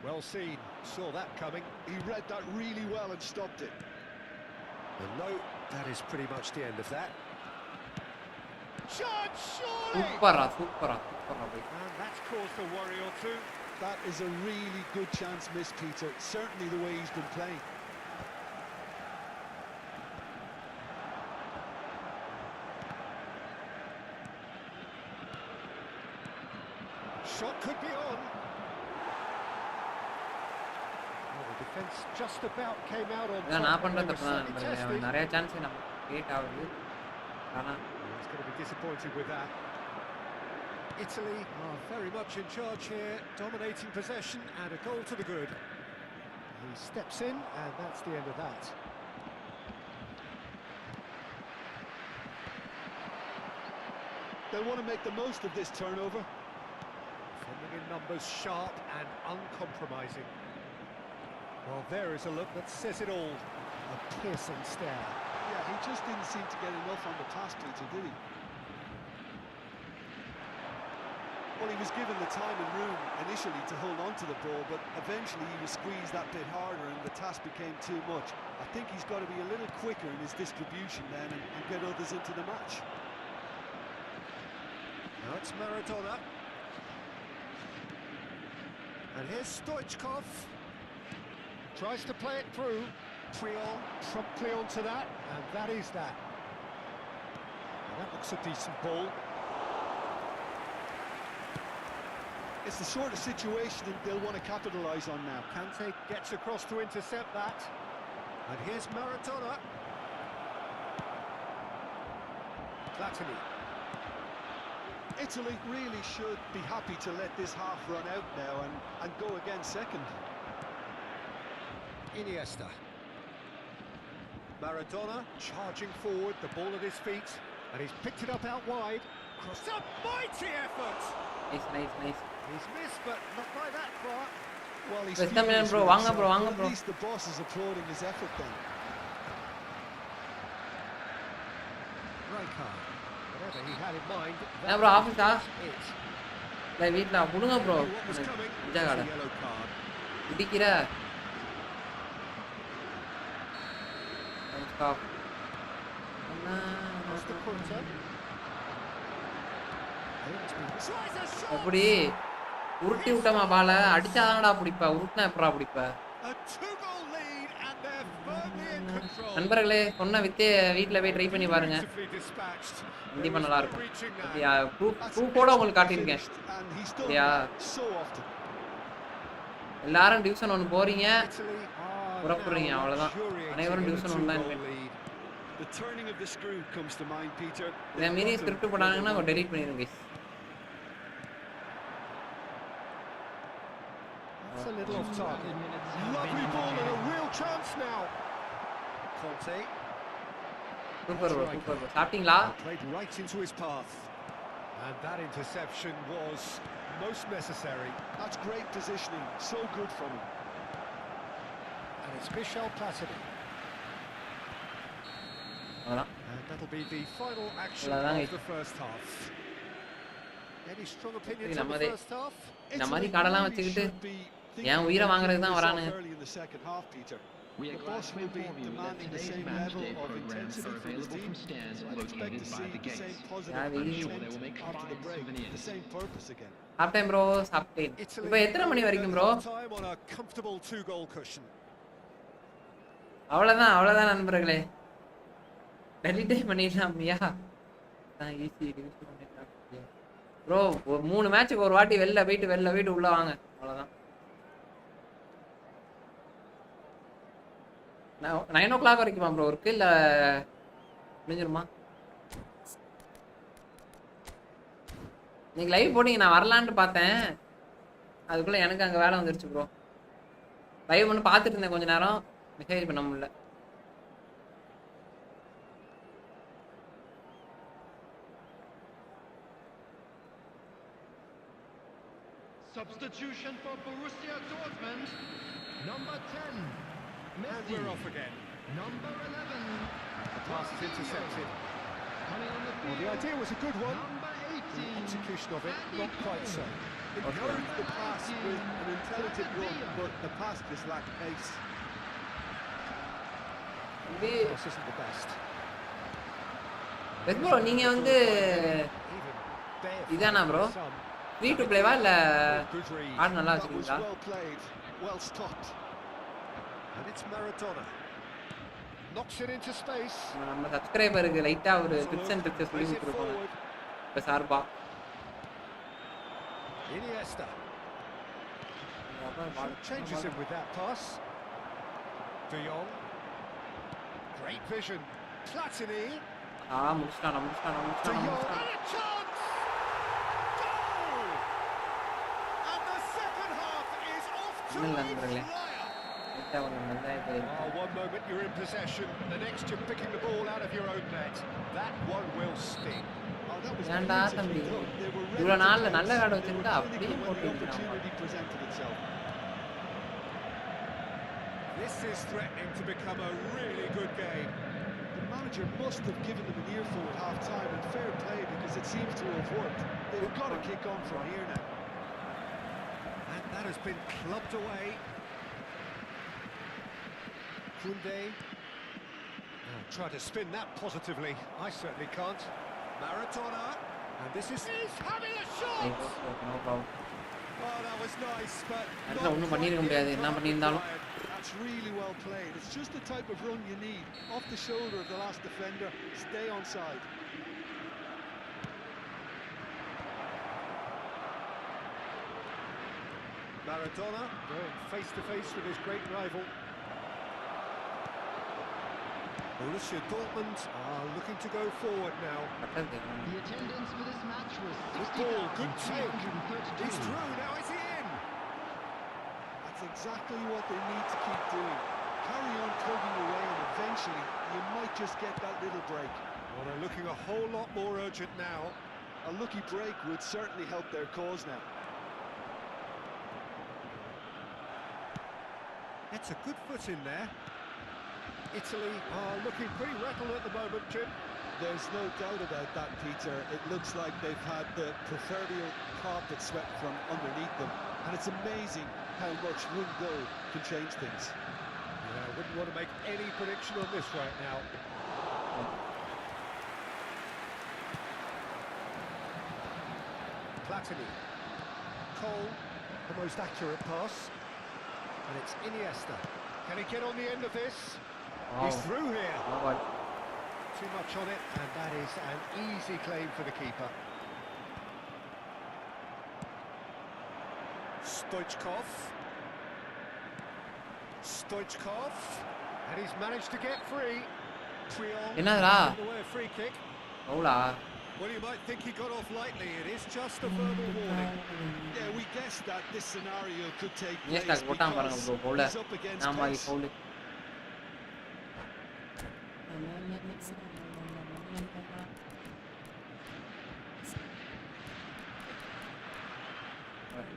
Well seen. Saw that coming. He read that really well and stopped it. And no, that is pretty much the end of that. Shot, surely! சூப்பரா by And that's caused a worry or two. That is a really good chance missed, Peter. Certainly the way he's been playing. Shot could be on. Well, the defence just about came out on இதான் நான் top. பண்ற They were தப்பு தான் slightly நண்பர்களே tested. அவன் நிறைய chance நம்ம create ஆகுது ஆனா He's going to be disappointed with that. Italy are very much in charge here, dominating possession and a goal to the good. He steps in and that's the end of that. They'll want to make the most of this turnover. Sending in numbers sharp and uncompromising. Well, there is a look that says it all. A piercing stare. Yeah, he just didn't seem to get enough on the pass, Peter, did he? Well, he was given the time and room initially to hold on to the ball, but eventually he was squeezed that bit harder and the task became too much. I think he's got to be a little quicker in his distribution then and get others into the match. Now it's Maradona. And here's Stoichkov. Tries to play it through. Triol promptly onto that, and that is that. And that looks a decent ball. It's the sort of situation that they'll want to capitalise on now. Kante gets across to intercept that. And here's Maradona. Platini. Italy really should be happy to let this half run out now and go again second. Iniesta. Maradona charging forward, the ball at his feet, and he's picked it up out wide. Cross, a mighty effort! Nice He's missed, but not by that far. Well, he's West Ham furious bro, with வாங்க himself, bro, வாங்க but bro. at least the boss is applauding his effort then. Right card. Whatever he had in mind, Yeah, bro, office ah. it. இல்லை வீட்டில் கொடுங்க bro Knew what was coming. மஞ்சா It's காடை a yellow card. இடிக்கிற Across the corner. Tries a shot. எப்படி உருட்டி விட்டமா பால அடிச்சாதான்டா பிடிப்ப உருட்டினா எப்படா பிடிப்ப A 2-goal lead and they're firmly in control. நண்பர்களே சொன்ன வித்தே வீட்டில் போய் ட்ரை பண்ணி பாருங்க Beautifully dispatched. கண்டிப்பா நல்லா இருக்கும் Reaching that. அப்படியா ப்ரூஃபோட உங்களுக்கு காட்டியிருக்கேன் And he's done Yeah. that so often. எல்லாரும் டிவிஷன் ஒன்று போறீங்க Italy are புறப்படுறீங்க now அவ்வளோதான் luxuriating அனைவரும் in the டிவிஷன் ஒன்று தான் 2-goal இருப்பேன் lead. The turning of the screw comes to mind, Peter. இதை மீறி ஸ்கிரிப்ட் போட்டாங்கன்னா டெலீட் பண்ணிடுங்க guys. That's a little off target. Lovely ball and a real chance now. Conte super bro super bro சாப்பிட்டீங்களா played right into his path. And that interception was most necessary. That's great positioning, so good from him. And it's Michel Platini. அவ்வளோதான் And that'll be the final action அவ்வளோதான் of the first half. Any strong opinions on the நம்மதே first half? இந்த மாதிரி Italy காடெல்லாம் really வச்சுக்கிட்டு should be thinking என் உயிரை of வாங்குறதுக்கு தான் this வரானுங்க off early in the second half, Peter. We The are glad boss to will be inform you that demanding the today's same match level day of programs intensity are from his available team. from stands I'd expect to located by see the the same gates. positive Yeah, we- intent They will make after the fine break, the souvenirs. same purpose again. சாப்பிட்டேன் bro சாப்பிட்டேன் Italy இப்போ எத்தனை மணி வரைக்கும் bro time on a comfortable 2-goal cushion. அவ்வளோதான் நண்பர்களே டெலிட்டே பண்ணிடலாம்யா தான் easy bro ஒரு 3 மேட்சுக்கு ஒரு வாட்டி வெளில போயிட்டு உள்ள வாங்க அவ்வளோதான் 9 o'clock வரைக்குமா ப்ரோ இருக்கு இல்லை முடிஞ்சிருமா நீங்கள் லைவ் போட்டீங்க நான் வரலான்ட்டு பார்த்தேன் அதுக்குள்ளே எனக்கு அங்கே வேலை வந்துருச்சு ப்ரோ லைவ் பண்ணி பார்த்துட்டு இருந்தேன் கொஞ்ச நேரம் மெசேஜ் பண்ண முடியல Substitution for Borussia Dortmund. Number 10, And Messi. we're off again. Number 11, The pass is intercepted. coming on the Well, field. the idea was a good one. Number The 18, execution of it, not quite so. Encouraged the pass with an intelligent run, but the pass just lacked pace. Pass isn't the best. Bro நீங்கள் வந்து Even barefoot இதானா bro for some. Free to பிளேவா இல்லை Good read. ஆடு நல்லா That was வச்சுருக்கீங்களா well played, well stopped. And it's Maradona. Knocks it into space. நம்ம சப்ஸ்கிரைபருக்கு லைட்டாக ஒரு டிப்ஸ் அண்ட் ட்ரிக்ஸை சொல்லி Plays it கொடுத்துருக்கோங்க forward. இப்போ சார்பா Iniesta changes him with that pass. De Jong. Great vision. Platini. முடிச்சிட்டான் De Jong. And a chance! Goal! And the second half is off to Nella, a nella. flyer. One moment you're in possession, the next you're picking the ball out of your own net. That one will sting. Oh, that was ஏன்டா beautifully தம்பி done. They were ready இவ்வளோ to நாளில் pounce. நல்ல card They were வச்சிருந்தா அப்படியே clinical போட்டு when the விட்டுட்டான் opportunity presented itself. This is threatening to become a really good game. The manager must have given them an earful at half-time, and fair play because it seems to have worked. They've got to kick on from here now. And that has been clubbed away. Koundé. Try to spin that positively. I certainly can't. Maradona. And this is... He's having a shot! No problem Oh, that was nice, but... அதில் ஒன்றும் பண்ணியிருக்க முடியாது என்ன பண்ணியிருந்தாலும் That's really well played. It's just the type of run you need. Off the shoulder of the last defender. Stay onside. Maradona going face-to-face with his great rival. Borussia Dortmund are looking to go forward now. கட்டது The attendance for this match was Good ball, good take. He's 60,332. through, now is he in? That's exactly what they need to keep doing. Carry on tugging away, and eventually you might just get that little break. Well, they're looking a whole lot more urgent now. A lucky break would certainly help their cause now. Gets a good foot in there. Italy are looking pretty rattled at the moment, Jim. There's no doubt about that, Peter. It looks like they've had the proverbial carpet swept from underneath them. And it's amazing how much one goal can change things. Yeah, I wouldn't want to make any prediction on this right now. Platini. Cole, the most accurate pass. And it's Iniesta. Can he get on the end of this? He's through here. Too much on it, and that is an easy claim for the keeper. Stoichkov. And he's managed to get free. என்னடா In the way of free kick. பவுலா Well, you might think he got off lightly. It is just a verbal warning. Yeah, we guessed that this scenario could take Yes, place போட்டான் பாருங்க because bro பவுல he's up against நான் மாதிரி pace. Pavul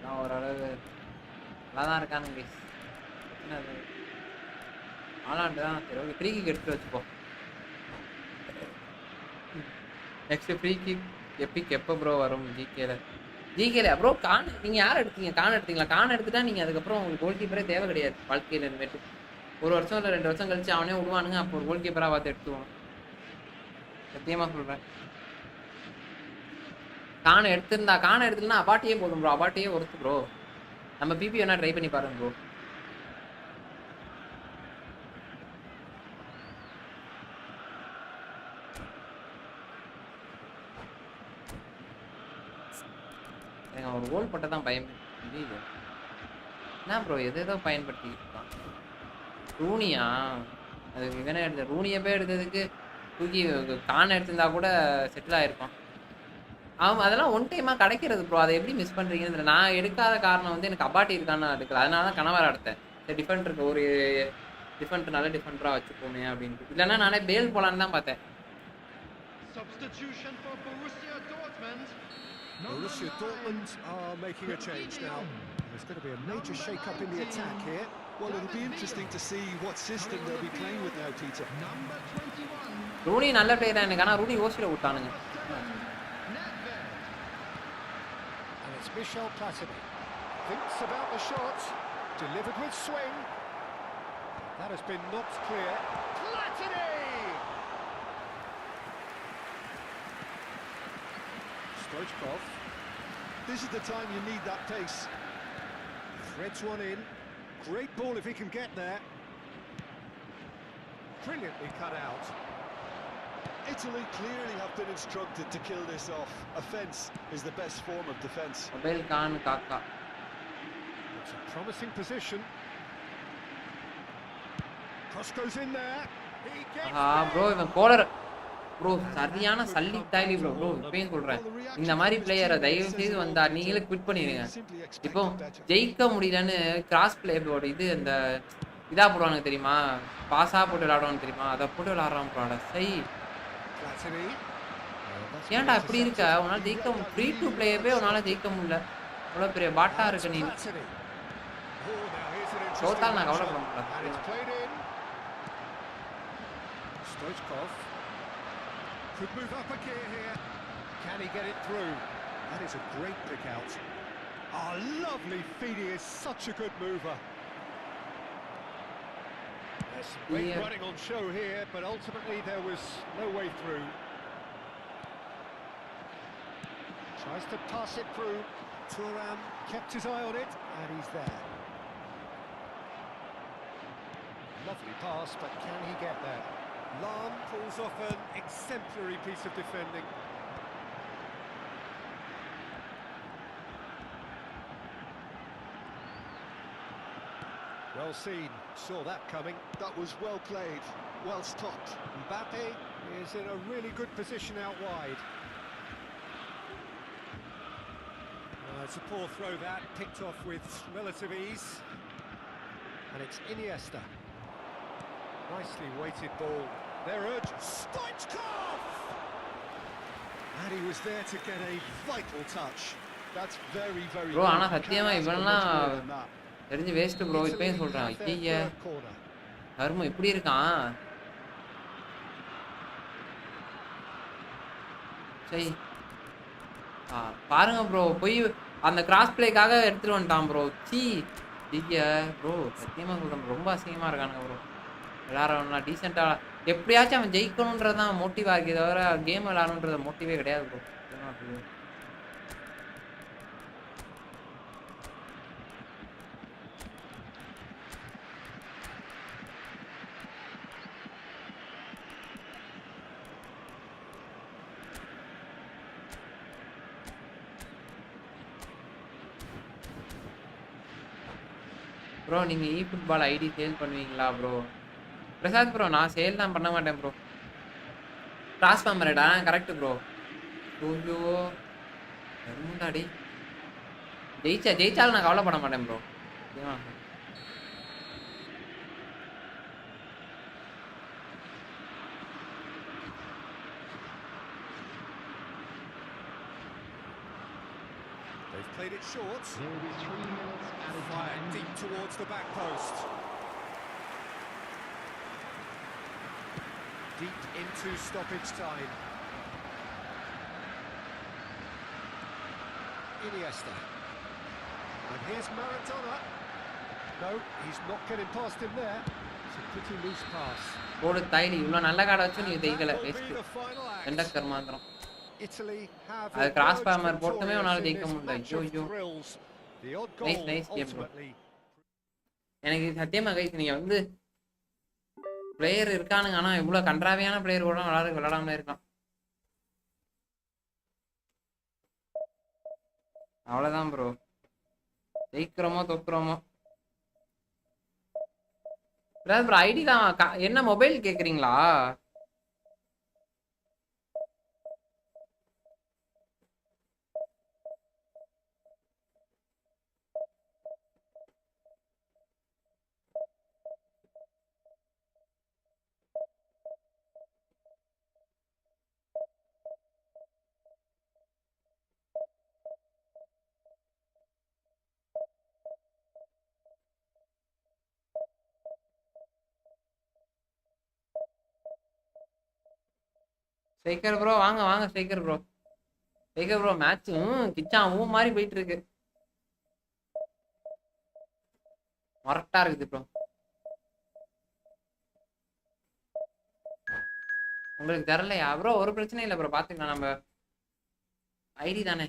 நான் ஓரளவு நல்லா தான் இருக்கானுங்க என்னது ஆளாண்டு தான் சரி ஓகே ஃப்ரீ கிக் எடுத்து வச்சுப்போம் நெக்ஸ்ட் ஃப்ரீ கிக் எப்பிக் எப்போ ப்ரோ வரும் ஜிகேல ப்ரோ கான் நீங்கள் யார் எடுத்தீங்க கான் எடுத்தீங்களா கான் எடுத்துட்டா நீங்கள் அதுக்கப்புறம் உங்களுக்கு கோல் கீப்பரே தேவை கிடையாது வாழ்க்கையில் இனிமேட்டு ஒரு வருஷம் இல்லை 2 வருஷம் கழிச்சு அவனே விடுவானுங்க அப்போ ஒரு கோல் கீப்பராக பார்த்து எடுத்துவான் சத்தியமாக சொல்கிறேன் கான் எடுத்துலன்னா அபாட்டியே போதும் ப்ரோ அபாட்டியே ஒருத்து ப்ரோ நம்ம பிபி வேணா ட்ரை பண்ணி பாருங்க ப்ரோ எனக்கு ஒரு கோல் போட்ட தான் பயம் என்ன ப்ரோ எதோ பயன்படுத்திக்கிட்டு இருக்கான் ரூனியா அதுக்கு இவனே எடுத்த ரூனியை போய் எடுத்ததுக்கு தூக்கி கான் எடுத்திருந்தா கூட செட்டில் ஆகிருப்பான் அவன் அதெல்லாம் ஒன் டைமாக கிடைக்கிறது ப்ரோ அதை எப்படி மிஸ் பண்ணுறீங்கன்னு நான் எடுக்காத காரணம் வந்து எனக்கு அபாட்டி இருக்கான்னு எடுக்கல அதனால தான் கணவரை எடுத்தேன் சரி டிஃபெண்ட் இருக்கு ஒரு டிஃபெண்ட் நல்ல டிஃபெண்டராக வச்சுக்கோமே அப்படின்ட்டு இல்லைன்னா நானே பேல் போலான்னு தான் பார்த்தேன் Substitution for Borussia Dortmund. Borussia Dortmund are making a change now. There's going to be a major shake-up in the attack here. Well, it'll be interesting to see what system they'll be playing with now, Peter. Number 21. Rooney நல்ல player தான் எனக்கு ஆனால் Rooney ஓசியில் விட்டானுங்க And it's Michel Platini. Thinks about the shot. Delivered with swing. That has been knocked clear. Platini! Stoichkov. This is the time you need that pace. Threads one in. Great ball if he can get there. Brilliantly cut out. Italy clearly have been instructed to kill this off. Offence is the best form of defence. Mobile கான் காக்கா It's a promising position. Cross goes in there. He gets bro இவன் கோலர் bro சரியான சல்லி தாய்லி bro இப்பயும் சொல்கிறேன் இந்த மாதிரி பிளேயரை தயவு செய்து வந்தா நீங்களே குவிட் பண்ணிடுங்க இப்போ ஜெயிக்க முடியலன்னு கிராஸ் பிளேயோட இது அந்த இதாக போடுவானுங்க தெரியுமா பாஸாக போட்டு விளையாடுவானு தெரியுமா அதை போட்டு விளையாடுறான் ப்ரோட சரி ஏன்டா இப்படி இருக்க உன்னால் ஜெயிக்க ஃப்ரீ டு பிளேயவே உன்னால் ஜெயிக்க முடியல அவ்வளோ பெரிய பாட்டா இருக்கு நீ தோத்தால் நான் கவலைப்பட முடியல Stoichkov could move up a gear here. Can he get it through? That is a great pick out. Oh, lovely feed. He is such a good mover. There's some great running on show here, but ultimately there was no way through. Tries to pass it through. Thuram kept his eye on it, and he's there. Lovely pass, but can he get there? Lam pulls off an exemplary piece of defending. Well seen, saw that coming. That was well played, well stopped. Mbappe is in a really good position out wide. It's a poor throw that, picked off with relative ease. And it's Iniesta. Nicely weighted ball. They're urgent. Stoichkov! And he was there to get a vital touch. That's very, very Bro, good. ஆனா சத்தியமா இவன்லாம் தெரிஞ்சு waste bro இப்பயும் சொல்றேன். ஐய கர்மம் இப்படி இருக்கான். சரி பாருங்க ப்ரோ போய் அந்த கிராஸ் பிளேக்காக எடுத்துட்டு வந்துட்டான் ப்ரோ. சீ ஐய ப்ரோ சத்தியமா சொல்றேன் ரொம்ப அசிங்கமா இருக்கானுங்க ப்ரோ. விளையாடுறவனா டீசெண்டா எப்படியாச்சும் அவன் ஜெயிக்கணுன்றதான் மோட்டிவா இருக்கே தவிர கேம் விளையாடணுன்றத மோட்டிவே கிடையாது ப்ரோ. ப்ரோ நீங்கள் இ ஃபுட்பால் ஐடி சேல் பண்ணுவீங்களா ப்ரோ? பிரசாத் ப்ரோ நான் சேல் தான் பண்ண மாட்டேன் ப்ரோ. ட்ரான்ஸ்ஃபார்மரேடா correct bro. ஐயோ முன்னாடி ஜெயிச்சாலும் நான் கவலைப்பட மாட்டேன் bro. They've played it short. There will be 3 minutes added time. Deep towards the back post. Deep into stoppage time. Iniesta. And here's Maradona. No, he's not getting past him there. It's a pretty loose pass. போடு தாய்லி இவ்வளோ நல்ல கார்டை வச்சு நீங்கள் ஜெயிக்கல waste ரெண்டா கர்மாந்திரம். அது cross farmer போட்டுமே உன்னால ஜெயிக்க முடியல. ஐயோ நைஸ் கேம் ப்ரோ. எனக்கு சத்தியமா கைஸ் நீங்க வந்து பிளேயர் இருக்கானுங்க ஆனா இவ்வளவு கன்றாவியான பிளேயர் கூட விளையாடாம இருக்கலாம். அவ்வளவுதான் ப்ரோ. ஜெயிக்கிறோமோ தோக்குறோமோ. ப்ரோ ஐடி தான் என்ன மொபைல் கேக்குறீங்களா? ஸ்ட்ரைக்கர் ப்ரோ வாங்க வாங்க ஸ்ட்ரைக்கர் ப்ரோ மேட்சும் கிச்சாவும் மாதிரி போயிட்டு இருக்கு. மொரட்டா இருக்குது ப்ரோ. உங்களுக்கு தெரியலையா ப்ரோ? ஒரு பிரச்சனை இல்லை ப்ரோ பார்த்துக்கலாம். நம்ம ஐடி தானே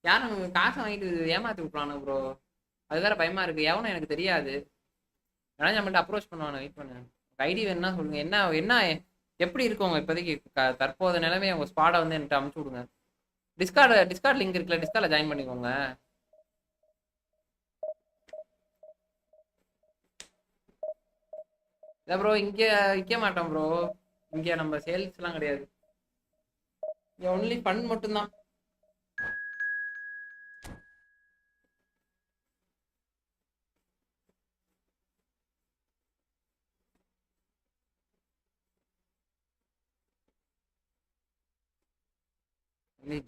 யாரும் காசை வாங்கிட்டு ஏமாத்தி விட்றானு ப்ரோ. அது வேற பயமா இருக்கு. எவனும் எனக்கு தெரியாது. வேணா நம்மள்ட்ட அப்ரோச் பண்ணுவானு. வெயிட் பண்ணு. ஐடி வேணும்னா சொல்லுங்க. என்ன என்ன எப்படி இருக்குங்க இப்போதைக்கு தற்போது நிலைமை உங்க ஸ்பாடை வந்து என்கிட்ட அமுச்சு விடுங்க. டிஸ்கார்ட் லிங்க் இருக்குல்ல டிஸ்கார்ட்ல ஜாயின் பண்ணிக்கோங்க. இல்லை ப்ரோ இங்கே விற்க மாட்டோம் ப்ரோ. இங்கே நம்ம சேல்ஸ்லாம் கிடையாது. ஒன்லி ஃபன் மட்டும்தான்.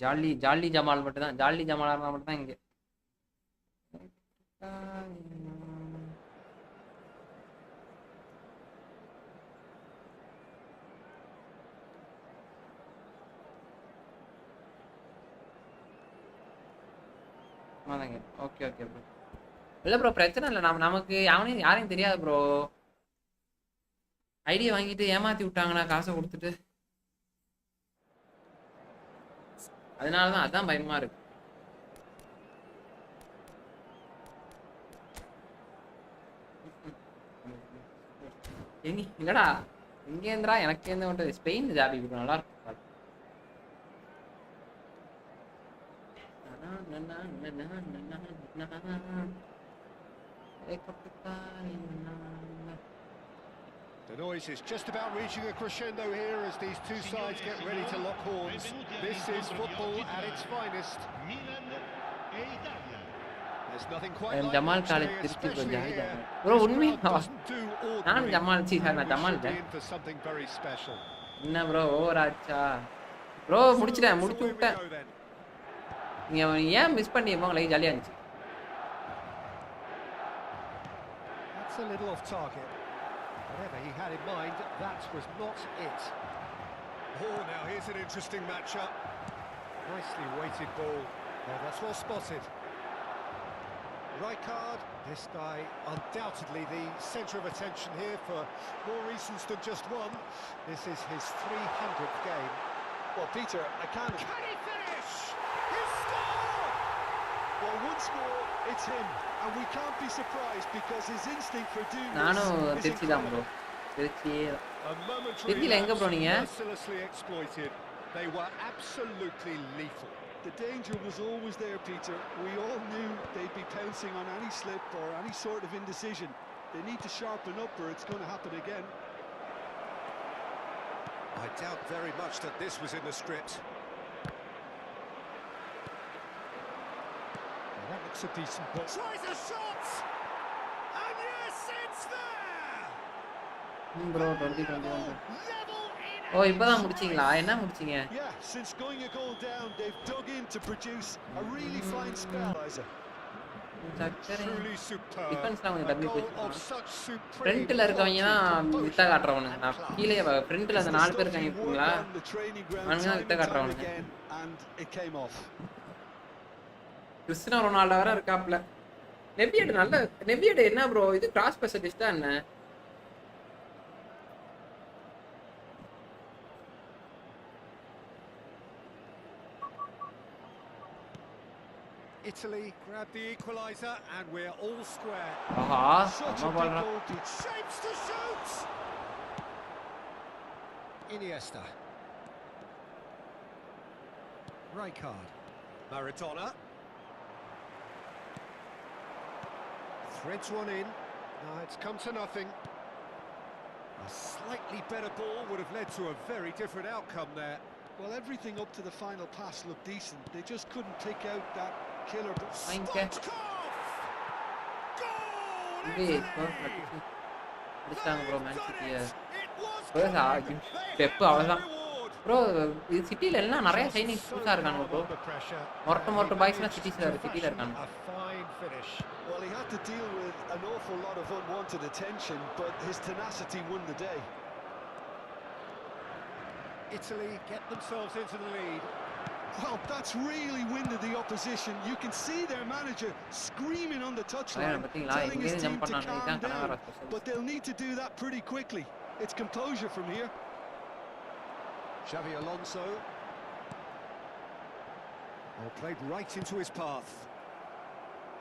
ஜாலி ஜமால் மட்டும் தான். ஜாலி ஜமாலா இருந்தா மட்டும் தான் இங்க. Okay bro. இல்லை ப்ரோ பிரச்சனை இல்லை. நமக்கு யாரையும் தெரியாது ப்ரோ. ஐடியா வாங்கிட்டு ஏமாத்தி விட்டாங்கன்னா காசை கொடுத்துட்டு அதனாலதான் அதான் பயமா இருக்கு. இல்லடா இங்க இருந்துடா எனக்கு எந்த மட்டும் ஸ்பெயின் ஜாபி நல்லா இருக்கும். The noise is just about reaching a crescendo here as these two sides get ready to lock horns. This is football at its finest. There's nothing quite like Jamal Khalid especially here. Bro, உண்மையா நான் Jamal நான் Jamal for something very special. என்ன bro ஓவராச்சா bro? முடிச்சு விட்டேன். நீங்க ஏன் miss பண்ணி போங்க. லைக் ஜாலியா இருந்துச்சு. That's a little off target. Whatever he had in mind, that was not it. Oh, now here's an interesting matchup. Nicely weighted ball. Oh, that's well spotted. Rijkaard, this guy undoubtedly the centre of attention here for more reasons than just one. This is his 300th game. Well, Peter, I can't... Can he finish? He scored! Well, once more, it's him. And we can't be surprised because his instinct for doing நானும் this is Trichy தான் bro incredible. திருச்சியே A momentary திருச்சியில எங்க bro lapse நீங்க mercilessly exploited. They were absolutely lethal. The danger was always there, Peter. We all knew they'd be pouncing on any slip or any sort of indecision. They need to sharpen up or it's going to happen again. I doubt very much that this was in the script. Well, that looks a decent ball. Tries a shot! And yes, it's there! Bro 2021 Level in ஓ இப்பதான் முடிச்சீங்களா என்ன முடிச்சீங்க Yeah, since going a goal down, they've dug in to produce a really fine spell, Isaac. truly superb. டிஃபென்ஸ்ல அவங்க A double goal போய் of such supreme ஃப்ரண்ட்ல இருக்கவங்க தான் quality, வித்த காட்டுறவனுங்க நான் கீழே ஃப்ரண்ட்ல அந்த நாலு பேர் இருக்காங்க Stuff you இருக்கீங்களா work on the training ground அவனுங்க தான் time வித்த and time காட்டுறவனுங்க again, and it came off. Cristiano Ronaldo வேற இருக்காப்ல நெவியட் நல்ல நெவியட் என்ன ப்ரோ இது கிராஸ் ஸ்பெஷலிஸ்டா என்ன Italy grab the equaliser and we're all square. Aha Such அம்மா a big பால்றா goal, Pete. Shapes to shoot! Iniesta. Rijkaard. Maradona. Threads one in. No, it's come to nothing. A slightly better ball would have led to a very different outcome there. Well, everything up to the final pass looked decent. They just couldn't pick out that killer ball. வாங்கிக்க Goal! இது இப்போ அடிச்சாங்க bro man சிட்டியை bro pep அவ்வளோதான் bro இது சிட்டியில் எல்லாம் நிறைய சைனிங்ஸ் புதுசாக இருக்கானுங்க ப்ரோ மொரட்ட பாய்ஸ்லாம் சிட்டியில் இருக்காங்க A fine finish. Well, he had to deal with an awful lot of unwanted attention, but his tenacity won the day. Italy get themselves into the lead. Well, that's really winded the opposition. You can see their manager screaming on the touchline, telling his team to calm down. But they'll need to do that pretty quickly. It's composure from here. Xavi Alonso. Oh, played right into his path.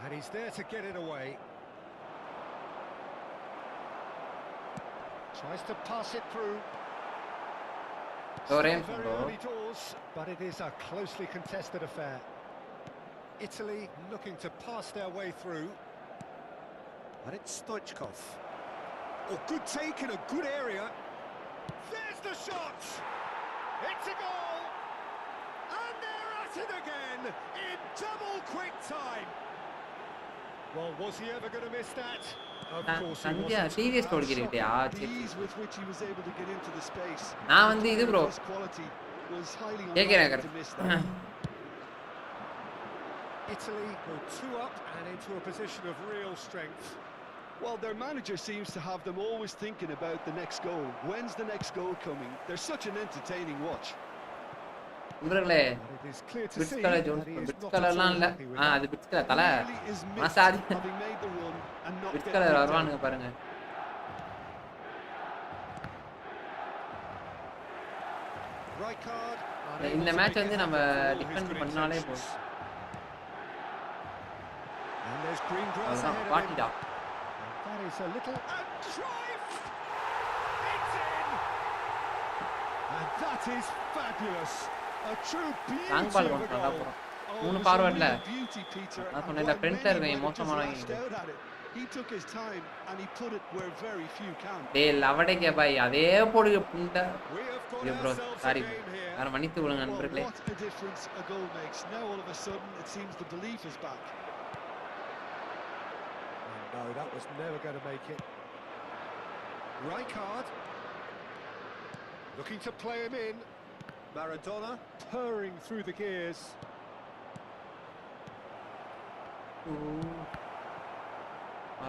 And he's there to get it away. Tries to pass it through. Very early doors, but it is a closely contested affair. Italy looking to pass their way through. And it's Stoichkov. Oh, good take in a good area. There's the shot! It's a goal! And they're at it again in double quick time. Well, was he ever going to miss that? Of course he wasn't. TVS கொடுக்கிறீட்டியா The ease with which he was able to get into the space. நான் வந்து இது bro His quality was highly கேக்குறேன் unlikely to miss that. Italy go 2 up and into a position of real strength. Well, their manager seems to have them always thinking about the next goal. When's the next goal coming? They're such an entertaining watch. இவர்களே But it is clear to bits see colour that Jones he is bits not at கலர்லாம் all இல்ல happy with that. அது bits colour தலை Really is missed மனசாதி having made the run and not bits getting colour it done. வருவானுங்க பாருங்க Rijkaard இந்த match வந்து நம்ம defend பண்ணாலே போதும் and there's green grass அவ்வளவுதான் ahead of him. பாட்டிடா That is a little and drive. It's in. And that is fabulous. A true beauty long ball of a கொண்டு வந்தா goal. போறோம் Oh, மூணு it was a ஃபார்வர்ட்ல real beauty, Peter, நான் and சொன்னேன் while ஃப்ரண்ட்ல many இருக்கவங்க might have just மோசமானவங்க lashed out at it, he took his time and he put it where very few can. டேய் லவடேக்கே பாய் அதே போடுங்க புண்டை We have got ஐயோ bro ourselves a sorry game here. வேற மன்னித்து விடுங்க Well, நண்பர்களே what a difference a goal makes. Now all of a sudden it seems the belief is back. No, that was never going to make it. Rijkaard looking to play him in. Maradona purring through the gears.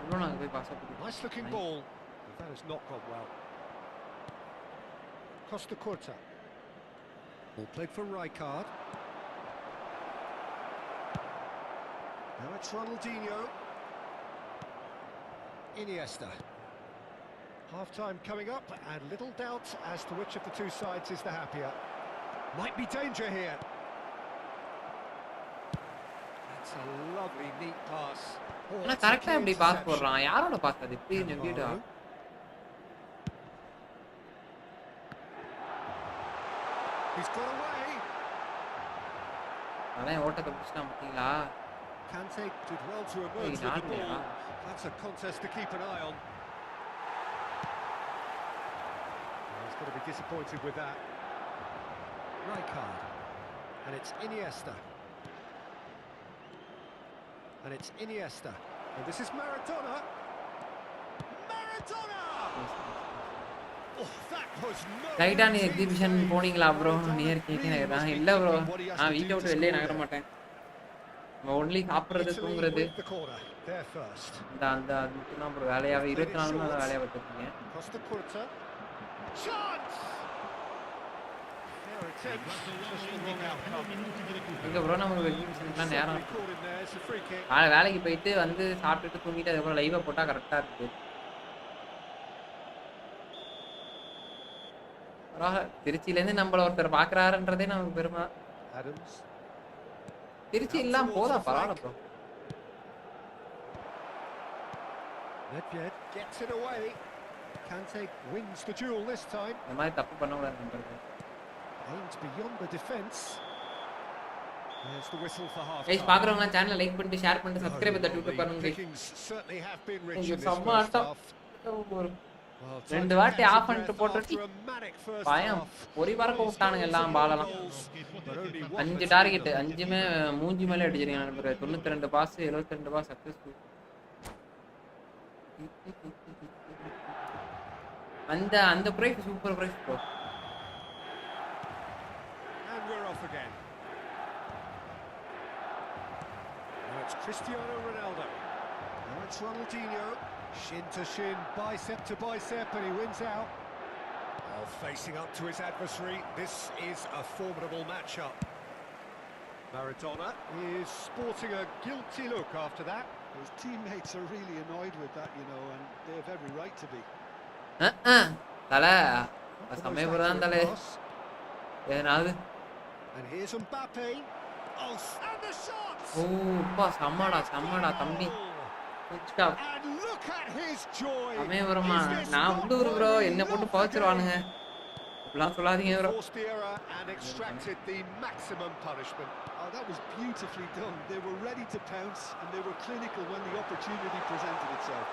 bro நாங்க போய் pass பண்ணி Nice looking ball. But that has not gone well. Costa Curta. Ball played for Rijkaard. Now it's Ronaldinho. Iniesta. Half-time coming up, and little doubt as to which of the two sides is the happier. Might be danger here. That's a lovely neat pass. ஆனா that's a கரெக்ட்டா key இப்படி pass interception. போடுறான் யாரோட pass அது இப்படி நம்பிடா Cannavaro. He's got away. அதான் ஓட்டத்தை பிடிச்சிட்டான் பாத்தீங்களா Kante did well to emerge Hey, with the not ball. there. That's a contest to keep an eye on. He's got to be disappointed with that. Rijkaard. And it's Iniesta. And it's Iniesta. And this is Maradona. Maradona! Oh, that was no ரைட்டான easy exhibition save. போனீங்களா bro Maradona near கேக்கேன் really must be இல்ல bro thinking what he has நான் to வீட்டை do விட்டு to வெளியே score நகர there. மாட்டேன் ஒன்லி சாப்பிடுறது Italy தூங்குறது with the corner. There first. இந்த அந்த அது மட்டும் தான் ப்ரோ வேலையாவே 24 மணி நேரம் வேலையா பார்த்துருக்கீங்க Costa Curta. Chance! Their attempt, just the wrong outcome. இங்க ப்ரோ நமக்கு எக்ஸிபிஷன்லாம் நேரம் Certainly caught him there, it's a free kick. வேலைக்கு போயிட்டு வந்து சாப்பிட்டுட்டு தூங்கிட்டு அதுக்கப்புறம் லைவா போட்டா கரெக்டா இருக்கு திருச்சியில இருந்து நம்மள ஒருத்தர் பாக்குறாருன்றதே நமக்கு பெருமை Adams. திருச்சி எல்லாம் போதா பரவாயில்ல bro Nedved gets it away. Kante wins the duel this time. இந்த மாதிரி தப்பு பண்ண கூடாது நம்பருக்கு Aims beyond the defence. There's the whistle for half guys time. பாக்குறவங்க சேனலை லைக் பண்ணிட்டு ஷேர் பண்ணிட்டு சப்ஸ்கிரைப் பண்ணி தட்டி பாருங்க Pickings certainly have been rich இங்க in this செம்ம first ஆட்டம் half. Well, time ரெண்டு to வாட்டி catch a ஆஃப் பண்ணிட்டு breath போட்டுட்டு after a manic first பயம் half. ஒரு பறக்க விட்டானுங்க எல்லாம் பாலெல்லாம் Goals, but only one 5 between target them. 5மே மூஞ்சி மேல அடிச்சிருக்காங்க நண்பர்களே 92 பாஸ் 72 பாஸ் சக்சஸ்ஃபுல் அந்த அந்த prize super prize bro And we're off again. Now it's Cristiano Ronaldo. Now it's Ronaldinho. Shin to shin, bicep to bicep, and he wins out. Well, facing up to his adversary, this is a formidable matchup. Maradona is sporting a guilty look after that. His teammates are really annoyed with that, you know, and they have every right to be. தல Almost Samayapuram accurate தல pass. ஏதாவது And here's Mbappe. Oh, and the shot! ஓப்பா சம்மடா தம்பி குச்சிட்டா And look at his joy. சமயபுரமா Is this நான் not வந்து ஒரு bro what we என்ன போட்டு love பவச்சிருவானுங்க again? அப்படிலாம் சொல்லாதீங்க bro Forced the error and extracted the maximum punishment. Oh, that was beautifully done. They were ready to pounce, and they were clinical when the opportunity presented itself.